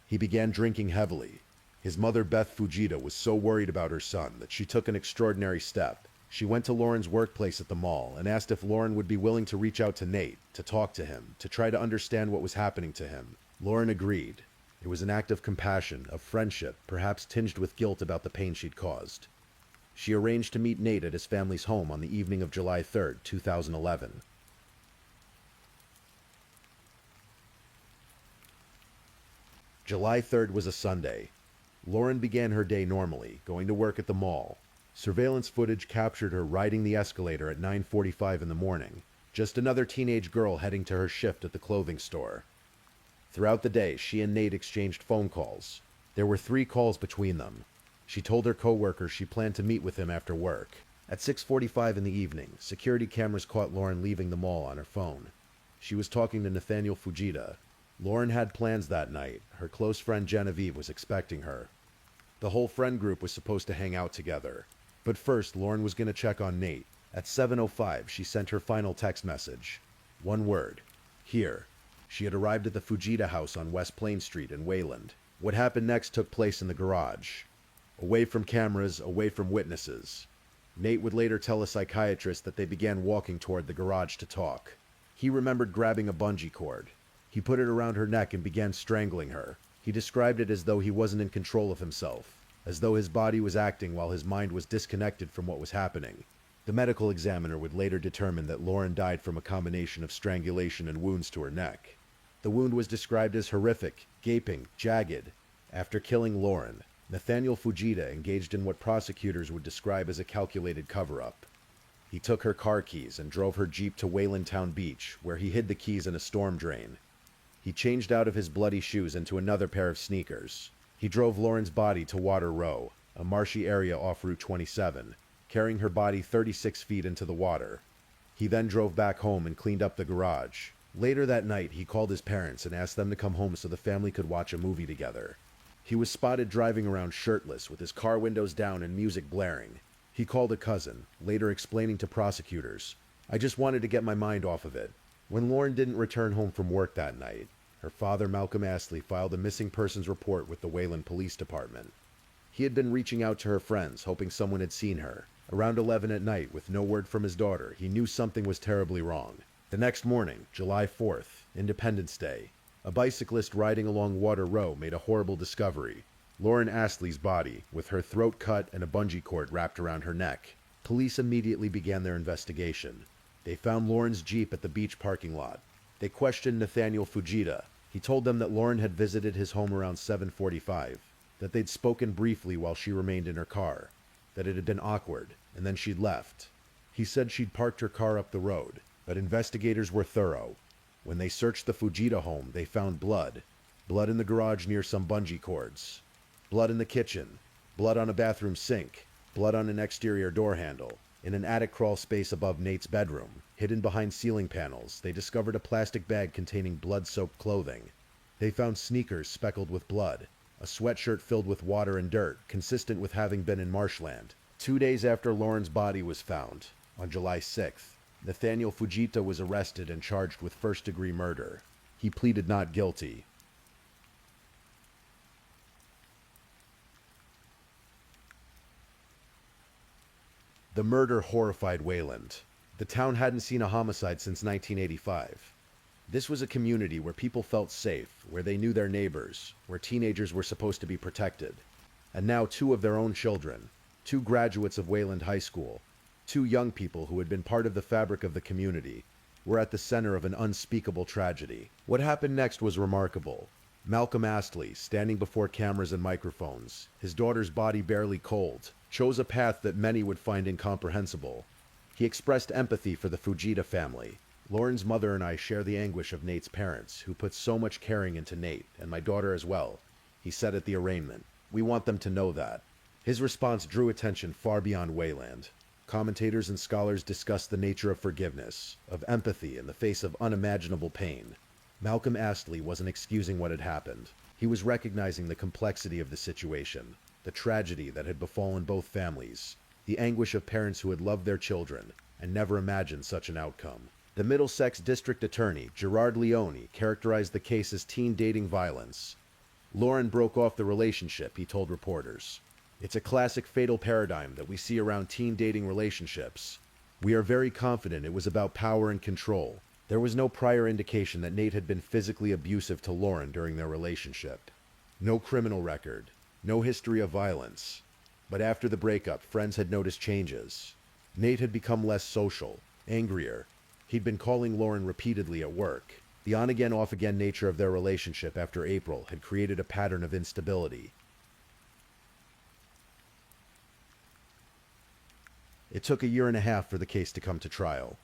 He began drinking heavily. His mother, Beth Fujita, was so worried about her son that she took an extraordinary step. She went to Lauren's workplace at the mall and asked if Lauren would be willing to reach out to Nate, to talk to him, to try to understand what was happening to him. Lauren agreed. It was an act of compassion, of friendship, perhaps tinged with guilt about the pain she'd caused. She arranged to meet Nate at his family's home on the evening of July 3rd, 2011. July 3rd was a Sunday. Lauren began her day normally, going to work at the mall. Surveillance footage captured her riding the escalator at 9:45 in the morning, just another teenage girl heading to her shift at the clothing store. Throughout the day, she and Nate exchanged phone calls. There were 3 calls between them. She told her coworkers she planned to meet with him after work. At 6:45 in the evening, security cameras caught Lauren leaving the mall on her phone. She was talking to Nathaniel Fujita. Lauren had plans that night. Her close friend Genevieve was expecting her. The whole friend group was supposed to hang out together. But first, Lauren was going to check on Nate. At 7:05, she sent her final text message. One word. Here. She had arrived at the Fujita house on West Plain Street in Wayland. What happened next took place in the garage. Away from cameras, away from witnesses. Nate would later tell a psychiatrist that they began walking toward the garage to talk. He remembered grabbing a bungee cord. He put it around her neck and began strangling her. He described it as though he wasn't in control of himself, as though his body was acting while his mind was disconnected from what was happening. The medical examiner would later determine that Lauren died from a combination of strangulation and wounds to her neck. The wound was described as horrific, gaping, jagged. After killing Lauren, Nathaniel Fujita engaged in what prosecutors would describe as a calculated cover-up. He took her car keys and drove her Jeep to Wayland Town Beach, where he hid the keys in a storm drain. He changed out of his bloody shoes into another pair of sneakers. He drove Lauren's body to Water Row, a marshy area off Route 27, carrying her body 36 feet into the water. He then drove back home and cleaned up the garage. Later that night, he called his parents and asked them to come home so the family could watch a movie together. He was spotted driving around shirtless with his car windows down and music blaring. He called a cousin, later explaining to prosecutors, "I just wanted to get my mind off of it." When Lauren didn't return home from work that night, her father, Malcolm Astley, filed a missing persons report with the Wayland Police Department. He had been reaching out to her friends, hoping someone had seen her. Around 11 at night, with no word from his daughter, he knew something was terribly wrong. The next morning, July 4th, Independence Day, a bicyclist riding along Water Row made a horrible discovery. Lauren Astley's body, with her throat cut and a bungee cord wrapped around her neck. Police immediately began their investigation. They found Lauren's Jeep at the beach parking lot. They questioned Nathaniel Fujita. He told them that Lauren had visited his home around 7:45, that they'd spoken briefly while she remained in her car, that it had been awkward, and then she'd left. He said she'd parked her car up the road, but investigators were thorough. When they searched the Fujita home, they found blood. Blood in the garage near some bungee cords. Blood in the kitchen. Blood on a bathroom sink. Blood on an exterior door handle. In an attic crawl space above Nate's bedroom, hidden behind ceiling panels, they discovered a plastic bag containing blood-soaked clothing. They found sneakers speckled with blood, a sweatshirt filled with water and dirt, consistent with having been in marshland. 2 days after Lauren's body was found, on July 6th, Nathaniel Fujita was arrested and charged with first-degree murder. He pleaded not guilty. The murder horrified Wayland. The town hadn't seen a homicide since 1985. This was a community where people felt safe, where they knew their neighbors, where teenagers were supposed to be protected. And now 2 of their own children, 2 graduates of Wayland High School, 2 young people who had been part of the fabric of the community, were at the center of an unspeakable tragedy. What happened next was remarkable. Malcolm Astley, standing before cameras and microphones, his daughter's body barely cold, chose a path that many would find incomprehensible. He expressed empathy for the Fujita family. "Lauren's mother and I share the anguish of Nate's parents, who put so much caring into Nate, and my daughter as well," he said at the arraignment. "We want them to know that." His response drew attention far beyond Wayland. Commentators and scholars discussed the nature of forgiveness, of empathy in the face of unimaginable pain. Malcolm Astley wasn't excusing what had happened. He was recognizing the complexity of the situation, the tragedy that had befallen both families, the anguish of parents who had loved their children and never imagined such an outcome. The Middlesex District Attorney, Gerard Leone, characterized the case as teen dating violence. Lauren broke off the relationship, he told reporters. "It's a classic fatal paradigm that we see around teen dating relationships. We are very confident it was about power and control. There was no prior indication that Nate had been physically abusive to Lauren during their relationship. No criminal record. No history of violence. But after the breakup, friends had noticed changes. Nate had become less social, angrier. He'd been calling Lauren repeatedly at work. The on-again, off-again nature of their relationship after April had created a pattern of instability. It took a year and a half for the case to come to trial.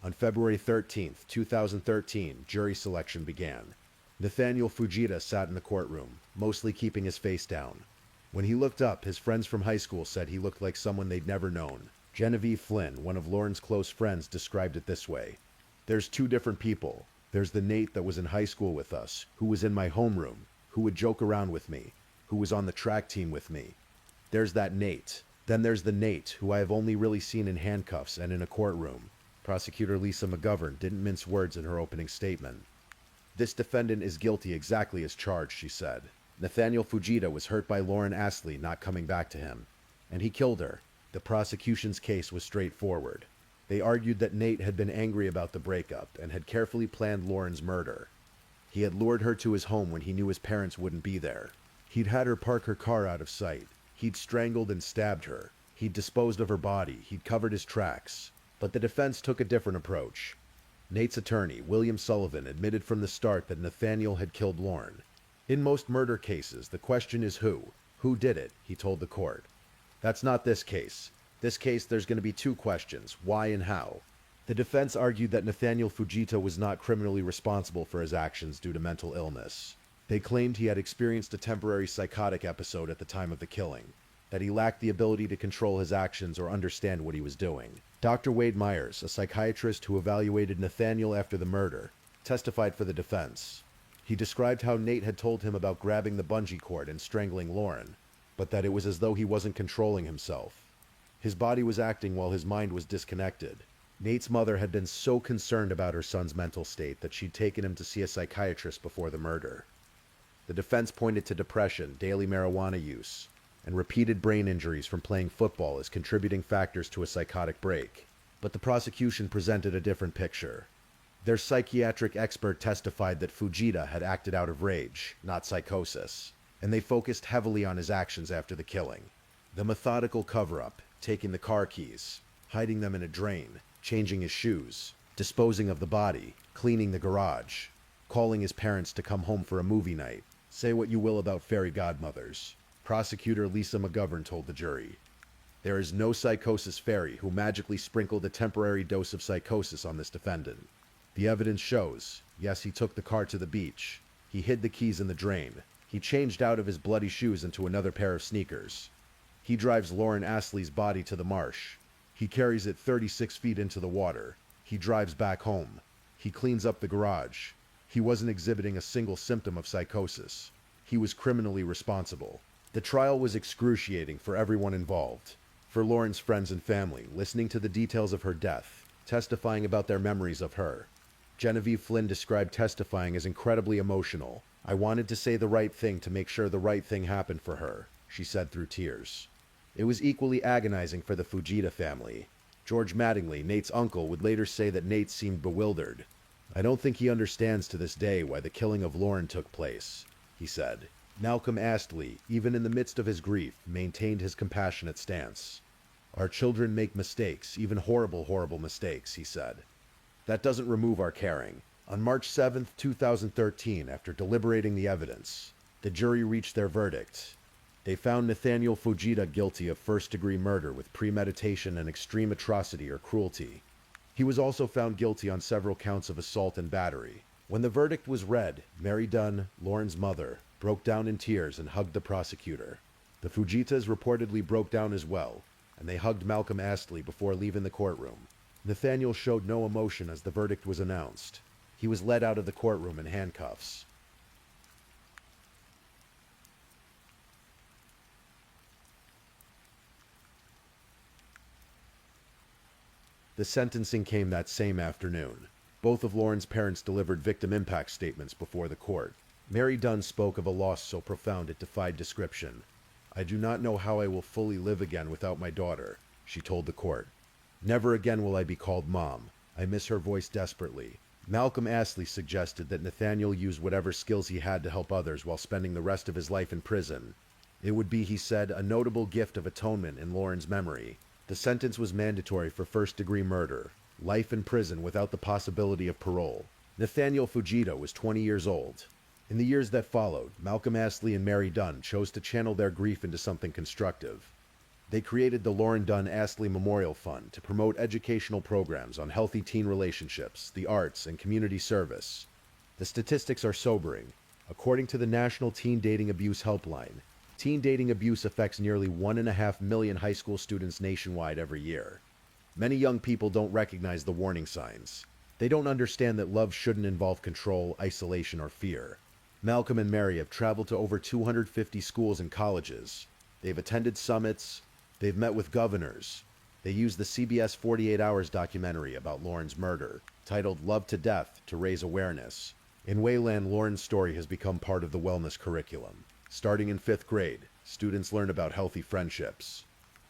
On February 13th, 2013, jury selection began. Nathaniel Fujita sat in the courtroom, mostly keeping his face down. When he looked up, his friends from high school said he looked like someone they'd never known. Genevieve Flynn, one of Lauren's close friends, described it this way. "There's 2 different people. There's the Nate that was in high school with us, who was in my homeroom, who would joke around with me, who was on the track team with me. There's that Nate. Then there's the Nate, who I have only really seen in handcuffs and in a courtroom." Prosecutor Lisa McGovern didn't mince words in her opening statement. "This defendant is guilty exactly as charged," she said. "Nathaniel Fujita was hurt by Lauren Astley not coming back to him, and he killed her." The prosecution's case was straightforward. They argued that Nate had been angry about the breakup and had carefully planned Lauren's murder. He had lured her to his home when he knew his parents wouldn't be there. He'd had her park her car out of sight. He'd strangled and stabbed her. He'd disposed of her body. He'd covered his tracks. But the defense took a different approach. Nate's attorney, William Sullivan, admitted from the start that Nathaniel had killed Lauren. "In most murder cases, the question is who. Who did it?" he told the court. "That's not this case. This case, there's going to be 2 questions, why and how." The defense argued that Nathaniel Fujita was not criminally responsible for his actions due to mental illness. They claimed he had experienced a temporary psychotic episode at the time of the killing, that he lacked the ability to control his actions or understand what he was doing. Dr. Wade Myers, a psychiatrist who evaluated Nathaniel after the murder, testified for the defense. He described how Nate had told him about grabbing the bungee cord and strangling Lauren, but that it was as though he wasn't controlling himself. His body was acting while his mind was disconnected. Nate's mother had been so concerned about her son's mental state that she'd taken him to see a psychiatrist before the murder. The defense pointed to depression, daily marijuana use, and repeated brain injuries from playing football as contributing factors to a psychotic break. But the prosecution presented a different picture. Their psychiatric expert testified that Fujita had acted out of rage, not psychosis, and they focused heavily on his actions after the killing. The methodical cover-up, taking the car keys, hiding them in a drain, changing his shoes, disposing of the body, cleaning the garage, calling his parents to come home for a movie night. Say what you will about fairy godmothers. Prosecutor Lisa McGovern told the jury, "There is no psychosis fairy who magically sprinkled a temporary dose of psychosis on this defendant. The evidence shows, yes, he took the car to the beach. He hid the keys in the drain. He changed out of his bloody shoes into another pair of sneakers. He drives Lauren Astley's body to the marsh. He carries it 36 feet into the water. He drives back home. He cleans up the garage. He wasn't exhibiting a single symptom of psychosis. He was criminally responsible." The trial was excruciating for everyone involved. For Lauren's friends and family, listening to the details of her death, testifying about their memories of her. Genevieve Flynn described testifying as incredibly emotional. "I wanted to say the right thing to make sure the right thing happened for her," she said through tears. It was equally agonizing for the Fujita family. George Mattingly, Nate's uncle, would later say that Nate seemed bewildered. "I don't think he understands to this day why the killing of Lauren took place," he said. Malcolm Astley, even in the midst of his grief, maintained his compassionate stance. "Our children make mistakes, even horrible, horrible mistakes," he said. "That doesn't remove our caring." On March 7, 2013, after deliberating the evidence, the jury reached their verdict. They found Nathaniel Fujita guilty of first-degree murder with premeditation and extreme atrocity or cruelty. He was also found guilty on several counts of assault and battery. When the verdict was read, Mary Dunn, Lauren's mother, broke down in tears and hugged the prosecutor. The Fujitas reportedly broke down as well, and they hugged Malcolm Astley before leaving the courtroom. Nathaniel showed no emotion as the verdict was announced. He was led out of the courtroom in handcuffs. The sentencing came that same afternoon. Both of Lauren's parents delivered victim impact statements before the court. Mary Dunn spoke of a loss so profound it defied description. "I do not know how I will fully live again without my daughter," she told the court. "Never again will I be called Mom. I miss her voice desperately." Malcolm Astley suggested that Nathaniel use whatever skills he had to help others while spending the rest of his life in prison. It would be, he said, a notable gift of atonement in Lauren's memory. The sentence was mandatory for first-degree murder, life in prison without the possibility of parole. Nathaniel Fujita was 20 years old. In the years that followed, Malcolm Astley and Mary Dunn chose to channel their grief into something constructive. They created the Lauren Dunn Astley Memorial Fund to promote educational programs on healthy teen relationships, the arts, and community service. The statistics are sobering. According to the National Teen Dating Abuse Helpline, teen dating abuse affects nearly 1.5 million high school students nationwide every year. Many young people don't recognize the warning signs. They don't understand that love shouldn't involve control, isolation, or fear. Malcolm and Mary have traveled to over 250 schools and colleges. They've attended summits. They've met with governors. They used the CBS 48 Hours documentary about Lauren's murder, titled Love to Death, to raise awareness. In Wayland, Lauren's story has become part of the wellness curriculum. Starting in 5th grade, students learn about healthy friendships.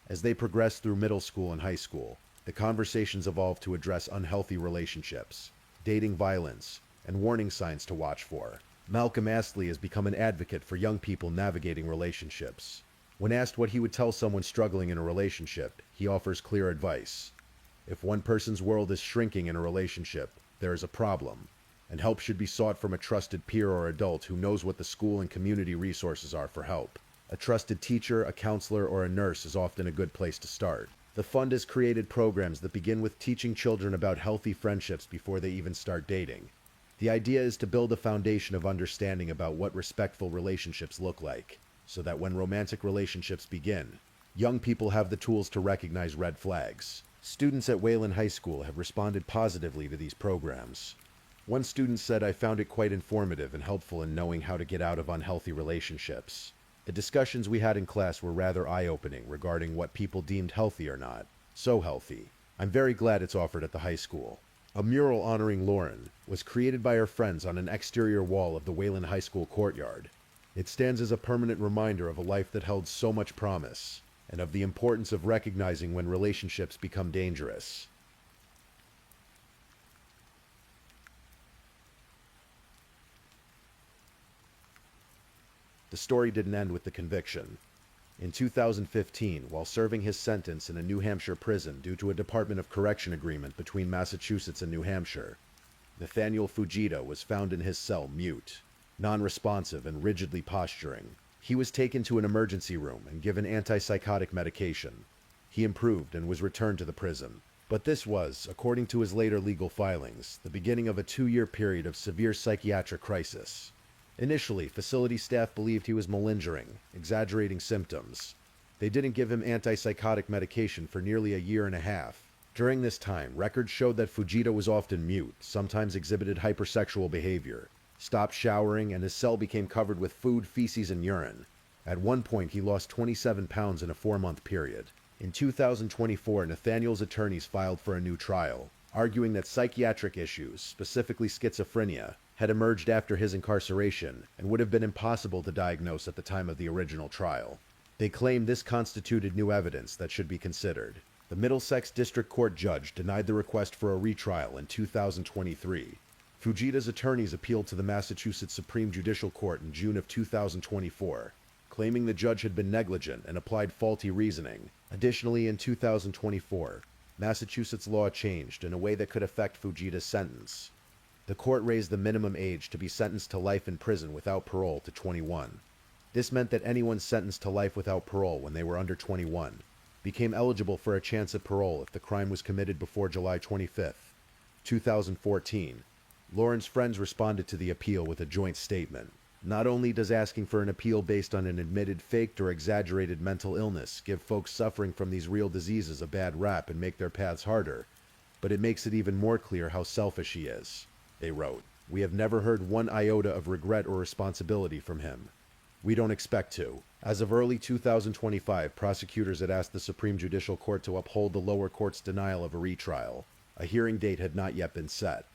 As they progress through middle school and high school, the conversations evolve to address unhealthy relationships, dating violence, and warning signs to watch for. Malcolm Astley has become an advocate for young people navigating relationships. When asked what he would tell someone struggling in a relationship, he offers clear advice. If one person's world is shrinking in a relationship, there is a problem, and help should be sought from a trusted peer or adult who knows what the school and community resources are for help. A trusted teacher, a counselor, or a nurse is often a good place to start. The fund has created programs that begin with teaching children about healthy friendships before they even start dating. The idea is to build a foundation of understanding about what respectful relationships look like, so that when romantic relationships begin, young people have the tools to recognize red flags. Students at Wayland High School have responded positively to these programs. One student said, "I found it quite informative and helpful in knowing how to get out of unhealthy relationships. The discussions we had in class were rather eye-opening regarding what people deemed healthy or not. So healthy. I'm very glad it's offered at the high school." A mural honoring Lauren was created by her friends on an exterior wall of the Wayland High School courtyard. It stands as a permanent reminder of a life that held so much promise, and of the importance of recognizing when relationships become dangerous. The story didn't end with the conviction. In 2015, while serving his sentence in a New Hampshire prison due to a Department of Correction agreement between Massachusetts and New Hampshire, Nathaniel Fujita was found in his cell mute, non-responsive, and rigidly posturing. He was taken to an emergency room and given antipsychotic medication. He improved and was returned to the prison. But this was, according to his later legal filings, the beginning of a 2-year period of severe psychiatric crisis. Initially, facility staff believed he was malingering, exaggerating symptoms. They didn't give him antipsychotic medication for nearly a year and a half. During this time, records showed that Fujita was often mute, sometimes exhibited hypersexual behavior, stopped showering, and his cell became covered with food, feces, and urine. At one point, he lost 27 pounds in a 4-month period. In 2024, Nathaniel's attorneys filed for a new trial, arguing that psychiatric issues, specifically schizophrenia, had emerged after his incarceration and would have been impossible to diagnose at the time of the original trial. They claimed this constituted new evidence that should be considered. The Middlesex District Court judge denied the request for a retrial in 2023. Fujita's attorneys appealed to the Massachusetts Supreme Judicial Court in June of 2024, claiming the judge had been negligent and applied faulty reasoning. Additionally, in 2024, Massachusetts law changed in a way that could affect Fujita's sentence. The court raised the minimum age to be sentenced to life in prison without parole to 21. This meant that anyone sentenced to life without parole when they were under 21 became eligible for a chance at parole if the crime was committed before July 25, 2014. Lauren's friends responded to the appeal with a joint statement. Not only does asking for an appeal based on an admitted faked or exaggerated mental illness give folks suffering from these real diseases a bad rap and make their paths harder, but it makes it even more clear how selfish he is. They wrote, "We have never heard one iota of regret or responsibility from him. We don't expect to." As of early 2025, prosecutors had asked the Supreme Judicial Court to uphold the lower court's denial of a retrial. A hearing date had not yet been set.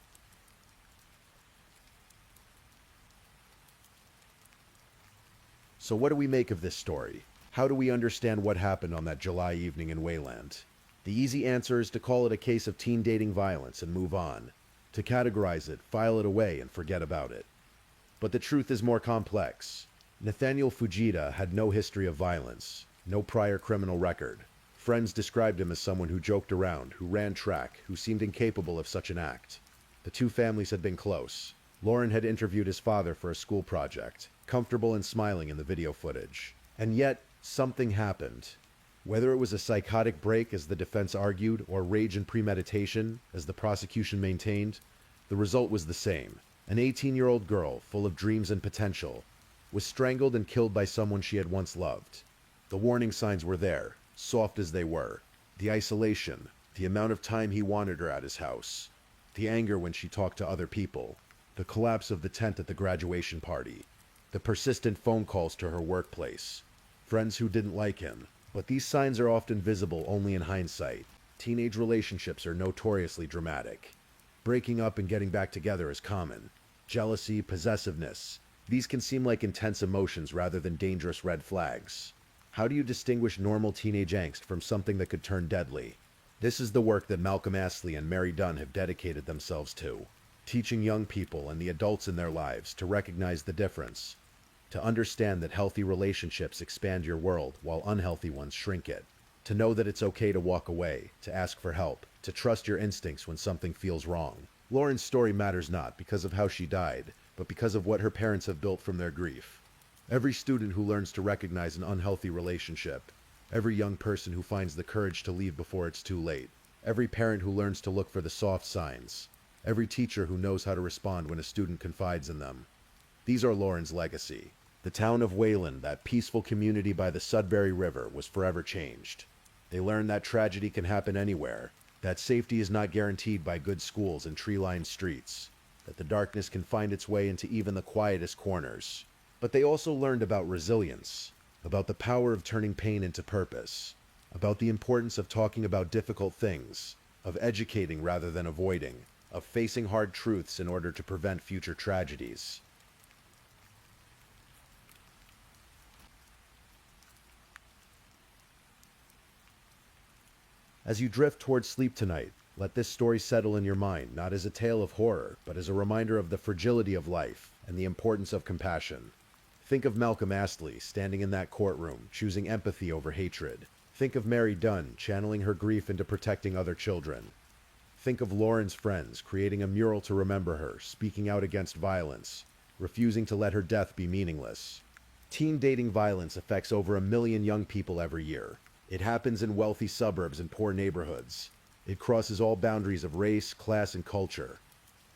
So what do we make of this story? How do we understand what happened on that July evening in Wayland? The easy answer is to call it a case of teen dating violence and move on. To categorize it, file it away, and forget about it. But the truth is more complex. Nathaniel Fujita had no history of violence, no prior criminal record. Friends described him as someone who joked around, who ran track, who seemed incapable of such an act. The two families had been close. Lauren had interviewed his father for a school project, comfortable and smiling in the video footage. And yet, something happened. Whether it was a psychotic break, as the defense argued, or rage and premeditation, as the prosecution maintained, the result was the same. An 18-year-old girl, full of dreams and potential, was strangled and killed by someone she had once loved. The warning signs were there, soft as they were. The isolation, the amount of time he wanted her at his house, the anger when she talked to other people, the collapse of the tent at the graduation party, the persistent phone calls to her workplace, friends who didn't like him. But these signs are often visible only in hindsight. Teenage relationships are notoriously dramatic. Breaking up and getting back together is common. Jealousy, possessiveness, these can seem like intense emotions rather than dangerous red flags. How do you distinguish normal teenage angst from something that could turn deadly? This is the work that Malcolm Astley and Mary Dunn have dedicated themselves to, teaching young people and the adults in their lives to recognize the difference, to understand that healthy relationships expand your world while unhealthy ones shrink it, to know that it's okay to walk away, to ask for help, to trust your instincts when something feels wrong. Lauren's story matters not because of how she died, but because of what her parents have built from their grief. Every student who learns to recognize an unhealthy relationship, every young person who finds the courage to leave before it's too late, every parent who learns to look for the soft signs, every teacher who knows how to respond when a student confides in them. These are Lauren's legacy. The town of Wayland, that peaceful community by the Sudbury River, was forever changed. They learned that tragedy can happen anywhere, that safety is not guaranteed by good schools and tree-lined streets. that the darkness can find its way into even the quietest corners. But they also learned about resilience, about the power of turning pain into purpose, about the importance of talking about difficult things, of educating rather than avoiding, of facing hard truths in order to prevent future tragedies. As you drift towards sleep tonight, let this story settle in your mind, not as a tale of horror, but as a reminder of the fragility of life and the importance of compassion. Think of Malcolm Astley standing in that courtroom, choosing empathy over hatred. Think of Mary Dunn channeling her grief into protecting other children. Think of Lauren's friends creating a mural to remember her, speaking out against violence, refusing to let her death be meaningless. Teen dating violence affects over 1 million young people every year. It happens in wealthy suburbs and poor neighborhoods. It crosses all boundaries of race, class, and culture.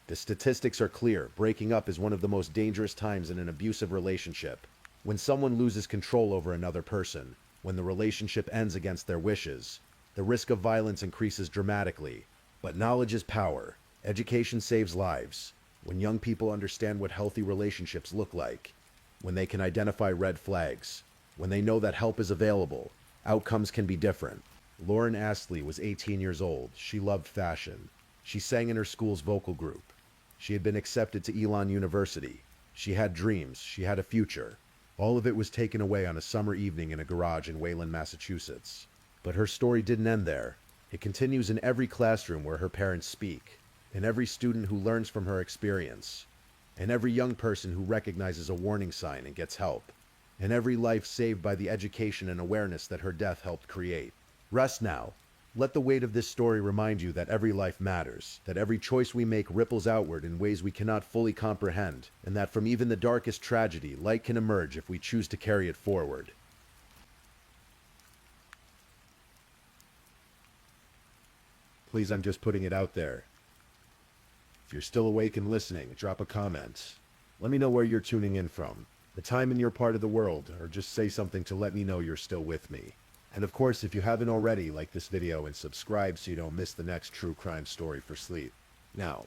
The statistics are clear. Breaking up is one of the most dangerous times in an abusive relationship. When someone loses control over another person, when the relationship ends against their wishes, the risk of violence increases dramatically. But knowledge is power. Education saves lives. When young people understand what healthy relationships look like, when they can identify red flags, when they know that help is available, outcomes can be different. Lauren Astley was 18 years old. She loved fashion. She sang in her school's vocal group. She had been accepted to Elon University. She had dreams. She had a future. All of it was taken away on a summer evening in a garage in Wayland, Massachusetts. But her story didn't end there. It continues in every classroom where her parents speak, in every student who learns from her experience, in every young person who recognizes a warning sign and gets help, in every life saved by the education and awareness that her death helped create. Rest now. Let the weight of this story remind you that every life matters, that every choice we make ripples outward in ways we cannot fully comprehend, and that from even the darkest tragedy, light can emerge if we choose to carry it forward. Please, I'm just putting it out there. If you're still awake and listening, drop a comment. Let me know where you're tuning in from, the time in your part of the world, or just say something to let me know you're still with me. And of course, if you haven't already, like this video and subscribe so you don't miss the next true crime story for sleep. Now,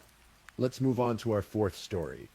let's move on to our fourth story.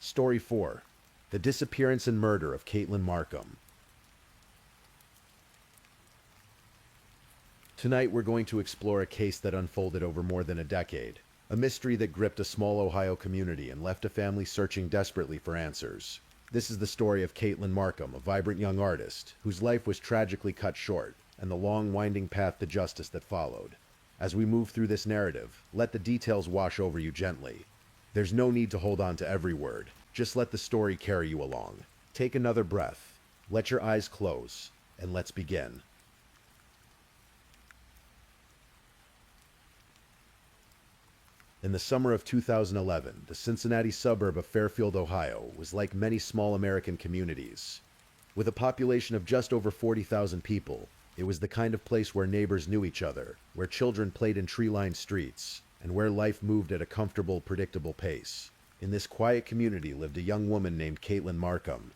Story 4. The Disappearance and Murder of Caitlin Markham. Tonight we're going to explore a case that unfolded over more than a decade. A mystery that gripped a small Ohio community and left a family searching desperately for answers. This is the story of Caitlin Markham, a vibrant young artist, whose life was tragically cut short, and the long, winding path to justice that followed. As we move through this narrative, let the details wash over you gently. There's no need to hold on to every word. Just let the story carry you along. Take another breath, let your eyes close, and let's begin. In the summer of 2011, the Cincinnati suburb of Fairfield, Ohio, was like many small American communities. With a population of just over 40,000 people, it was the kind of place where neighbors knew each other, where children played in tree-lined streets, and where life moved at a comfortable, predictable pace. In this quiet community lived a young woman named Caitlin Markham.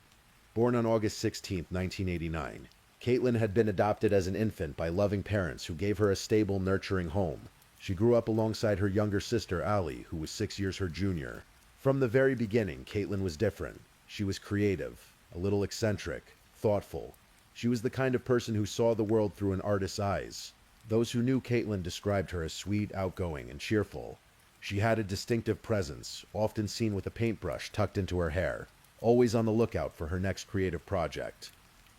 Born on August 16, 1989, Caitlin had been adopted as an infant by loving parents who gave her a stable, nurturing home. She grew up alongside her younger sister, Allie, who was 6 years her junior. From the very beginning, Caitlin was different. She was creative, a little eccentric, thoughtful. She was the kind of person who saw the world through an artist's eyes. Those who knew Caitlin described her as sweet, outgoing, and cheerful. She had a distinctive presence, often seen with a paintbrush tucked into her hair, always on the lookout for her next creative project.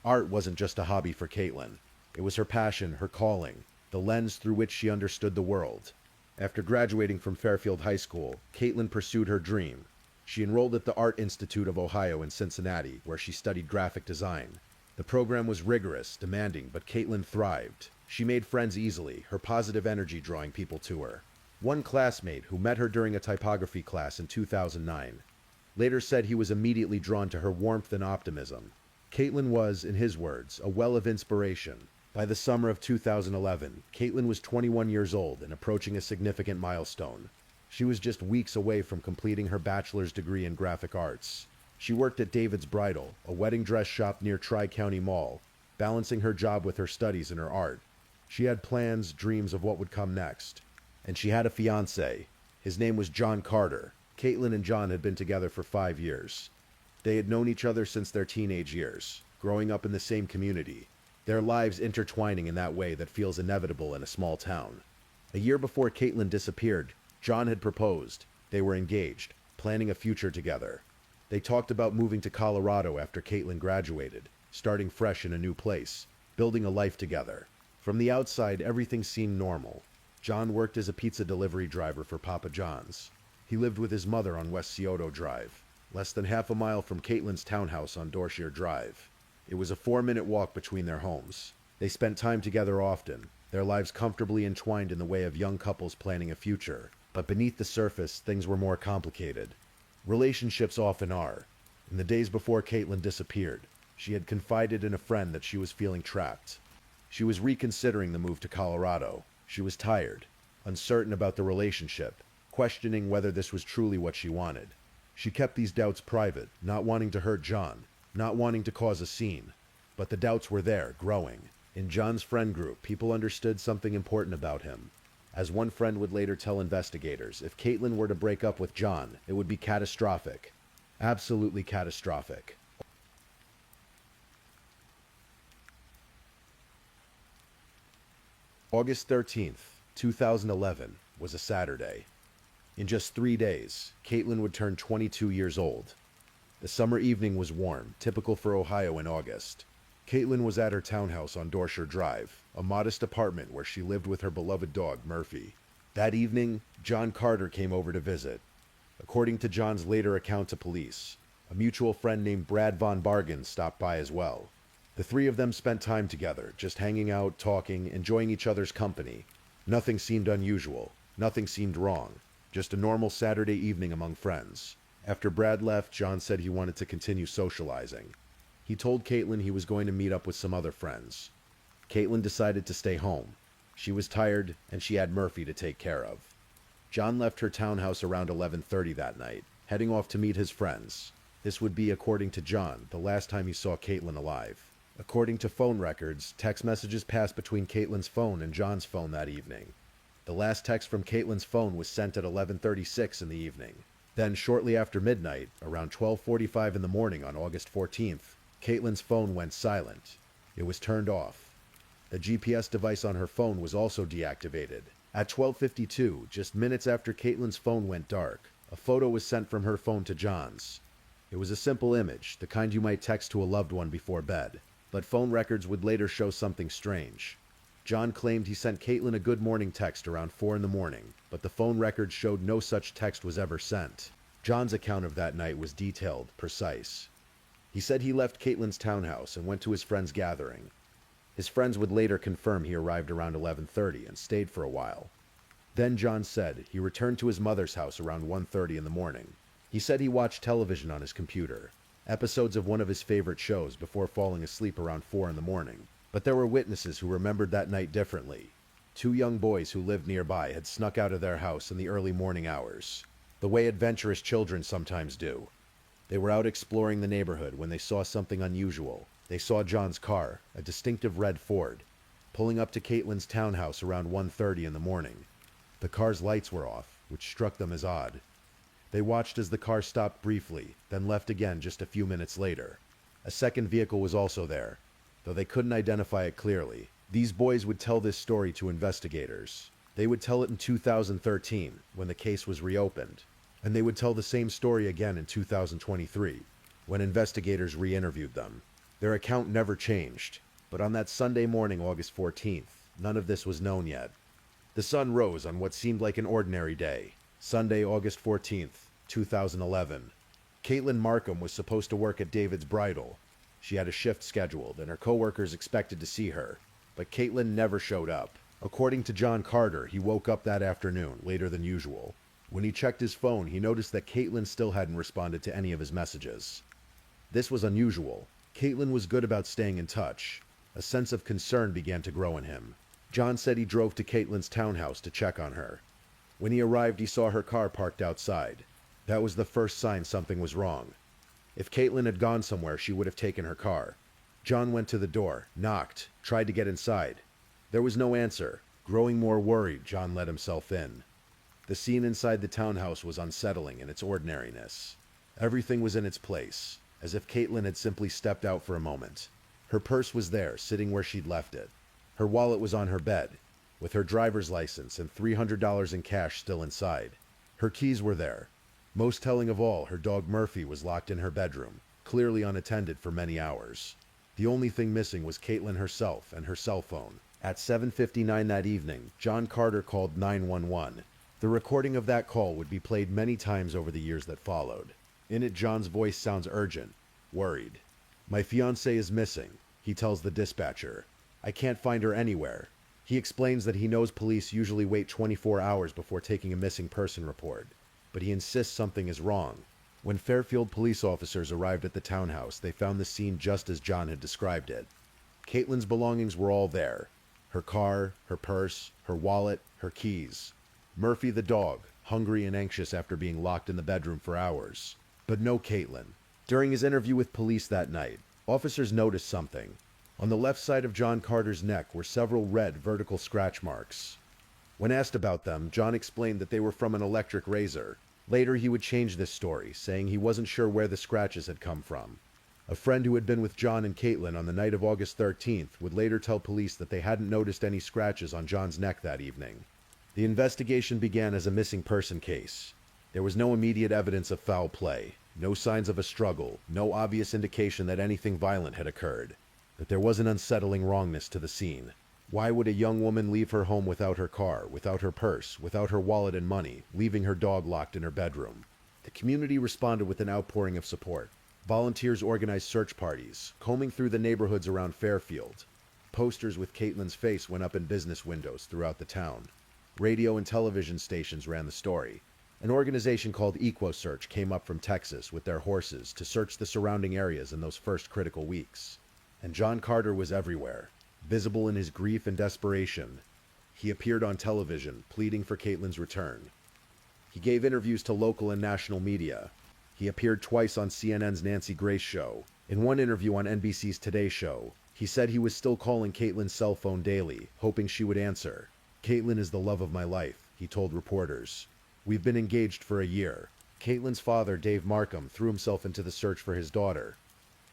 Art wasn't just a hobby for Caitlin. It was her passion, her calling, the lens through which she understood the world. After graduating from Fairfield High School, Caitlin pursued her dream. She enrolled at the Art Institute of Ohio in Cincinnati, where she studied graphic design. The program was rigorous, demanding, but Caitlin thrived. She made friends easily, her positive energy drawing people to her. One classmate who met her during a typography class in 2009 later said he was immediately drawn to her warmth and optimism. Caitlin was, in his words, a well of inspiration. By the summer of 2011, Caitlin was 21 years old and approaching a significant milestone. She was just weeks away from completing her bachelor's degree in graphic arts. She worked at David's Bridal, a wedding dress shop near Tri-County Mall, balancing her job with her studies and her art. She had plans, dreams of what would come next. And she had a fiancé. His name was John Carter. Caitlin and John had been together for 5 years. They had known each other since their teenage years, growing up in the same community, their lives intertwining in that way that feels inevitable in a small town. A year before Caitlin disappeared, John had proposed. They were engaged, planning a future together. They talked about moving to Colorado after Caitlin graduated, starting fresh in a new place, building a life together. From the outside, everything seemed normal. John worked as a pizza delivery driver for Papa John's. He lived with his mother on West Scioto Drive, less than half a mile from Caitlin's townhouse on Dorshire Drive. It was a 4-minute walk between their homes. They spent time together often, their lives comfortably entwined in the way of young couples planning a future. But beneath the surface, things were more complicated. Relationships often are. In the days before Caitlin disappeared, she had confided in a friend that she was feeling trapped. She was reconsidering the move to Colorado. She was tired, uncertain about the relationship, questioning whether this was truly what she wanted. She kept these doubts private, not wanting to hurt John, not wanting to cause a scene. But the doubts were there, growing. In John's friend group, people understood something important about him. As one friend would later tell investigators, if Caitlin were to break up with John, it would be catastrophic. Absolutely catastrophic. August 13th, 2011, was a Saturday. In just 3 days, Caitlin would turn 22 years old. The summer evening was warm, typical for Ohio in August. Caitlin was at her townhouse on Dorshire Drive, a modest apartment where she lived with her beloved dog, Murphy. That evening, John Carter came over to visit. According to John's later account to police, a mutual friend named Brad Von Bargen stopped by as well. The three of them spent time together, just hanging out, talking, enjoying each other's company. Nothing seemed unusual. Nothing seemed wrong. Just a normal Saturday evening among friends. After Brad left, John said he wanted to continue socializing. He told Caitlin he was going to meet up with some other friends. Caitlin decided to stay home. She was tired, and she had Murphy to take care of. John left her townhouse around 11:30 that night, heading off to meet his friends. This would be, according to John, the last time he saw Caitlin alive. According to phone records, text messages passed between Caitlin's phone and John's phone that evening. The last text from Caitlin's phone was sent at 11:36 in the evening. Then, shortly after midnight, around 12:45 in the morning on August 14th, Caitlin's phone went silent. It was turned off. The GPS device on her phone was also deactivated. At 12:52, just minutes after Caitlin's phone went dark, a photo was sent from her phone to John's. It was a simple image, the kind you might text to a loved one before bed. But phone records would later show something strange. John claimed he sent Caitlin a good morning text around 4 in the morning, but the phone records showed no such text was ever sent. John's account of that night was detailed, precise. He said he left Caitlin's townhouse and went to his friend's gathering. His friends would later confirm he arrived around 11:30 and stayed for a while. Then John said he returned to his mother's house around 1:30 in the morning. He said he watched television on his computer, episodes of one of his favorite shows before falling asleep around 4 in the morning. But there were witnesses who remembered that night differently. 2 young boys who lived nearby had snuck out of their house in the early morning hours, the way adventurous children sometimes do. They were out exploring the neighborhood when they saw something unusual. They saw John's car, a distinctive red Ford, pulling up to Caitlin's townhouse around 1:30 in the morning. The car's lights were off, which struck them as odd. They watched as the car stopped briefly, then left again just a few minutes later. A second vehicle was also there, though they couldn't identify it clearly. These boys would tell this story to investigators. They would tell it in 2013, when the case was reopened. And they would tell the same story again in 2023, when investigators re-interviewed them. Their account never changed, but on that Sunday morning, August 14th, none of this was known yet. The sun rose on what seemed like an ordinary day. Sunday, August 14th, 2011. Caitlin Markham was supposed to work at David's Bridal. She had a shift scheduled, and her coworkers expected to see her. But Caitlin never showed up. According to John Carter, he woke up that afternoon, later than usual. When he checked his phone, he noticed that Caitlin still hadn't responded to any of his messages. This was unusual. Caitlin was good about staying in touch. A sense of concern began to grow in him. John said he drove to Caitlin's townhouse to check on her. When he arrived, he saw her car parked outside. That was the first sign something was wrong. If Caitlin had gone somewhere, she would have taken her car. John went to the door, knocked, tried to get inside. There was no answer. Growing more worried, John let himself in. The scene inside the townhouse was unsettling in its ordinariness. Everything was in its place, as if Caitlin had simply stepped out for a moment. Her purse was there, sitting where she'd left it. Her wallet was on her bed, with her driver's license and $300 in cash still inside. Her keys were there. Most telling of all, her dog Murphy was locked in her bedroom, clearly unattended for many hours. The only thing missing was Caitlin herself and her cell phone. At 7:59 that evening, John Carter called 911. The recording of that call would be played many times over the years that followed. In it, John's voice sounds urgent, worried. "My fiancée is missing," he tells the dispatcher. "I can't find her anywhere." He explains that he knows police usually wait 24 hours before taking a missing person report, but he insists something is wrong. When Fairfield police officers arrived at the townhouse, they found the scene just as John had described it. Caitlin's belongings were all there. Her car, her purse, her wallet, her keys. Murphy the dog, hungry and anxious after being locked in the bedroom for hours. But no Caitlin. During his interview with police that night, officers noticed something. On the left side of John Carter's neck were several red vertical scratch marks. When asked about them, John explained that they were from an electric razor. Later, he would change this story, saying he wasn't sure where the scratches had come from. A friend who had been with John and Caitlin on the night of August 13th would later tell police that they hadn't noticed any scratches on John's neck that evening. The investigation began as a missing person case. There was no immediate evidence of foul play, no signs of a struggle, no obvious indication that anything violent had occurred. But there was an unsettling wrongness to the scene. Why would a young woman leave her home without her car, without her purse, without her wallet and money, leaving her dog locked in her bedroom? The community responded with an outpouring of support. Volunteers organized search parties, combing through the neighborhoods around Fairfield. Posters with Caitlin's face went up in business windows throughout the town. Radio and television stations ran the story. An organization called EquoSearch came up from Texas with their horses to search the surrounding areas in those first critical weeks. And John Carter was everywhere, visible in his grief and desperation. He appeared on television, pleading for Caitlin's return. He gave interviews to local and national media. He appeared twice on CNN's Nancy Grace show. In one interview on NBC's Today Show, he said he was still calling Caitlin's cell phone daily, hoping she would answer. "Caitlin is the love of my life," he told reporters. "We've been engaged for a year." Caitlin's father, Dave Markham, threw himself into the search for his daughter.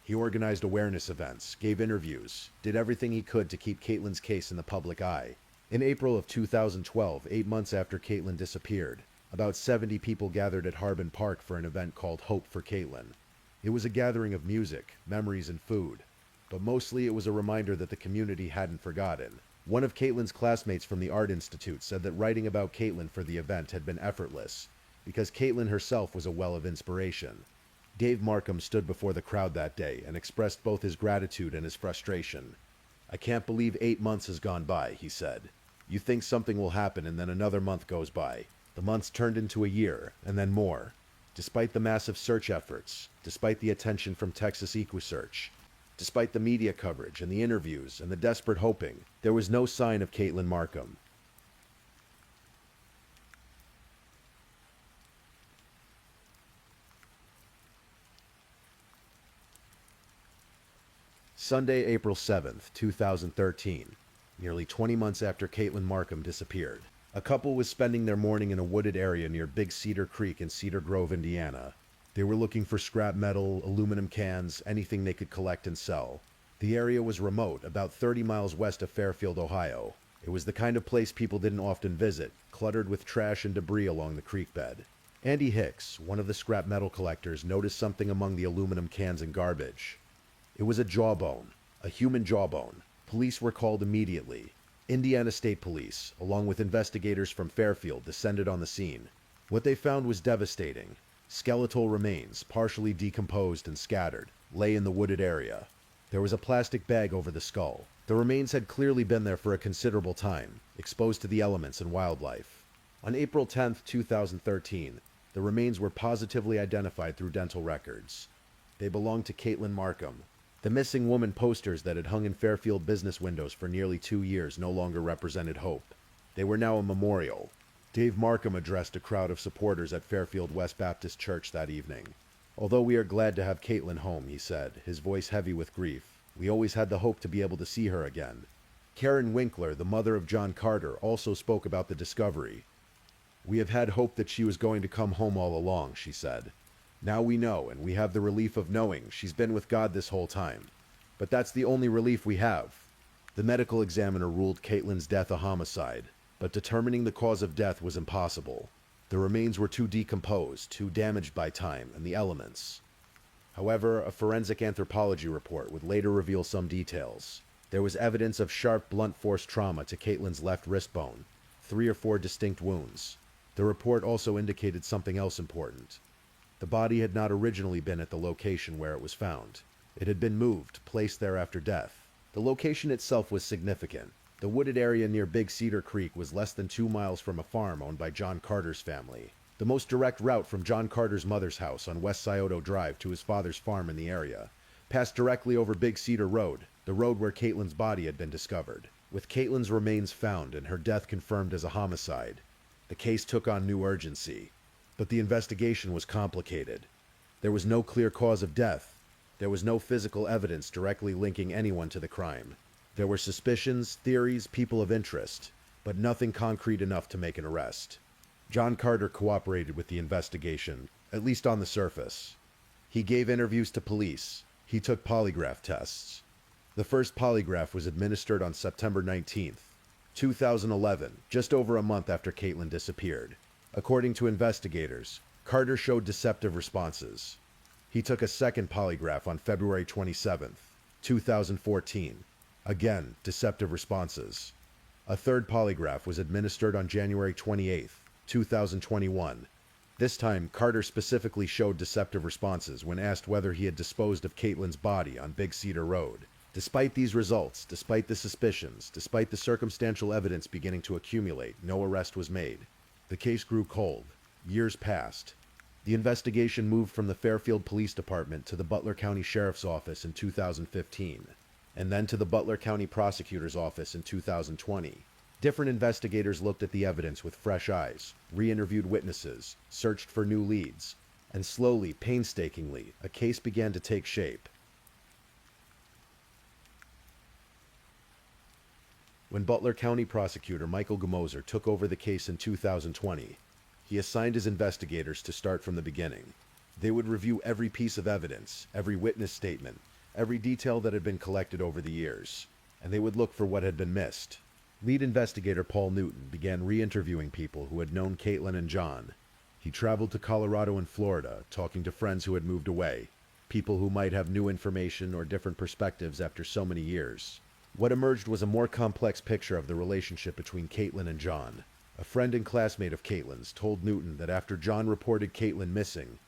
He organized awareness events, gave interviews, did everything he could to keep Caitlin's case in the public eye. In April of 2012, 8 months after Caitlin disappeared, about 70 people gathered at Harbin Park for an event called Hope for Caitlin. It was a gathering of music, memories, and food, but mostly it was a reminder that the community hadn't forgotten. One of Caitlin's classmates from the Art Institute said that writing about Caitlin for the event had been effortless, because Caitlin herself was a well of inspiration. Dave Markham stood before the crowd that day and expressed both his gratitude and his frustration. "I can't believe 8 months has gone by," he said. "You think something will happen and then another month goes by. The months turned into a year, and then more. Despite the massive search efforts, despite the attention from Texas EquoSearch, despite the media coverage and the interviews and the desperate hoping, there was no sign of Caitlin Markham." Sunday, April 7th, 2013, nearly 20 months after Caitlin Markham disappeared. A couple was spending their morning in a wooded area near Big Cedar Creek in Cedar Grove, Indiana. They were looking for scrap metal, aluminum cans, anything they could collect and sell. The area was remote, about 30 miles west of Fairfield, Ohio. It was the kind of place people didn't often visit, cluttered with trash and debris along the creek bed. Andy Hicks, one of the scrap metal collectors, noticed something among the aluminum cans and garbage. It was a jawbone, a human jawbone. Police were called immediately. Indiana State Police, along with investigators from Fairfield, descended on the scene. What they found was devastating. Skeletal remains, partially decomposed and scattered, lay in the wooded area. There was a plastic bag over the skull. The remains had clearly been there for a considerable time, exposed to the elements and wildlife. On April 10, 2013, the remains were positively identified through dental records. They belonged to Caitlin Markham. The missing woman posters that had hung in Fairfield business windows for nearly 2 years no longer represented hope. They were now a memorial. Dave Markham addressed a crowd of supporters at Fairfield West Baptist Church that evening. "Although we are glad to have Caitlin home," he said, his voice heavy with grief, "we always had the hope to be able to see her again." Karen Winkler, the mother of John Carter, also spoke about the discovery. "We have had hope that she was going to come home all along," she said. "Now we know, and we have the relief of knowing she's been with God this whole time. But that's the only relief we have." The medical examiner ruled Caitlin's death a homicide, but determining the cause of death was impossible. The remains were too decomposed, too damaged by time and the elements. However, a forensic anthropology report would later reveal some details. There was evidence of sharp blunt force trauma to Caitlin's left wrist bone, 3 or 4 distinct wounds. The report also indicated something else important. The body had not originally been at the location where it was found. It had been moved, placed there after death. The location itself was significant. The wooded area near Big Cedar Creek was less than 2 miles from a farm owned by John Carter's family. The most direct route from John Carter's mother's house on West Scioto Drive to his father's farm in the area passed directly over Big Cedar Road, the road where Caitlin's body had been discovered. With Caitlin's remains found and her death confirmed as a homicide, the case took on new urgency. But the investigation was complicated. There was no clear cause of death. There was no physical evidence directly linking anyone to the crime. There were suspicions, theories, people of interest, but nothing concrete enough to make an arrest. John Carter cooperated with the investigation, at least on the surface. He gave interviews to police. He took polygraph tests. The first polygraph was administered on September 19th, 2011, just over a month after Caitlin disappeared. According to investigators, Carter showed deceptive responses. He took a second polygraph on February 27th, 2014. Again, deceptive responses. A third polygraph was administered on January 28th, 2021. This time, Carter specifically showed deceptive responses when asked whether he had disposed of Caitlin's body on Big Cedar Road. Despite these results, despite the suspicions, despite the circumstantial evidence beginning to accumulate, no arrest was made. The case grew cold. Years passed. The investigation moved from the Fairfield Police Department to the Butler County Sheriff's Office in 2015. And then to the Butler County Prosecutor's Office in 2020. Different investigators looked at the evidence with fresh eyes, re-interviewed witnesses, searched for new leads, and slowly, painstakingly, a case began to take shape. When Butler County Prosecutor Michael Gamoser took over the case in 2020, he assigned his investigators to start from the beginning. They would review every piece of evidence, every witness statement, every detail that had been collected over the years, and they would look for what had been missed. Lead investigator Paul Newton began re-interviewing people who had known Caitlin and John. He traveled to Colorado and Florida, talking to friends who had moved away, people who might have new information or different perspectives after so many years. What emerged was a more complex picture of the relationship between Caitlin and John. A friend and classmate of Caitlin's told Newton that after John reported Caitlin missing,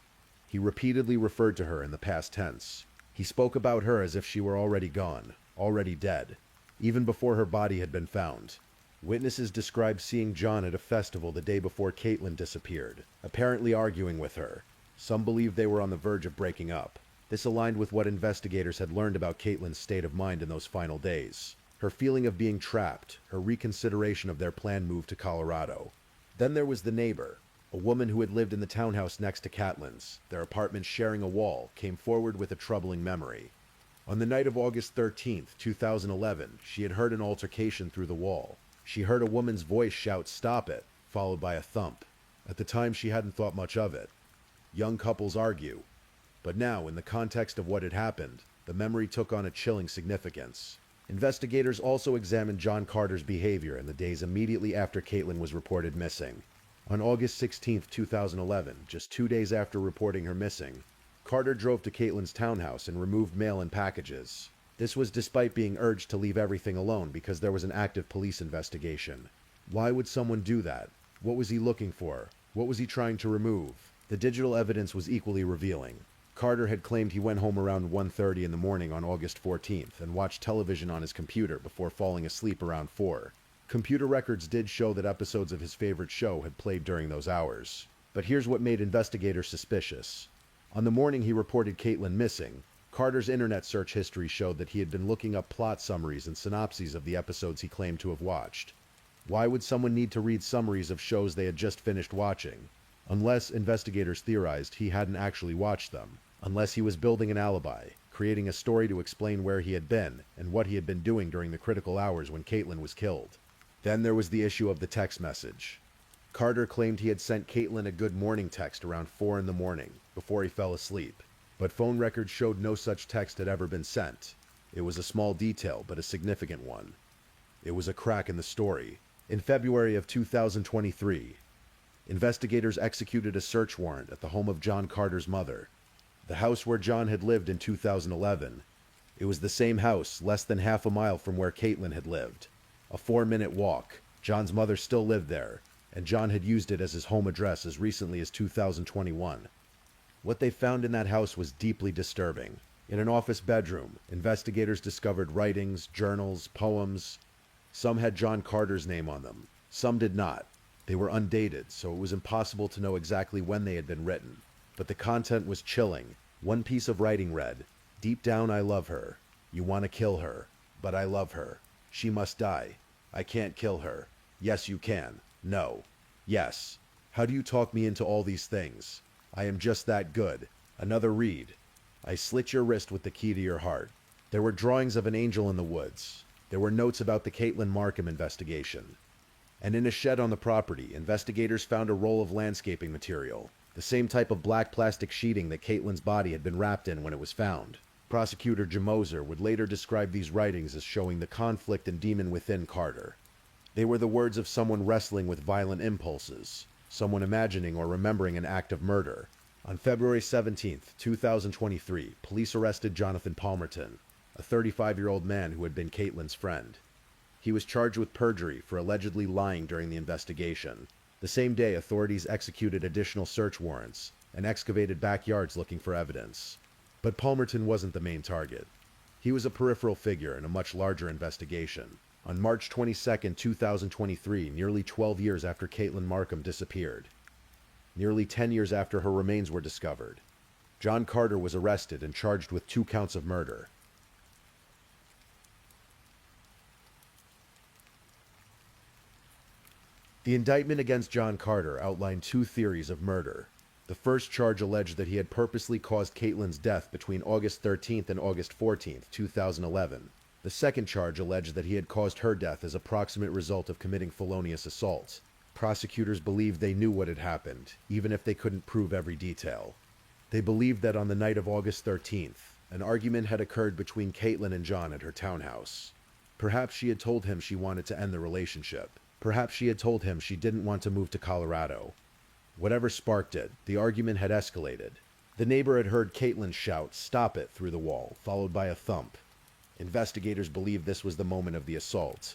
he repeatedly referred to her in the past tense. He spoke about her as if she were already gone, already dead, even before her body had been found. Witnesses described seeing John at a festival the day before Caitlin disappeared, apparently arguing with her. Some believed they were on the verge of breaking up. This aligned with what investigators had learned about Caitlin's state of mind in those final days. Her feeling of being trapped, her reconsideration of their planned move to Colorado. Then there was the neighbor. A woman who had lived in the townhouse next to Caitlin's, their apartment sharing a wall, came forward with a troubling memory. On the night of August 13th, 2011, she had heard an altercation through the wall. She heard a woman's voice shout, "Stop it," followed by a thump. At the time, she hadn't thought much of it. Young couples argue. But now, in the context of what had happened, the memory took on a chilling significance. Investigators also examined John Carter's behavior in the days immediately after Caitlin was reported missing. On August 16, 2011, just 2 days after reporting her missing, Carter drove to Caitlin's townhouse and removed mail and packages. This was despite being urged to leave everything alone because there was an active police investigation. Why would someone do that? What was he looking for? What was he trying to remove? The digital evidence was equally revealing. Carter had claimed he went home around 1:30 in the morning on August 14th and watched television on his computer before falling asleep around 4. Computer records did show that episodes of his favorite show had played during those hours. But here's what made investigators suspicious. On the morning he reported Caitlin missing, Carter's internet search history showed that he had been looking up plot summaries and synopses of the episodes he claimed to have watched. Why would someone need to read summaries of shows they had just finished watching? Unless, investigators theorized, he hadn't actually watched them. Unless he was building an alibi, creating a story to explain where he had been and what he had been doing during the critical hours when Caitlin was killed. Then there was the issue of the text message. Carter claimed he had sent Caitlin a good morning text around 4 in the morning, before he fell asleep. But phone records showed no such text had ever been sent. It was a small detail, but a significant one. It was a crack in the story. In February of 2023, investigators executed a search warrant at the home of John Carter's mother, the house where John had lived in 2011. It was the same house, less than half a mile from where Caitlin had lived. A 4-minute walk. John's mother still lived there, and John had used it as his home address as recently as 2021. What they found in that house was deeply disturbing. In an office bedroom, investigators discovered writings, journals, poems. Some had John Carter's name on them. Some did not. They were undated, so it was impossible to know exactly when they had been written. But the content was chilling. One piece of writing read, "Deep down I love her. You want to kill her. But I love her. She must die. I can't kill her. Yes, you can. No. Yes. How do you talk me into all these things? I am just that good." Another read, "I slit your wrist with the key to your heart." There were drawings of an angel in the woods. There were notes about the Caitlin Markham investigation. And in a shed on the property, investigators found a roll of landscaping material, the same type of black plastic sheeting that Caitlin's body had been wrapped in when it was found. Prosecutor Jim Moser would later describe these writings as showing the conflict and demon within Carter. They were the words of someone wrestling with violent impulses, someone imagining or remembering an act of murder. On February 17th, 2023, police arrested Jonathan Palmerton, a 35-year-old man who had been Caitlin's friend. He was charged with perjury for allegedly lying during the investigation. The same day, authorities executed additional search warrants and excavated backyards looking for evidence. But Palmerton wasn't the main target. He was a peripheral figure in a much larger investigation. On March 22, 2023, nearly 12 years after Caitlin Markham disappeared, nearly 10 years after her remains were discovered, John Carter was arrested and charged with 2 counts of murder. The indictment against John Carter outlined 2 theories of murder. The first charge alleged that he had purposely caused Caitlin's death between August 13th and August 14th, 2011. The second charge alleged that he had caused her death as a proximate result of committing felonious assault. Prosecutors believed they knew what had happened, even if they couldn't prove every detail. They believed that on the night of August 13th, an argument had occurred between Caitlin and John at her townhouse. Perhaps she had told him she wanted to end the relationship. Perhaps she had told him she didn't want to move to Colorado. Whatever sparked it, the argument had escalated. The neighbor had heard Caitlin shout, "Stop it," through the wall, followed by a thump. Investigators believed this was the moment of the assault.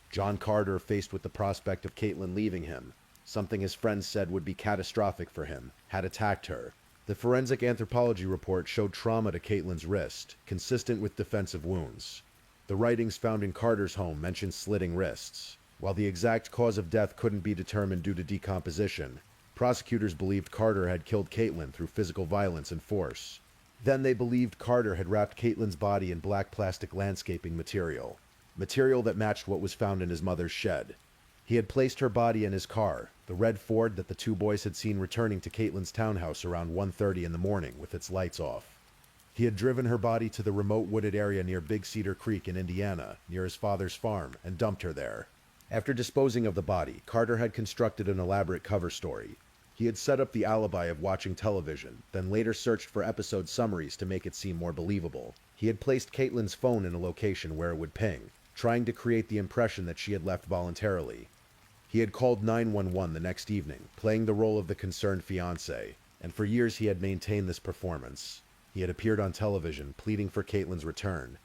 John Carter, faced with the prospect of Caitlin leaving him, something his friends said would be catastrophic for him, had attacked her. The forensic anthropology report showed trauma to Caitlin's wrist, consistent with defensive wounds. The writings found in Carter's home mentioned slitting wrists. While the exact cause of death couldn't be determined due to decomposition, prosecutors believed Carter had killed Caitlin through physical violence and force. Then they believed Carter had wrapped Caitlin's body in black plastic landscaping material that matched what was found in his mother's shed. He had placed her body in his car, the red Ford that the 2 boys had seen returning to Caitlin's townhouse around 1:30 in the morning with its lights off. He had driven her body to the remote wooded area near Big Cedar Creek in Indiana, near his father's farm, and dumped her there. After disposing of the body, Carter had constructed an elaborate cover story. He had set up the alibi of watching television, then later searched for episode summaries to make it seem more believable. He had placed Caitlin's phone in a location where it would ping, trying to create the impression that she had left voluntarily. He had called 911 the next evening, playing the role of the concerned fiancé, and for years he had maintained this performance. He had appeared on television, pleading for Caitlin's return.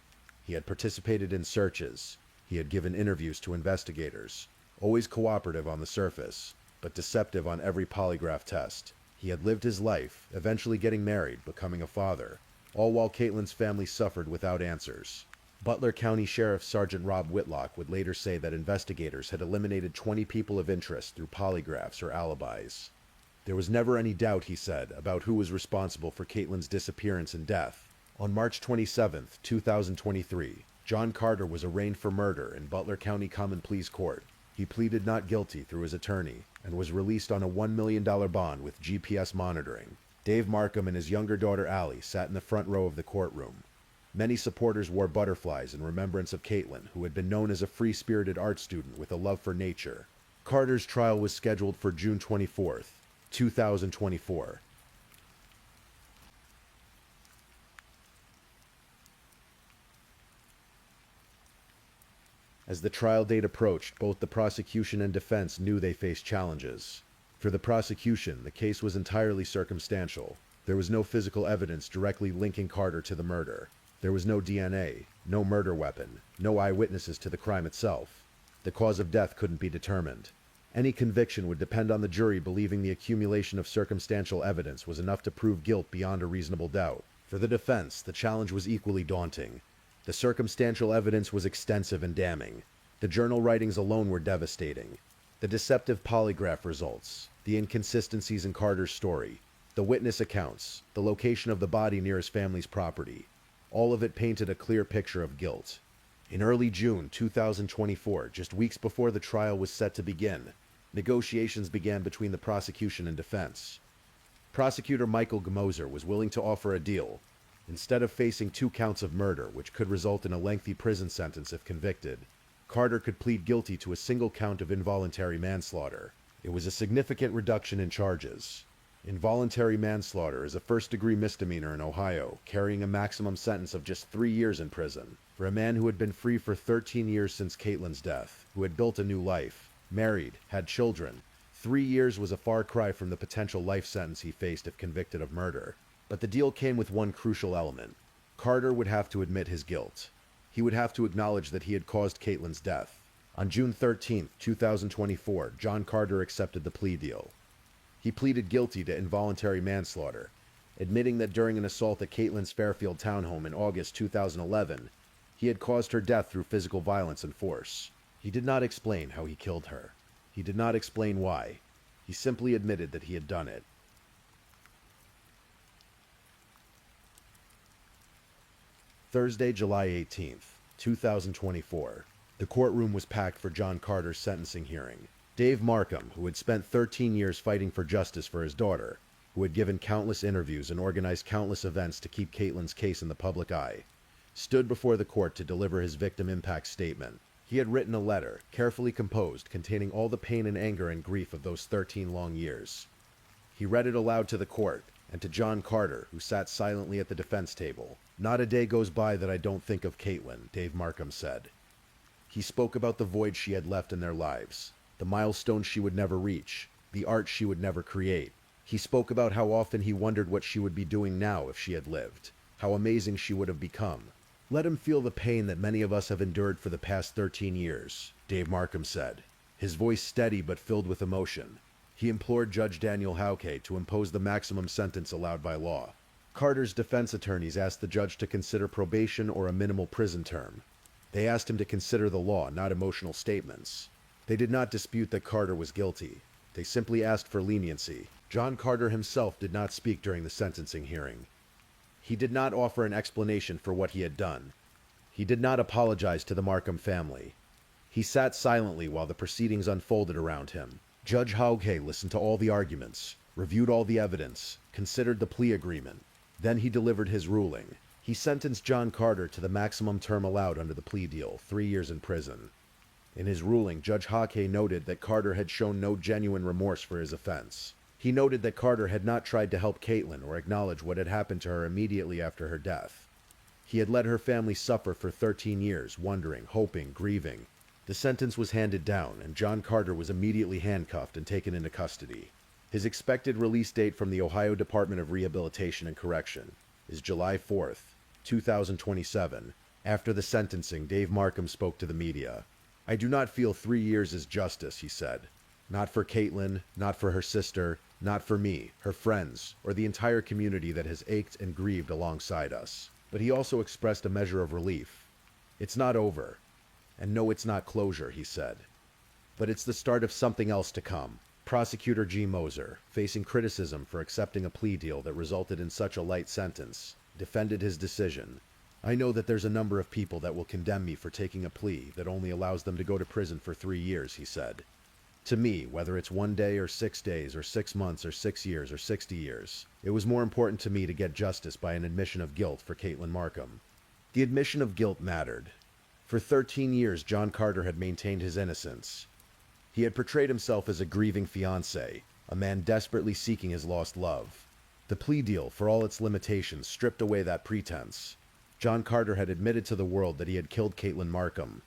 He had participated in searches. He had given interviews to investigators, always cooperative on the surface, but deceptive on every polygraph test. He had lived his life, eventually getting married, becoming a father, all while Caitlin's family suffered without answers. Butler County Sheriff Sergeant Rob Whitlock would later say that investigators had eliminated 20 people of interest through polygraphs or alibis. There was never any doubt, he said, about who was responsible for Caitlin's disappearance and death. On March 27, 2023, John Carter was arraigned for murder in Butler County Common Pleas Court. He pleaded not guilty through his attorney and was released on a $1 million bond with GPS monitoring. Dave Markham and his younger daughter Allie sat in the front row of the courtroom. Many supporters wore butterflies in remembrance of Caitlin, who had been known as a free-spirited art student with a love for nature. Carter's trial was scheduled for June 24, 2024. As the trial date approached, both the prosecution and defense knew they faced challenges. For the prosecution, the case was entirely circumstantial. There was no physical evidence directly linking Carter to the murder. There was no DNA, no murder weapon, no eyewitnesses to the crime itself. The cause of death couldn't be determined. Any conviction would depend on the jury believing the accumulation of circumstantial evidence was enough to prove guilt beyond a reasonable doubt. For the defense, the challenge was equally daunting. The circumstantial evidence was extensive and damning. The journal writings alone were devastating. The deceptive polygraph results, the inconsistencies in Carter's story, the witness accounts, the location of the body near his family's property, all of it painted a clear picture of guilt. In early June 2024, just weeks before the trial was set to begin, negotiations began between the prosecution and defense. Prosecutor Michael Gmoser was willing to offer a deal. Instead of facing 2 counts of murder, which could result in a lengthy prison sentence if convicted, Carter could plead guilty to a single count of involuntary manslaughter. It was a significant reduction in charges. Involuntary manslaughter is a first-degree misdemeanor in Ohio, carrying a maximum sentence of just 3 years in prison. For a man who had been free for 13 years since Caitlin's death, who had built a new life, married, had children, 3 years was a far cry from the potential life sentence he faced if convicted of murder. But the deal came with one crucial element. Carter would have to admit his guilt. He would have to acknowledge that he had caused Caitlin's death. On June 13, 2024, John Carter accepted the plea deal. He pleaded guilty to involuntary manslaughter, admitting that during an assault at Caitlin's Fairfield townhome in August 2011, he had caused her death through physical violence and force. He did not explain how he killed her. He did not explain why. He simply admitted that he had done it. Thursday, July 18, 2024. The courtroom was packed for John Carter's sentencing hearing. Dave Markham, who had spent 13 years fighting for justice for his daughter, who had given countless interviews and organized countless events to keep Caitlin's case in the public eye, stood before the court to deliver his victim impact statement. He had written a letter, carefully composed, containing all the pain and anger and grief of those 13 long years. He read it aloud to the court, and to John Carter, who sat silently at the defense table. "Not a day goes by that I don't think of Caitlin," Dave Markham said. He spoke about the void she had left in their lives, the milestones she would never reach, the art she would never create. He spoke about how often he wondered what she would be doing now if she had lived, how amazing she would have become. "Let him feel the pain that many of us have endured for the past 13 years, Dave Markham said, his voice steady but filled with emotion. He implored Judge Daniel Hauke to impose the maximum sentence allowed by law. Carter's defense attorneys asked the judge to consider probation or a minimal prison term. They asked him to consider the law, not emotional statements. They did not dispute that Carter was guilty. They simply asked for leniency. John Carter himself did not speak during the sentencing hearing. He did not offer an explanation for what he had done. He did not apologize to the Markham family. He sat silently while the proceedings unfolded around him. Judge Hauke listened to all the arguments, reviewed all the evidence, considered the plea agreement. Then he delivered his ruling. He sentenced John Carter to the maximum term allowed under the plea deal, 3 years in prison. In his ruling, Judge Hauke noted that Carter had shown no genuine remorse for his offense. He noted that Carter had not tried to help Caitlin or acknowledge what had happened to her immediately after her death. He had let her family suffer for 13 years, wondering, hoping, grieving. The sentence was handed down, and John Carter was immediately handcuffed and taken into custody. His expected release date from the Ohio Department of Rehabilitation and Correction is July 4th, 2027. After the sentencing, Dave Markham spoke to the media. "I do not feel 3 years is justice," he said. "Not for Caitlin, not for her sister, Not for me, her friends, or the entire community that has ached and grieved alongside us. But he also expressed a measure of relief. It's not over. And no, it's not closure, he said. But it's the start of something else to come. Prosecutor G. Moser, facing criticism for accepting a plea deal that resulted in such a light sentence, defended his decision. I know that there's a number of people that will condemn me for taking a plea that only allows them to go to prison for 3 years, he said. To me, whether it's 1 day or 6 days or 6 months or 6 years or 60 years, it was more important to me to get justice by an admission of guilt for Caitlin Markham. The admission of guilt mattered. For 13 years, John Carter had maintained his innocence. He had portrayed himself as a grieving fiancé, a man desperately seeking his lost love. The plea deal, for all its limitations, stripped away that pretense. John Carter had admitted to the world that he had killed Caitlin Markham.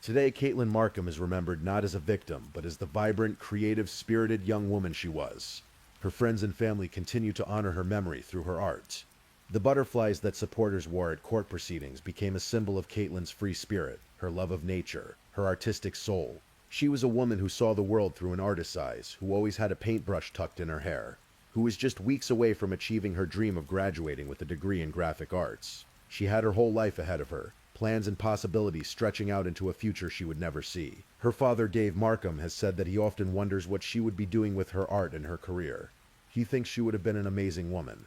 Today, Caitlin Markham is remembered not as a victim, but as the vibrant, creative, spirited young woman she was. Her friends and family continue to honor her memory through her art. The butterflies that supporters wore at court proceedings became a symbol of Caitlin's free spirit, her love of nature, her artistic soul. She was a woman who saw the world through an artist's eyes, who always had a paintbrush tucked in her hair, who was just weeks away from achieving her dream of graduating with a degree in graphic arts. She had her whole life ahead of her, plans and possibilities stretching out into a future she would never see. Her father, Dave Markham, has said that he often wonders what she would be doing with her art and her career. He thinks she would have been an amazing woman.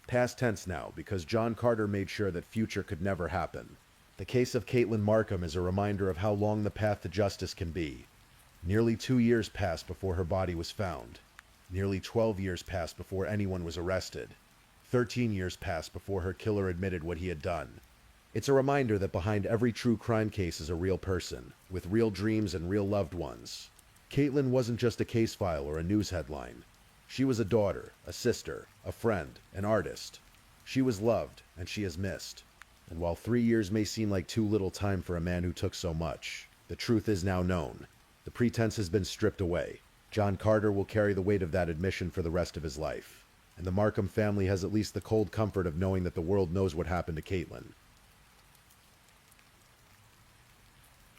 Past tense now, because John Carter made sure that future could never happen. The case of Caitlin Markham is a reminder of how long the path to justice can be. Nearly 2 years passed before her body was found. Nearly 12 years passed before anyone was arrested. 13 years passed before her killer admitted what he had done. It's a reminder that behind every true crime case is a real person, with real dreams and real loved ones. Caitlin wasn't just a case file or a news headline. She was a daughter, a sister, a friend, an artist. She was loved, and she is missed. And while 3 years may seem like too little time for a man who took so much, the truth is now known. The pretense has been stripped away. John Carter will carry the weight of that admission for the rest of his life. And the Markham family has at least the cold comfort of knowing that the world knows what happened to Caitlin.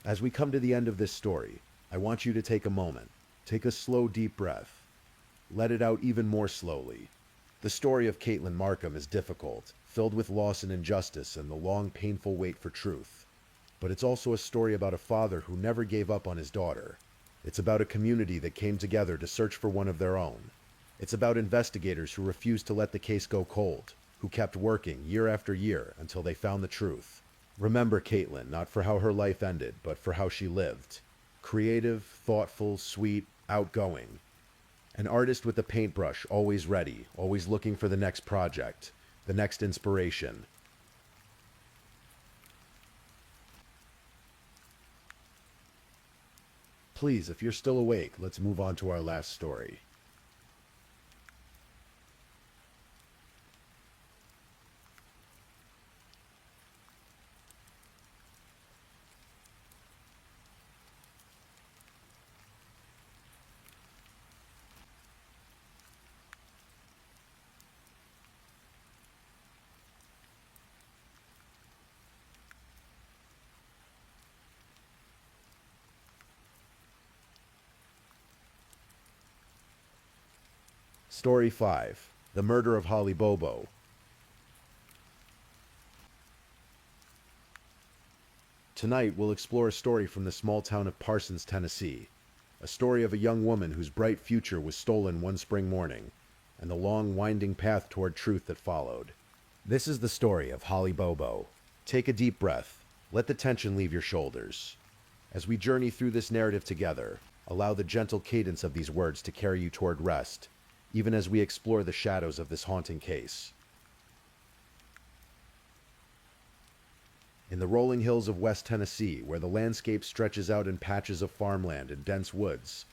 As we come to the end of this story, I want you to take a moment. Take a slow, deep breath. Let it out even more slowly. The story of Caitlin Markham is difficult, filled with loss and injustice and the long, painful wait for truth. But it's also a story about a father who never gave up on his daughter. It's about a community that came together to search for one of their own. It's about investigators who refused to let the case go cold, who kept working year after year until they found the truth. Remember Caitlin, not for how her life ended, but for how she lived. Creative, thoughtful, sweet, outgoing. An artist with a paintbrush, always ready, always looking for the next project, the next inspiration. Please, if you're still awake, let's move on to our last story. Story 5. The Murder of Holly Bobo. Tonight, we'll explore a story from the small town of Parsons, Tennessee. A story of a young woman whose bright future was stolen one spring morning, and the long, winding path toward truth that followed. This is the story of Holly Bobo. Take a deep breath. Let the tension leave your shoulders. As we journey through this narrative together, allow the gentle cadence of these words to carry you toward rest, even as we explore the shadows of this haunting case. In the rolling hills of West Tennessee, where the landscape stretches out in patches of farmland and dense woods,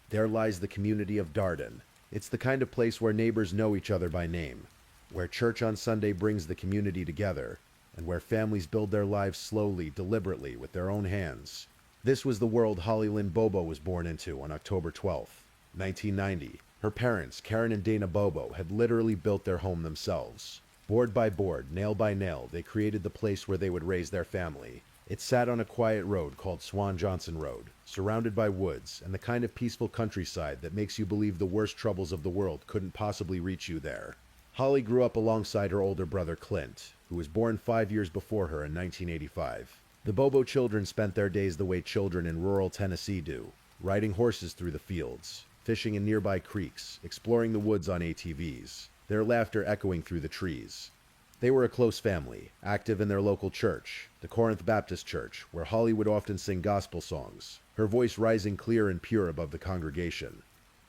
there lies the community of Darden. It's the kind of place where neighbors know each other by name, where church on Sunday brings the community together, and where families build their lives slowly, deliberately, with their own hands. This was the world Holly Lynn Bobo was born into on October 12th, 1990. Her parents, Karen and Dana Bobo, had literally built their home themselves. Board by board, nail by nail, they created the place where they would raise their family. It sat on a quiet road called Swan Johnson Road, surrounded by woods and the kind of peaceful countryside that makes you believe the worst troubles of the world couldn't possibly reach you there. Holly grew up alongside her older brother Clint, who was born 5 years before her in 1985. The Bobo children spent their days the way children in rural Tennessee do, riding horses through the fields, fishing in nearby creeks, exploring the woods on ATVs, their laughter echoing through the trees. They were a close family, active in their local church, the Corinth Baptist Church, where Holly would often sing gospel songs, her voice rising clear and pure above the congregation.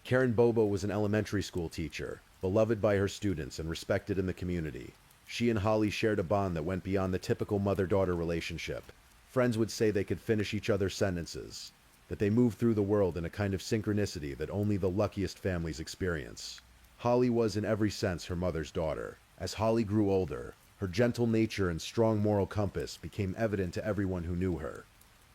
Karen Bobo was an elementary school teacher, beloved by her students and respected in the community. She and Holly shared a bond that went beyond the typical mother-daughter relationship. Friends would say they could finish each other's sentences, that they moved through the world in a kind of synchronicity that only the luckiest families experience. Holly was in every sense her mother's daughter. As Holly grew older, her gentle nature and strong moral compass became evident to everyone who knew her.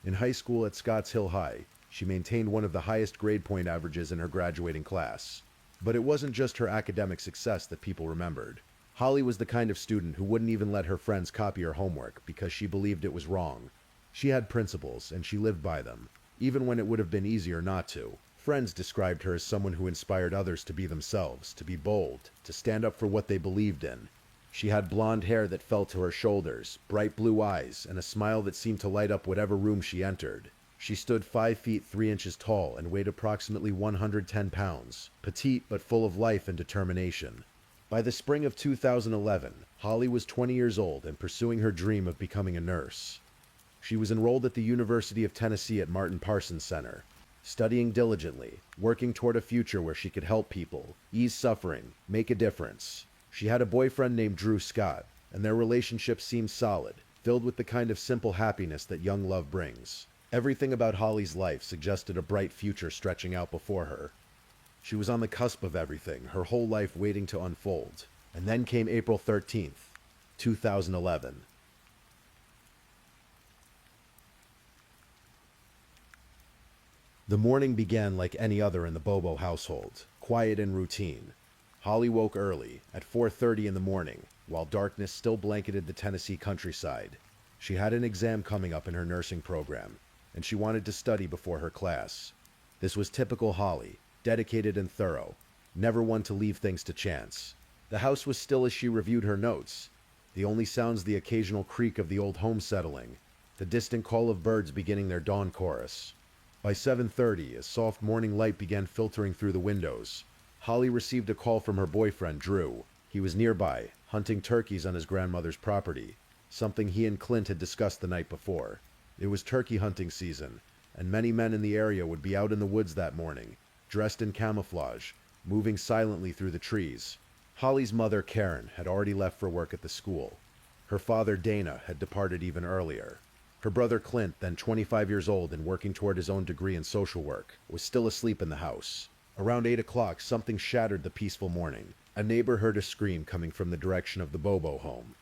In high school at Scotts Hill High, she maintained one of the highest grade point averages in her graduating class. But it wasn't just her academic success that people remembered. Holly was the kind of student who wouldn't even let her friends copy her homework because she believed it was wrong. She had principles, and she lived by them, even when it would have been easier not to. Friends described her as someone who inspired others to be themselves, to be bold, to stand up for what they believed in. She had blonde hair that fell to her shoulders, bright blue eyes, and a smile that seemed to light up whatever room she entered. She stood 5 feet 3 inches tall and weighed approximately 110 pounds, petite but full of life and determination. By the spring of 2011, Holly was 20 years old and pursuing her dream of becoming a nurse. She was enrolled at the University of Tennessee at Martin Parsons Center, studying diligently, working toward a future where she could help people, ease suffering, make a difference. She had a boyfriend named Drew Scott, and their relationship seemed solid, filled with the kind of simple happiness that young love brings. Everything about Holly's life suggested a bright future stretching out before her. She was on the cusp of everything, her whole life waiting to unfold. And then came April 13th, 2011. The morning began like any other in the Bobo household, quiet and routine. Holly woke early, at 4:30 in the morning, while darkness still blanketed the Tennessee countryside. She had an exam coming up in her nursing program, and she wanted to study before her class. This was typical Holly, dedicated and thorough, never one to leave things to chance. The house was still as she reviewed her notes, the only sounds the occasional creak of the old home settling, the distant call of birds beginning their dawn chorus. By 7:30, as soft morning light began filtering through the windows, Holly received a call from her boyfriend, Drew. He was nearby, hunting turkeys on his grandmother's property, something he and Clint had discussed the night before. It was turkey hunting season, and many men in the area would be out in the woods that morning, dressed in camouflage, moving silently through the trees. Holly's mother, Karen, had already left for work at the school. Her father, Dana, had departed even earlier. Her brother Clint, then 25 years old and working toward his own degree in social work, was still asleep in the house. Around 8 o'clock, something shattered the peaceful morning. A neighbor heard a scream coming from the direction of the Bobo home.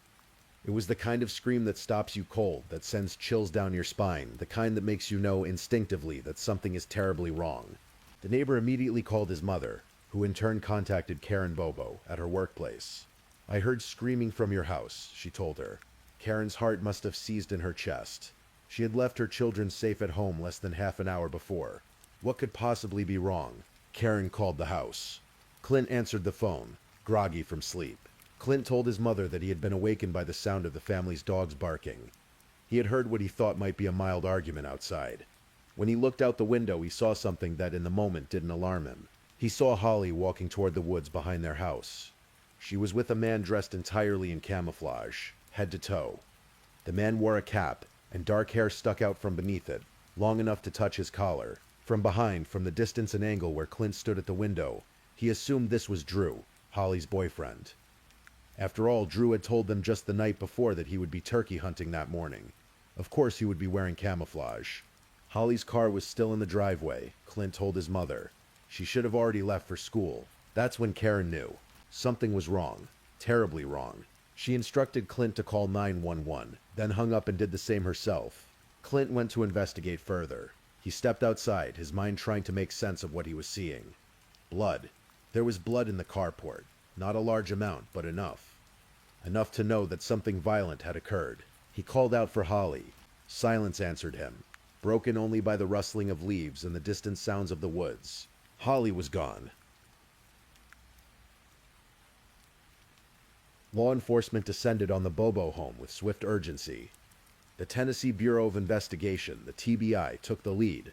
It was the kind of scream that stops you cold, that sends chills down your spine, the kind that makes you know instinctively that something is terribly wrong. The neighbor immediately called his mother, who in turn contacted Karen Bobo at her workplace. "I heard screaming from your house," she told her. Karen's heart must have seized in her chest. She had left her children safe at home less than half an hour before. What could possibly be wrong? Karen called the house. Clint answered the phone, groggy from sleep. Clint told his mother that he had been awakened by the sound of the family's dogs barking. He had heard what he thought might be a mild argument outside. When he looked out the window, he saw something that in the moment didn't alarm him. He saw Holly walking toward the woods behind their house. She was with a man dressed entirely in camouflage, head to toe. The man wore a cap, and dark hair stuck out from beneath it, long enough to touch his collar. From behind, from the distance and angle where Clint stood at the window, he assumed this was Drew, Holly's boyfriend. After all, Drew had told them just the night before that he would be turkey hunting that morning. Of course he would be wearing camouflage. Holly's car was still in the driveway, Clint told his mother. She should have already left for school. That's when Karen knew. Something was wrong. Terribly wrong. She instructed Clint to call 911, then hung up and did the same herself. Clint went to investigate further. He stepped outside, his mind trying to make sense of what he was seeing. Blood. There was blood in the carport. Not a large amount, but enough. Enough to know that something violent had occurred. He called out for Holly. Silence answered him, broken only by the rustling of leaves and the distant sounds of the woods. Holly was gone. Law enforcement descended on the Bobo home with swift urgency. The Tennessee Bureau of Investigation, the TBI, took the lead.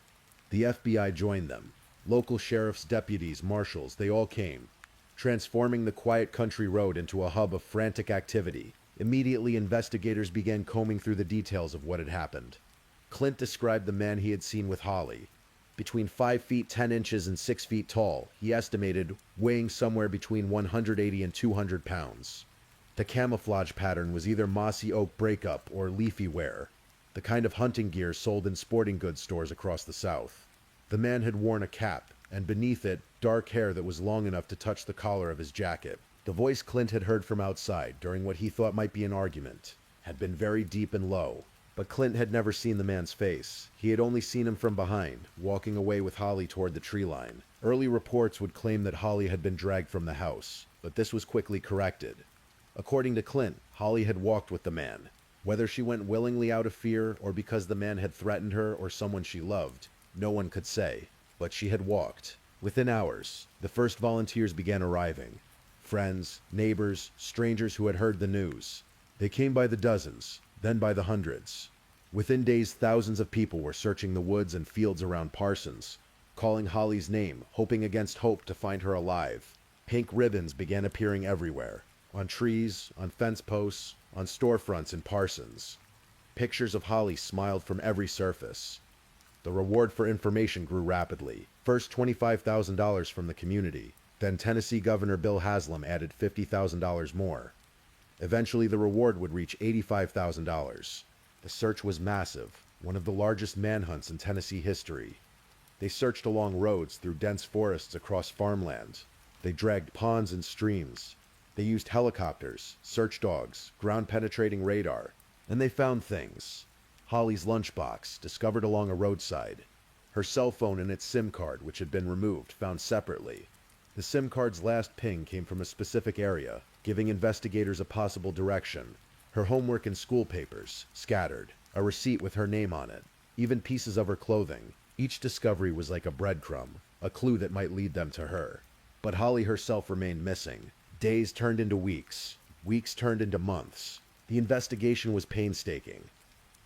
The FBI joined them. Local sheriffs, deputies, marshals, they all came, transforming the quiet country road into a hub of frantic activity. Immediately, investigators began combing through the details of what had happened. Clint described the man he had seen with Holly. Between 5 feet 10 inches and 6 feet tall, he estimated, weighing somewhere between 180 and 200 pounds. The camouflage pattern was either mossy oak breakup or leafy wear, the kind of hunting gear sold in sporting goods stores across the South. The man had worn a cap, and beneath it, dark hair that was long enough to touch the collar of his jacket. The voice Clint had heard from outside during what he thought might be an argument had been very deep and low, but Clint had never seen the man's face. He had only seen him from behind, walking away with Holly toward the tree line. Early reports would claim that Holly had been dragged from the house, but this was quickly corrected. According to Clint, Holly had walked with the man. Whether she went willingly out of fear or because the man had threatened her or someone she loved, no one could say, but she had walked. Within hours, the first volunteers began arriving. Friends, neighbors, strangers who had heard the news. They came by the dozens, then by the hundreds. Within days, thousands of people were searching the woods and fields around Parsons, calling Holly's name, hoping against hope to find her alive. Pink ribbons began appearing everywhere. On trees, on fence posts, on storefronts in Parsons. Pictures of Holly smiled from every surface. The reward for information grew rapidly. First $25,000 from the community, then Tennessee Governor Bill Haslam added $50,000 more. Eventually the reward would reach $85,000. The search was massive, one of the largest manhunts in Tennessee history. They searched along roads through dense forests across farmland. They dragged ponds and streams. They used helicopters, search dogs, ground-penetrating radar, and they found things. Holly's lunchbox, discovered along a roadside. Her cell phone and its SIM card, which had been removed, found separately. The SIM card's last ping came from a specific area, giving investigators a possible direction. Her homework and school papers, scattered. A receipt with her name on it. Even pieces of her clothing. Each discovery was like a breadcrumb, a clue that might lead them to her. But Holly herself remained missing. Days turned into weeks. Weeks turned into months. The investigation was painstaking.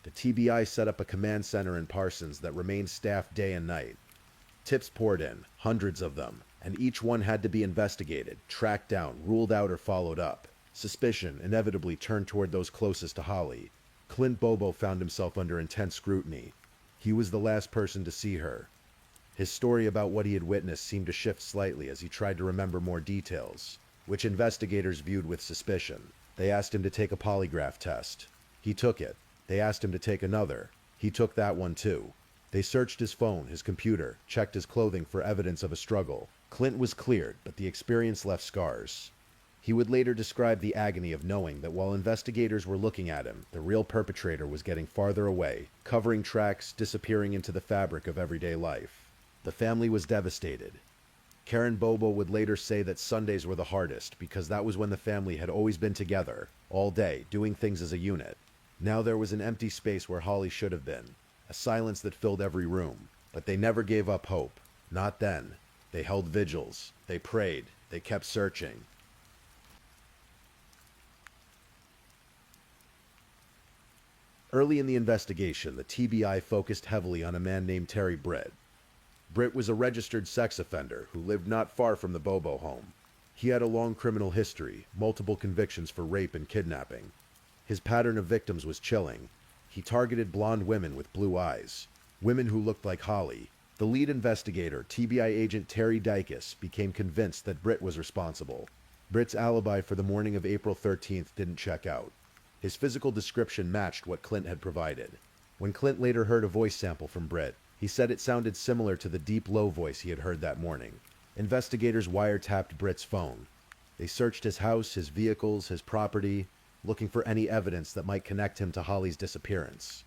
The TBI set up a command center in Parsons that remained staffed day and night. Tips poured in, hundreds of them, and each one had to be investigated, tracked down, ruled out, or followed up. Suspicion inevitably turned toward those closest to Holly. Clint Bobo found himself under intense scrutiny. He was the last person to see her. His story about what he had witnessed seemed to shift slightly as he tried to remember more details, which investigators viewed with suspicion. They asked him to take a polygraph test. He took it. They asked him to take another. He took that one too. They searched his phone, his computer, checked his clothing for evidence of a struggle. Clint was cleared, but the experience left scars. He would later describe the agony of knowing that while investigators were looking at him, the real perpetrator was getting farther away, covering tracks, disappearing into the fabric of everyday life. The family was devastated. Karen Bobo would later say that Sundays were the hardest because that was when the family had always been together, all day, doing things as a unit. Now there was an empty space where Holly should have been, a silence that filled every room. But they never gave up hope. Not then. They held vigils. They prayed. They kept searching. Early in the investigation, the TBI focused heavily on a man named Terry Britt. Britt was a registered sex offender who lived not far from the Bobo home. He had a long criminal history, multiple convictions for rape and kidnapping. His pattern of victims was chilling. He targeted blonde women with blue eyes, women who looked like Holly. The lead investigator, TBI agent Terry Dykes, became convinced that Britt was responsible. Britt's alibi for the morning of April 13th didn't check out. His physical description matched what Clint had provided. When Clint later heard a voice sample from Britt, he said it sounded similar to the deep, low voice he had heard that morning. Investigators wiretapped Britt's phone. They searched his house, his vehicles, his property, looking for any evidence that might connect him to Holly's disappearance.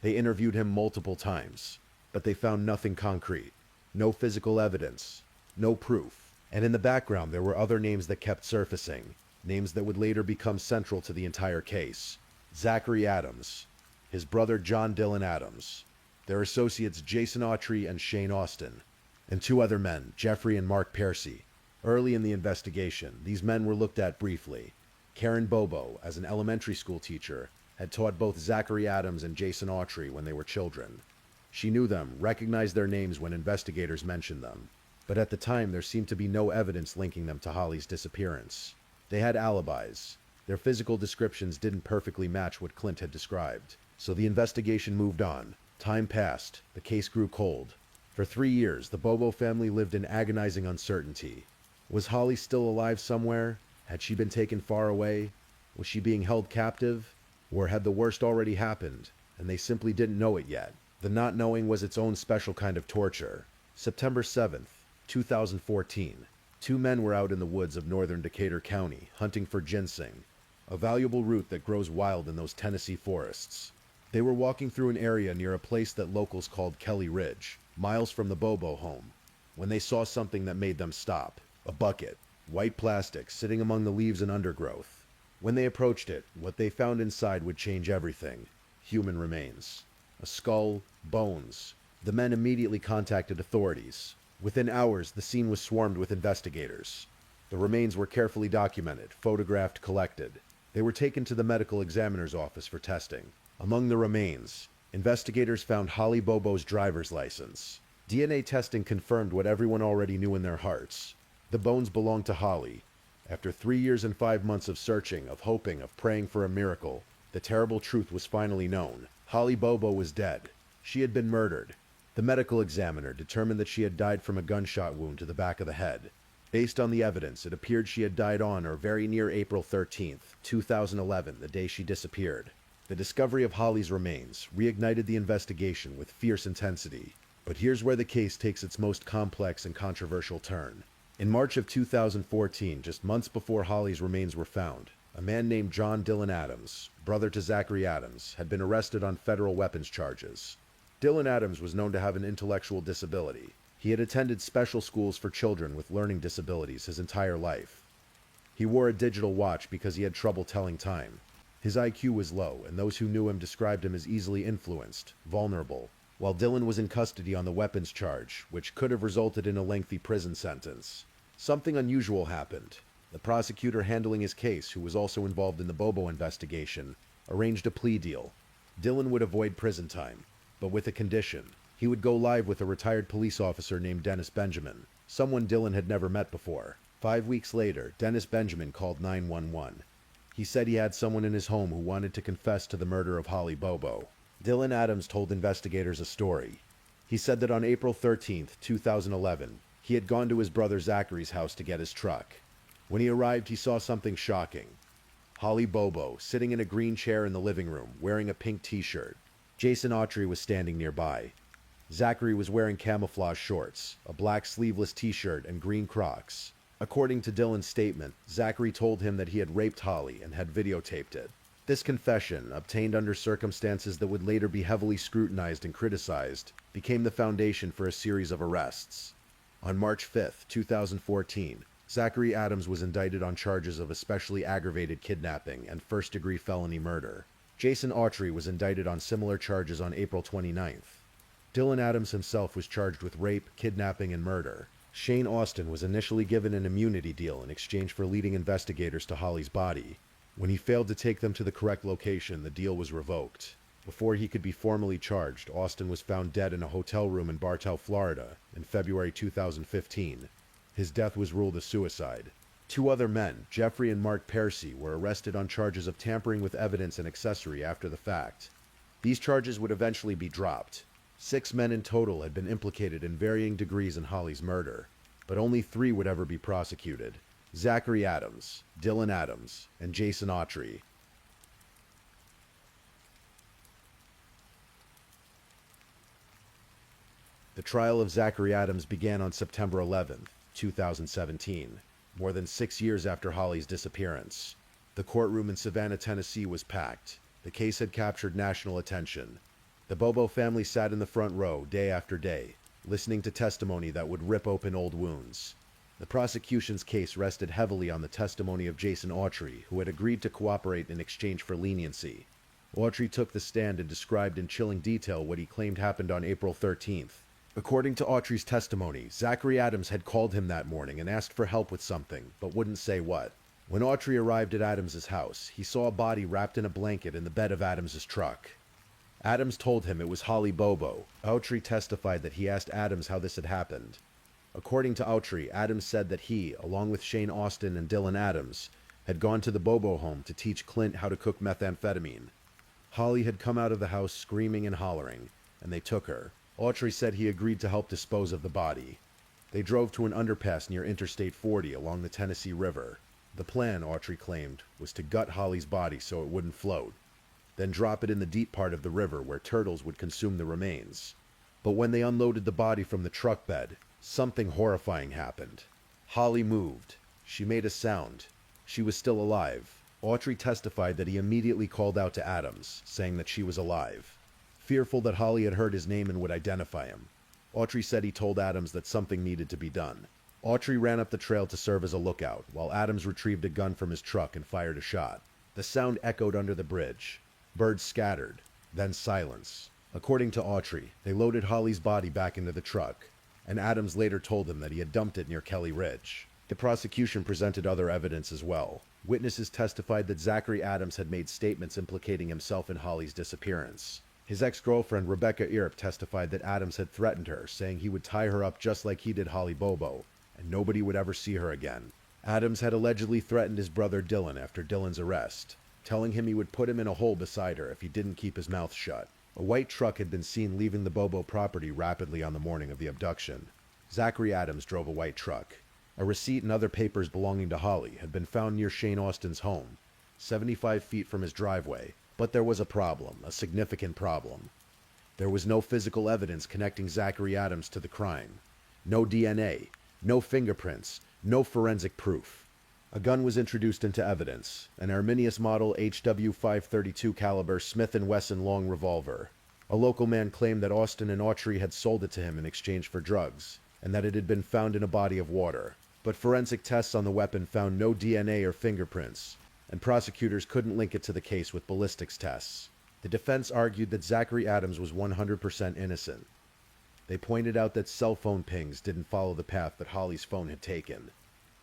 They interviewed him multiple times, but they found nothing concrete. No physical evidence. No proof. And in the background there were other names that kept surfacing, names that would later become central to the entire case. Zachary Adams. his brother John Dylan Adams, their associates Jason Autry and Shane Austin, and two other men, Jeffrey and Mark Piercy. Early in the investigation, these men were looked at briefly. Karen Bobo, as an elementary school teacher, had taught both Zachary Adams and Jason Autry when they were children. She knew them, recognized their names when investigators mentioned them, but at the time there seemed to be no evidence linking them to Holly's disappearance. They had alibis. Their physical descriptions didn't perfectly match what Clint had described, so the investigation moved on. Time passed. The case grew cold. For 3 years, the Bobo family lived in agonizing uncertainty. Was Holly still alive somewhere? Had she been taken far away? Was she being held captive? Or had the worst already happened, and they simply didn't know it yet? The not knowing was its own special kind of torture. September 7th, 2014. Two men were out in the woods of northern Decatur County, hunting for ginseng, a valuable root that grows wild in those Tennessee forests. They were walking through an area near a place that locals called Kelly Ridge, miles from the Bobo home, when they saw something that made them stop. A bucket, white plastic, sitting among the leaves and undergrowth. When they approached it, what they found inside would change everything. Human remains. A skull, bones. The men immediately contacted authorities. Within hours, the scene was swarmed with investigators. The remains were carefully documented, photographed, collected. They were taken to the medical examiner's office for testing. Among the remains, investigators found Holly Bobo's driver's license. DNA testing confirmed what everyone already knew in their hearts. The bones belonged to Holly. After 3 years and 5 months of searching, of hoping, of praying for a miracle, the terrible truth was finally known. Holly Bobo was dead. She had been murdered. The medical examiner determined that she had died from a gunshot wound to the back of the head. Based on the evidence, it appeared she had died on or very near April 13th, 2011, the day she disappeared. The discovery of Holly's remains reignited the investigation with fierce intensity. But here's where the case takes its most complex and controversial turn. In March of 2014, just months before Holly's remains were found, a man named John Dylan Adams, brother to Zachary Adams, had been arrested on federal weapons charges. Dylan Adams was known to have an intellectual disability. He had attended special schools for children with learning disabilities his entire life. He wore a digital watch because he had trouble telling time. His IQ was low, and those who knew him described him as easily influenced, vulnerable. While Dylan was in custody on the weapons charge, which could have resulted in a lengthy prison sentence, something unusual happened. The prosecutor handling his case, who was also involved in the Bobo investigation, arranged a plea deal. Dylan would avoid prison time, but with a condition. He would go live with a retired police officer named Dennis Benjamin, someone Dylan had never met before. 5 weeks later, Dennis Benjamin called 911. He said he had someone in his home who wanted to confess to the murder of Holly Bobo. Dylan Adams told investigators a story. He said that on April 13th, 2011, he had gone to his brother Zachary's house to get his truck. When he arrived, he saw something shocking. Holly Bobo, sitting in a green chair in the living room, wearing a pink t-shirt. Jason Autry was standing nearby. Zachary was wearing camouflage shorts, a black sleeveless t-shirt, and green Crocs. According to Dylan's statement, Zachary told him that he had raped Holly and had videotaped it. This confession, obtained under circumstances that would later be heavily scrutinized and criticized, became the foundation for a series of arrests. On March 5th, 2014, Zachary Adams was indicted on charges of especially aggravated kidnapping and first-degree felony murder. Jason Autry was indicted on similar charges on April 29th. Dylan Adams himself was charged with rape, kidnapping, and murder. Shane Austin was initially given an immunity deal in exchange for leading investigators to Holly's body. When he failed to take them to the correct location, the deal was revoked. Before he could be formally charged, Austin was found dead in a hotel room in Bartow, Florida, in February 2015. His death was ruled a suicide. Two other men, Jeffrey and Mark Piercy, were arrested on charges of tampering with evidence and accessory after the fact. These charges would eventually be dropped. 6 men in total had been implicated in varying degrees in Holly's murder, but only 3 would ever be prosecuted: Zachary Adams, Dylan Adams, and Jason Autry. The trial of Zachary Adams began on September 11th, 2017, more than 6 years after Holly's disappearance. The courtroom in Savannah, Tennessee was packed. The case had captured national attention. The Bobo family sat in the front row day after day, listening to testimony that would rip open old wounds. The prosecution's case rested heavily on the testimony of Jason Autry, who had agreed to cooperate in exchange for leniency. Autry took the stand and described in chilling detail what he claimed happened on April 13th. According to Autry's testimony, Zachary Adams had called him that morning and asked for help with something, but wouldn't say what. When Autry arrived at Adams's house, he saw a body wrapped in a blanket in the bed of Adams's truck. Adams told him it was Holly Bobo. Autry testified that he asked Adams how this had happened. According to Autry, Adams said that he, along with Shane Austin and Dylan Adams, had gone to the Bobo home to teach Clint how to cook methamphetamine. Holly had come out of the house screaming and hollering, and they took her. Autry said he agreed to help dispose of the body. They drove to an underpass near Interstate 40 along the Tennessee River. The plan, Autry claimed, was to gut Holly's body so it wouldn't float, then drop it in the deep part of the river where turtles would consume the remains. But when they unloaded the body from the truck bed, something horrifying happened. Holly moved. She made a sound. She was still alive. Autry testified that he immediately called out to Adams, saying that she was alive. Fearful that Holly had heard his name and would identify him, Autry said he told Adams that something needed to be done. Autry ran up the trail to serve as a lookout, while Adams retrieved a gun from his truck and fired a shot. The sound echoed under the bridge. Birds scattered, then silence. According to Autry, they loaded Holly's body back into the truck, and Adams later told him that he had dumped it near Kelly Ridge. The prosecution presented other evidence as well. Witnesses testified that Zachary Adams had made statements implicating himself in Holly's disappearance. His ex-girlfriend Rebecca Earp testified that Adams had threatened her, saying he would tie her up just like he did Holly Bobo, and nobody would ever see her again. Adams had allegedly threatened his brother Dylan after Dylan's arrest, telling him he would put him in a hole beside her if he didn't keep his mouth shut. A white truck had been seen leaving the Bobo property rapidly on the morning of the abduction. Zachary Adams drove a white truck. A receipt and other papers belonging to Holly had been found near Shane Austin's home, 75 feet from his driveway. But there was a problem, a significant problem. There was no physical evidence connecting Zachary Adams to the crime. No DNA, no fingerprints, no forensic proof. A gun was introduced into evidence, an Arminius model HW532 caliber Smith & Wesson long revolver. A local man claimed that Austin and Autry had sold it to him in exchange for drugs, and that it had been found in a body of water. But forensic tests on the weapon found no DNA or fingerprints, and prosecutors couldn't link it to the case with ballistics tests. The defense argued that Zachary Adams was 100% innocent. They pointed out that cell phone pings didn't follow the path that Holly's phone had taken.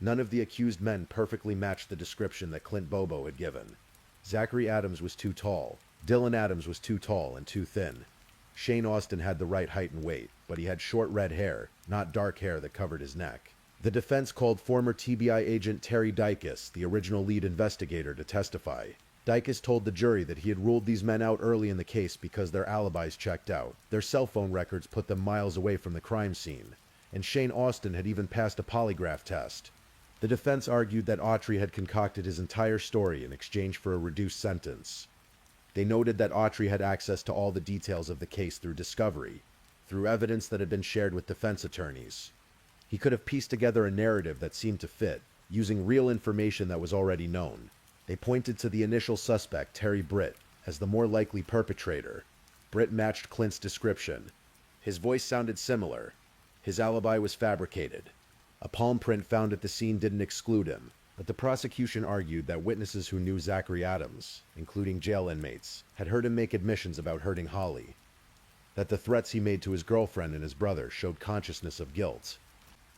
None of the accused men perfectly matched the description that Clint Bobo had given. Zachary Adams was too tall. Dylan Adams was too tall and too thin. Shane Austin had the right height and weight, but he had short red hair, not dark hair that covered his neck. The defense called former TBI agent Terry Dykes, the original lead investigator, to testify. Dykes told the jury that he had ruled these men out early in the case because their alibis checked out. Their cell phone records put them miles away from the crime scene, and Shane Austin had even passed a polygraph test. The defense argued that Autry had concocted his entire story in exchange for a reduced sentence. They noted that Autry had access to all the details of the case through discovery, through evidence that had been shared with defense attorneys. He could have pieced together a narrative that seemed to fit, using real information that was already known. They pointed to the initial suspect, Terry Britt, as the more likely perpetrator. Britt matched Clint's description. His voice sounded similar. His alibi was fabricated. A palm print found at the scene didn't exclude him, but the prosecution argued that witnesses who knew Zachary Adams, including jail inmates, had heard him make admissions about hurting Holly. That the threats he made to his girlfriend and his brother showed consciousness of guilt.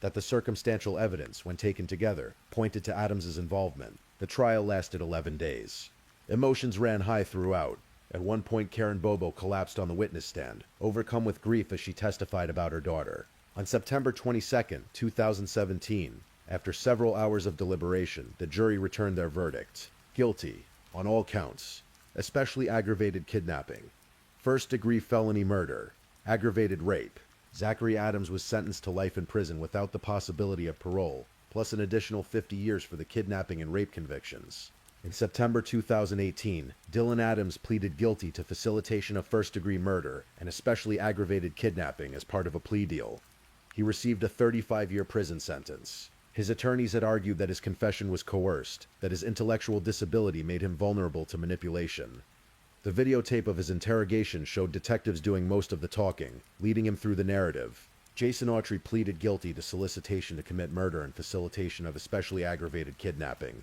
That the circumstantial evidence, when taken together, pointed to Adams's involvement. The trial lasted 11 days. Emotions ran high throughout. At one point, Karen Bobo collapsed on the witness stand, overcome with grief as she testified about her daughter. On September 22, 2017, after several hours of deliberation, the jury returned their verdict. Guilty, on all counts, especially aggravated kidnapping, first-degree felony murder, aggravated rape. Zachary Adams was sentenced to life in prison without the possibility of parole, plus an additional 50 years for the kidnapping and rape convictions. In September 2018, Dylan Adams pleaded guilty to facilitation of first-degree murder and especially aggravated kidnapping as part of a plea deal. He received a 35-year prison sentence. His attorneys had argued that his confession was coerced, that his intellectual disability made him vulnerable to manipulation. The videotape of his interrogation showed detectives doing most of the talking, leading him through the narrative. Jason Autry pleaded guilty to solicitation to commit murder and facilitation of especially aggravated kidnapping.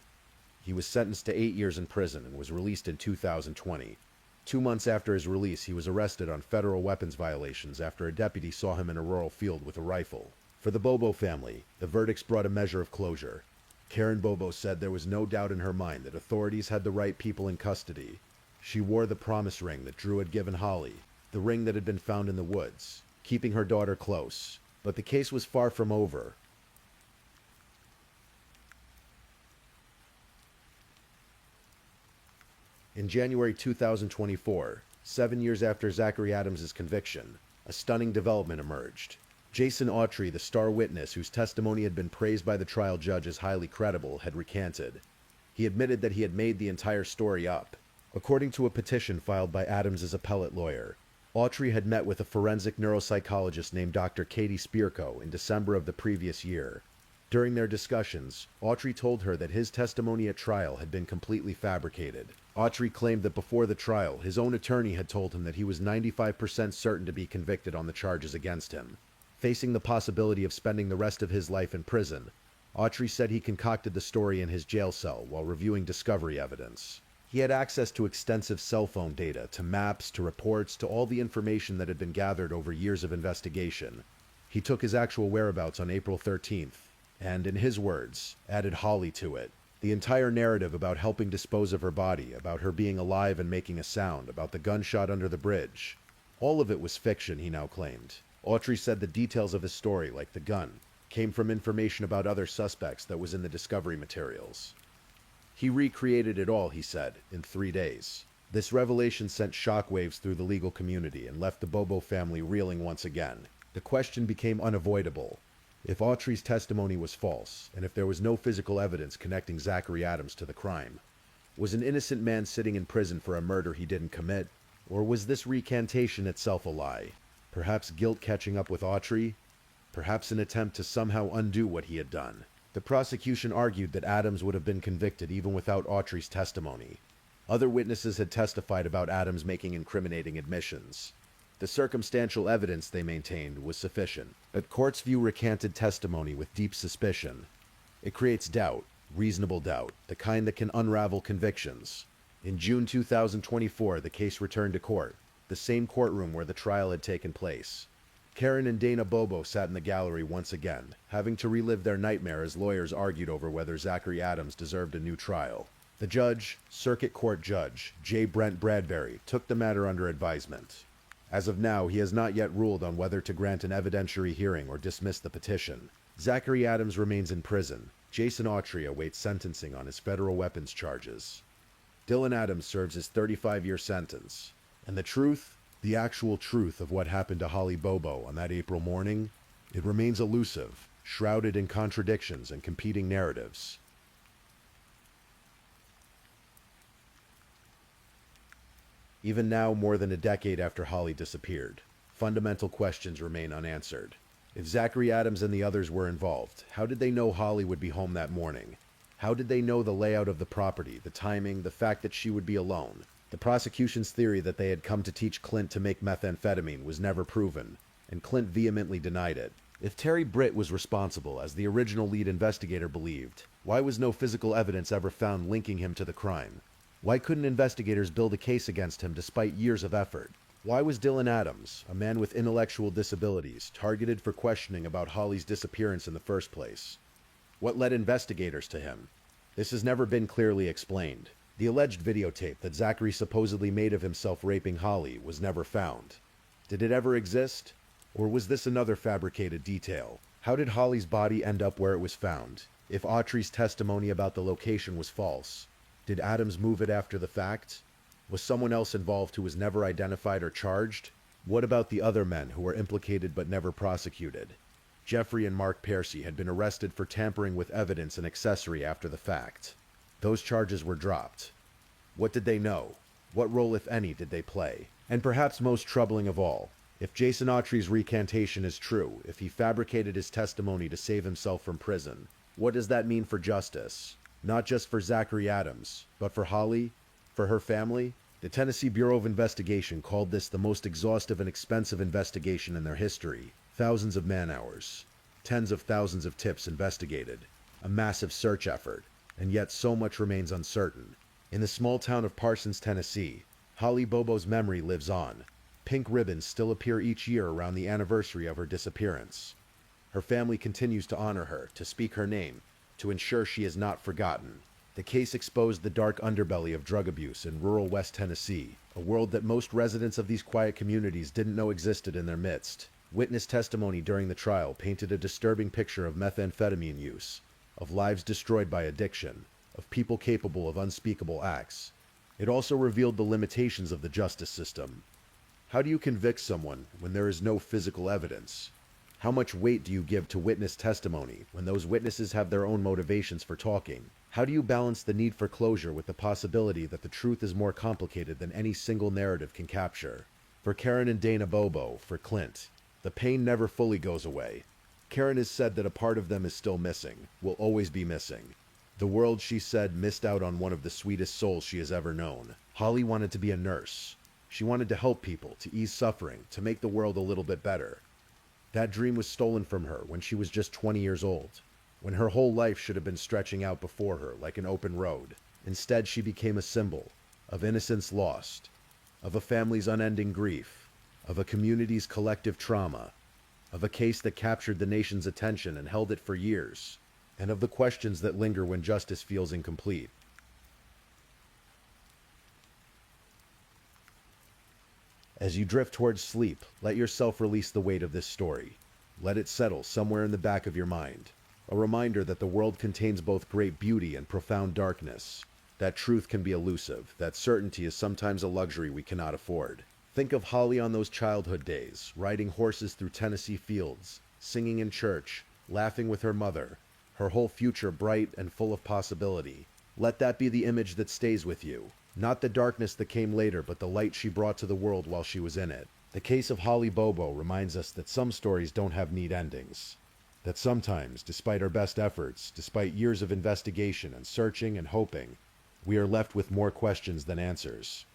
He was sentenced to 8 years in prison and was released in 2020. 2 months after his release, he was arrested on federal weapons violations after a deputy saw him in a rural field with a rifle. For the Bobo family, the verdicts brought a measure of closure. Karen Bobo said there was no doubt in her mind that authorities had the right people in custody. She wore the promise ring that Drew had given Holly, the ring that had been found in the woods, keeping her daughter close. But the case was far from over. In January 2024, 7 years after Zachary Adams' conviction, a stunning development emerged. Jason Autry, the star witness whose testimony had been praised by the trial judge as highly credible, had recanted. He admitted that he had made the entire story up. According to a petition filed by Adams' appellate lawyer, Autry had met with a forensic neuropsychologist named Dr. Katie Spirko in December of the previous year. During their discussions, Autry told her that his testimony at trial had been completely fabricated. Autry claimed that before the trial, his own attorney had told him that he was 95% certain to be convicted on the charges against him. Facing the possibility of spending the rest of his life in prison, Autry said he concocted the story in his jail cell while reviewing discovery evidence. He had access to extensive cell phone data, to maps, to reports, to all the information that had been gathered over years of investigation. He took his actual whereabouts on April 13th, and, in his words, added Holly to it. The entire narrative about helping dispose of her body, about her being alive and making a sound, about the gunshot under the bridge. All of it was fiction, he now claimed. Autry said the details of his story, like the gun, came from information about other suspects that was in the discovery materials. He recreated it all, he said, in 3 days. This revelation sent shockwaves through the legal community and left the Bobo family reeling once again. The question became unavoidable. If Autry's testimony was false, and if there was no physical evidence connecting Zachary Adams to the crime, was an innocent man sitting in prison for a murder he didn't commit? Or was this recantation itself a lie? Perhaps guilt catching up with Autry? Perhaps an attempt to somehow undo what he had done? The prosecution argued that Adams would have been convicted even without Autry's testimony. Other witnesses had testified about Adams making incriminating admissions. The circumstantial evidence, they maintained, was sufficient. But courts view recanted testimony with deep suspicion. It creates doubt, reasonable doubt, the kind that can unravel convictions. In June 2024, the case returned to court, the same courtroom where the trial had taken place. Karen and Dana Bobo sat in the gallery once again, having to relive their nightmare as lawyers argued over whether Zachary Adams deserved a new trial. The judge, Circuit Court Judge J. Brent Bradbury, took the matter under advisement. As of now, he has not yet ruled on whether to grant an evidentiary hearing or dismiss the petition. Zachary Adams remains in prison. Jason Autry awaits sentencing on his federal weapons charges. Dylan Adams serves his 35-year sentence. And the truth, the actual truth of what happened to Holly Bobo on that April morning, it remains elusive, shrouded in contradictions and competing narratives. Even now, more than a decade after Holly disappeared, fundamental questions remain unanswered. If Zachary Adams and the others were involved, how did they know Holly would be home that morning? How did they know the layout of the property, the timing, the fact that she would be alone? The prosecution's theory that they had come to teach Clint to make methamphetamine was never proven, and Clint vehemently denied it. If Terry Britt was responsible, as the original lead investigator believed, why was no physical evidence ever found linking him to the crime? Why couldn't investigators build a case against him despite years of effort? Why was Dylan Adams, a man with intellectual disabilities, targeted for questioning about Holly's disappearance in the first place? What led investigators to him? This has never been clearly explained. The alleged videotape that Zachary supposedly made of himself raping Holly was never found. Did it ever exist? Or was this another fabricated detail? How did Holly's body end up where it was found? If Autry's testimony about the location was false, did Adams move it after the fact? Was someone else involved who was never identified or charged? What about the other men who were implicated but never prosecuted? Jeffrey and Mark Piercy had been arrested for tampering with evidence and accessory after the fact. Those charges were dropped. What did they know? What role, if any, did they play? And perhaps most troubling of all, if Jason Autry's recantation is true, if he fabricated his testimony to save himself from prison, what does that mean for justice? Not just for Zachary Adams, but for Holly, for her family? The Tennessee Bureau of Investigation called this the most exhaustive and expensive investigation in their history. Thousands of man-hours, tens of thousands of tips investigated, a massive search effort, and yet so much remains uncertain. In the small town of Parsons, Tennessee, Holly Bobo's memory lives on. Pink ribbons still appear each year around the anniversary of her disappearance. Her family continues to honor her, to speak her name, to ensure she is not forgotten. The case exposed the dark underbelly of drug abuse in rural West Tennessee, a world that most residents of these quiet communities didn't know existed in their midst. Witness testimony during the trial painted a disturbing picture of methamphetamine use, of lives destroyed by addiction, of people capable of unspeakable acts. It also revealed the limitations of the justice system. How do you convict someone when there is no physical evidence? How much weight do you give to witness testimony when those witnesses have their own motivations for talking? How do you balance the need for closure with the possibility that the truth is more complicated than any single narrative can capture? For Karen and Dana Bobo, for Clint, the pain never fully goes away. Karen has said that a part of them is still missing, will always be missing. The world, she said, missed out on one of the sweetest souls she has ever known. Holly wanted to be a nurse. She wanted to help people, to ease suffering, to make the world a little bit better. That dream was stolen from her when she was just 20 years old, when her whole life should have been stretching out before her like an open road. Instead, she became a symbol of innocence lost, of a family's unending grief, of a community's collective trauma, of a case that captured the nation's attention and held it for years, and of the questions that linger when justice feels incomplete. As you drift towards sleep, let yourself release the weight of this story. Let it settle somewhere in the back of your mind. A reminder that the world contains both great beauty and profound darkness. That truth can be elusive, that certainty is sometimes a luxury we cannot afford. Think of Holly on those childhood days, riding horses through Tennessee fields, singing in church, laughing with her mother, her whole future bright and full of possibility. Let that be the image that stays with you. Not the darkness that came later, but the light she brought to the world while she was in it. The case of Holly Bobo reminds us that some stories don't have neat endings. That sometimes, despite our best efforts, despite years of investigation and searching and hoping, we are left with more questions than answers.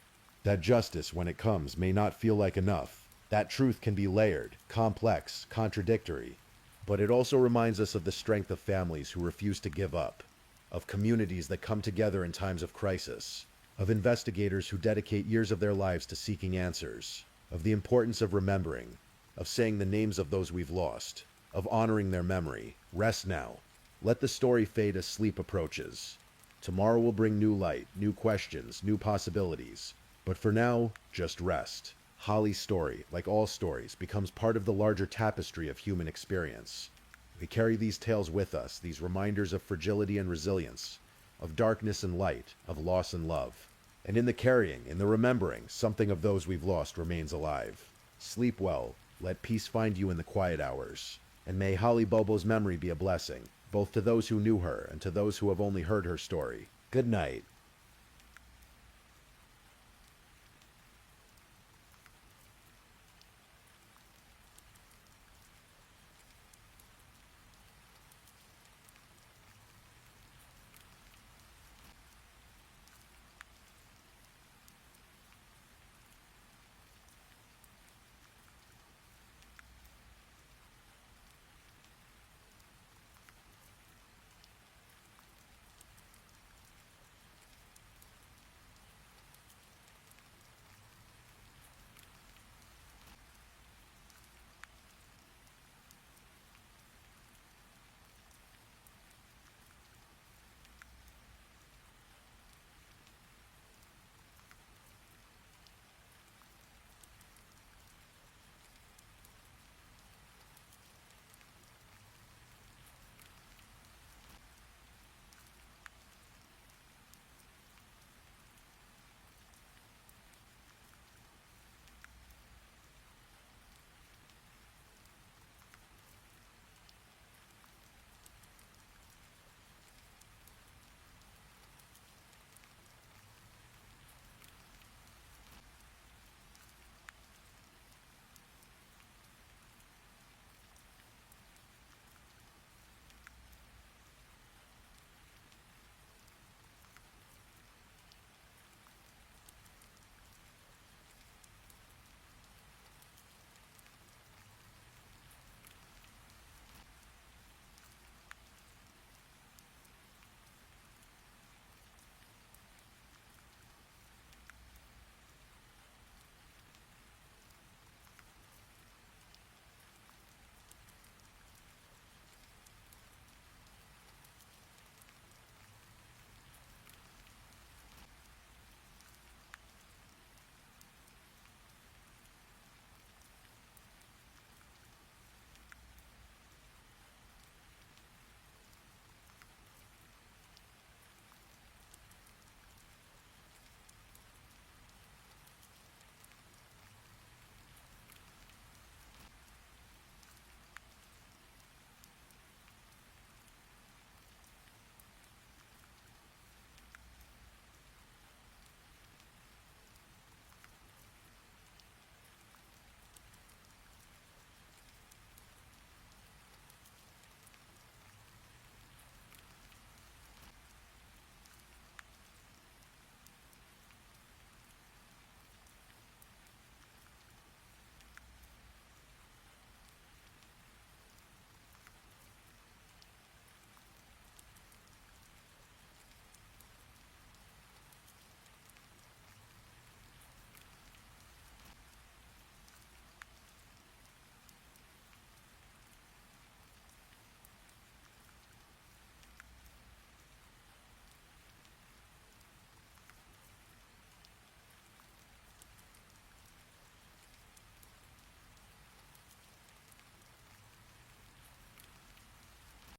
That justice, when it comes, may not feel like enough. That truth can be layered, complex, contradictory. But it also reminds us of the strength of families who refuse to give up, of communities that come together in times of crisis, of investigators who dedicate years of their lives to seeking answers, of the importance of remembering, of saying the names of those we've lost, of honoring their memory. Rest now. Let the story fade as sleep approaches. Tomorrow will bring new light, new questions, new possibilities. But for now, just rest. Holly's story, like all stories, becomes part of the larger tapestry of human experience. We carry these tales with us, these reminders of fragility and resilience, of darkness and light, of loss and love. And in the carrying, in the remembering, something of those we've lost remains alive. Sleep well, let peace find you in the quiet hours. And may Holly Bobo's memory be a blessing, both to those who knew her and to those who have only heard her story. Good night.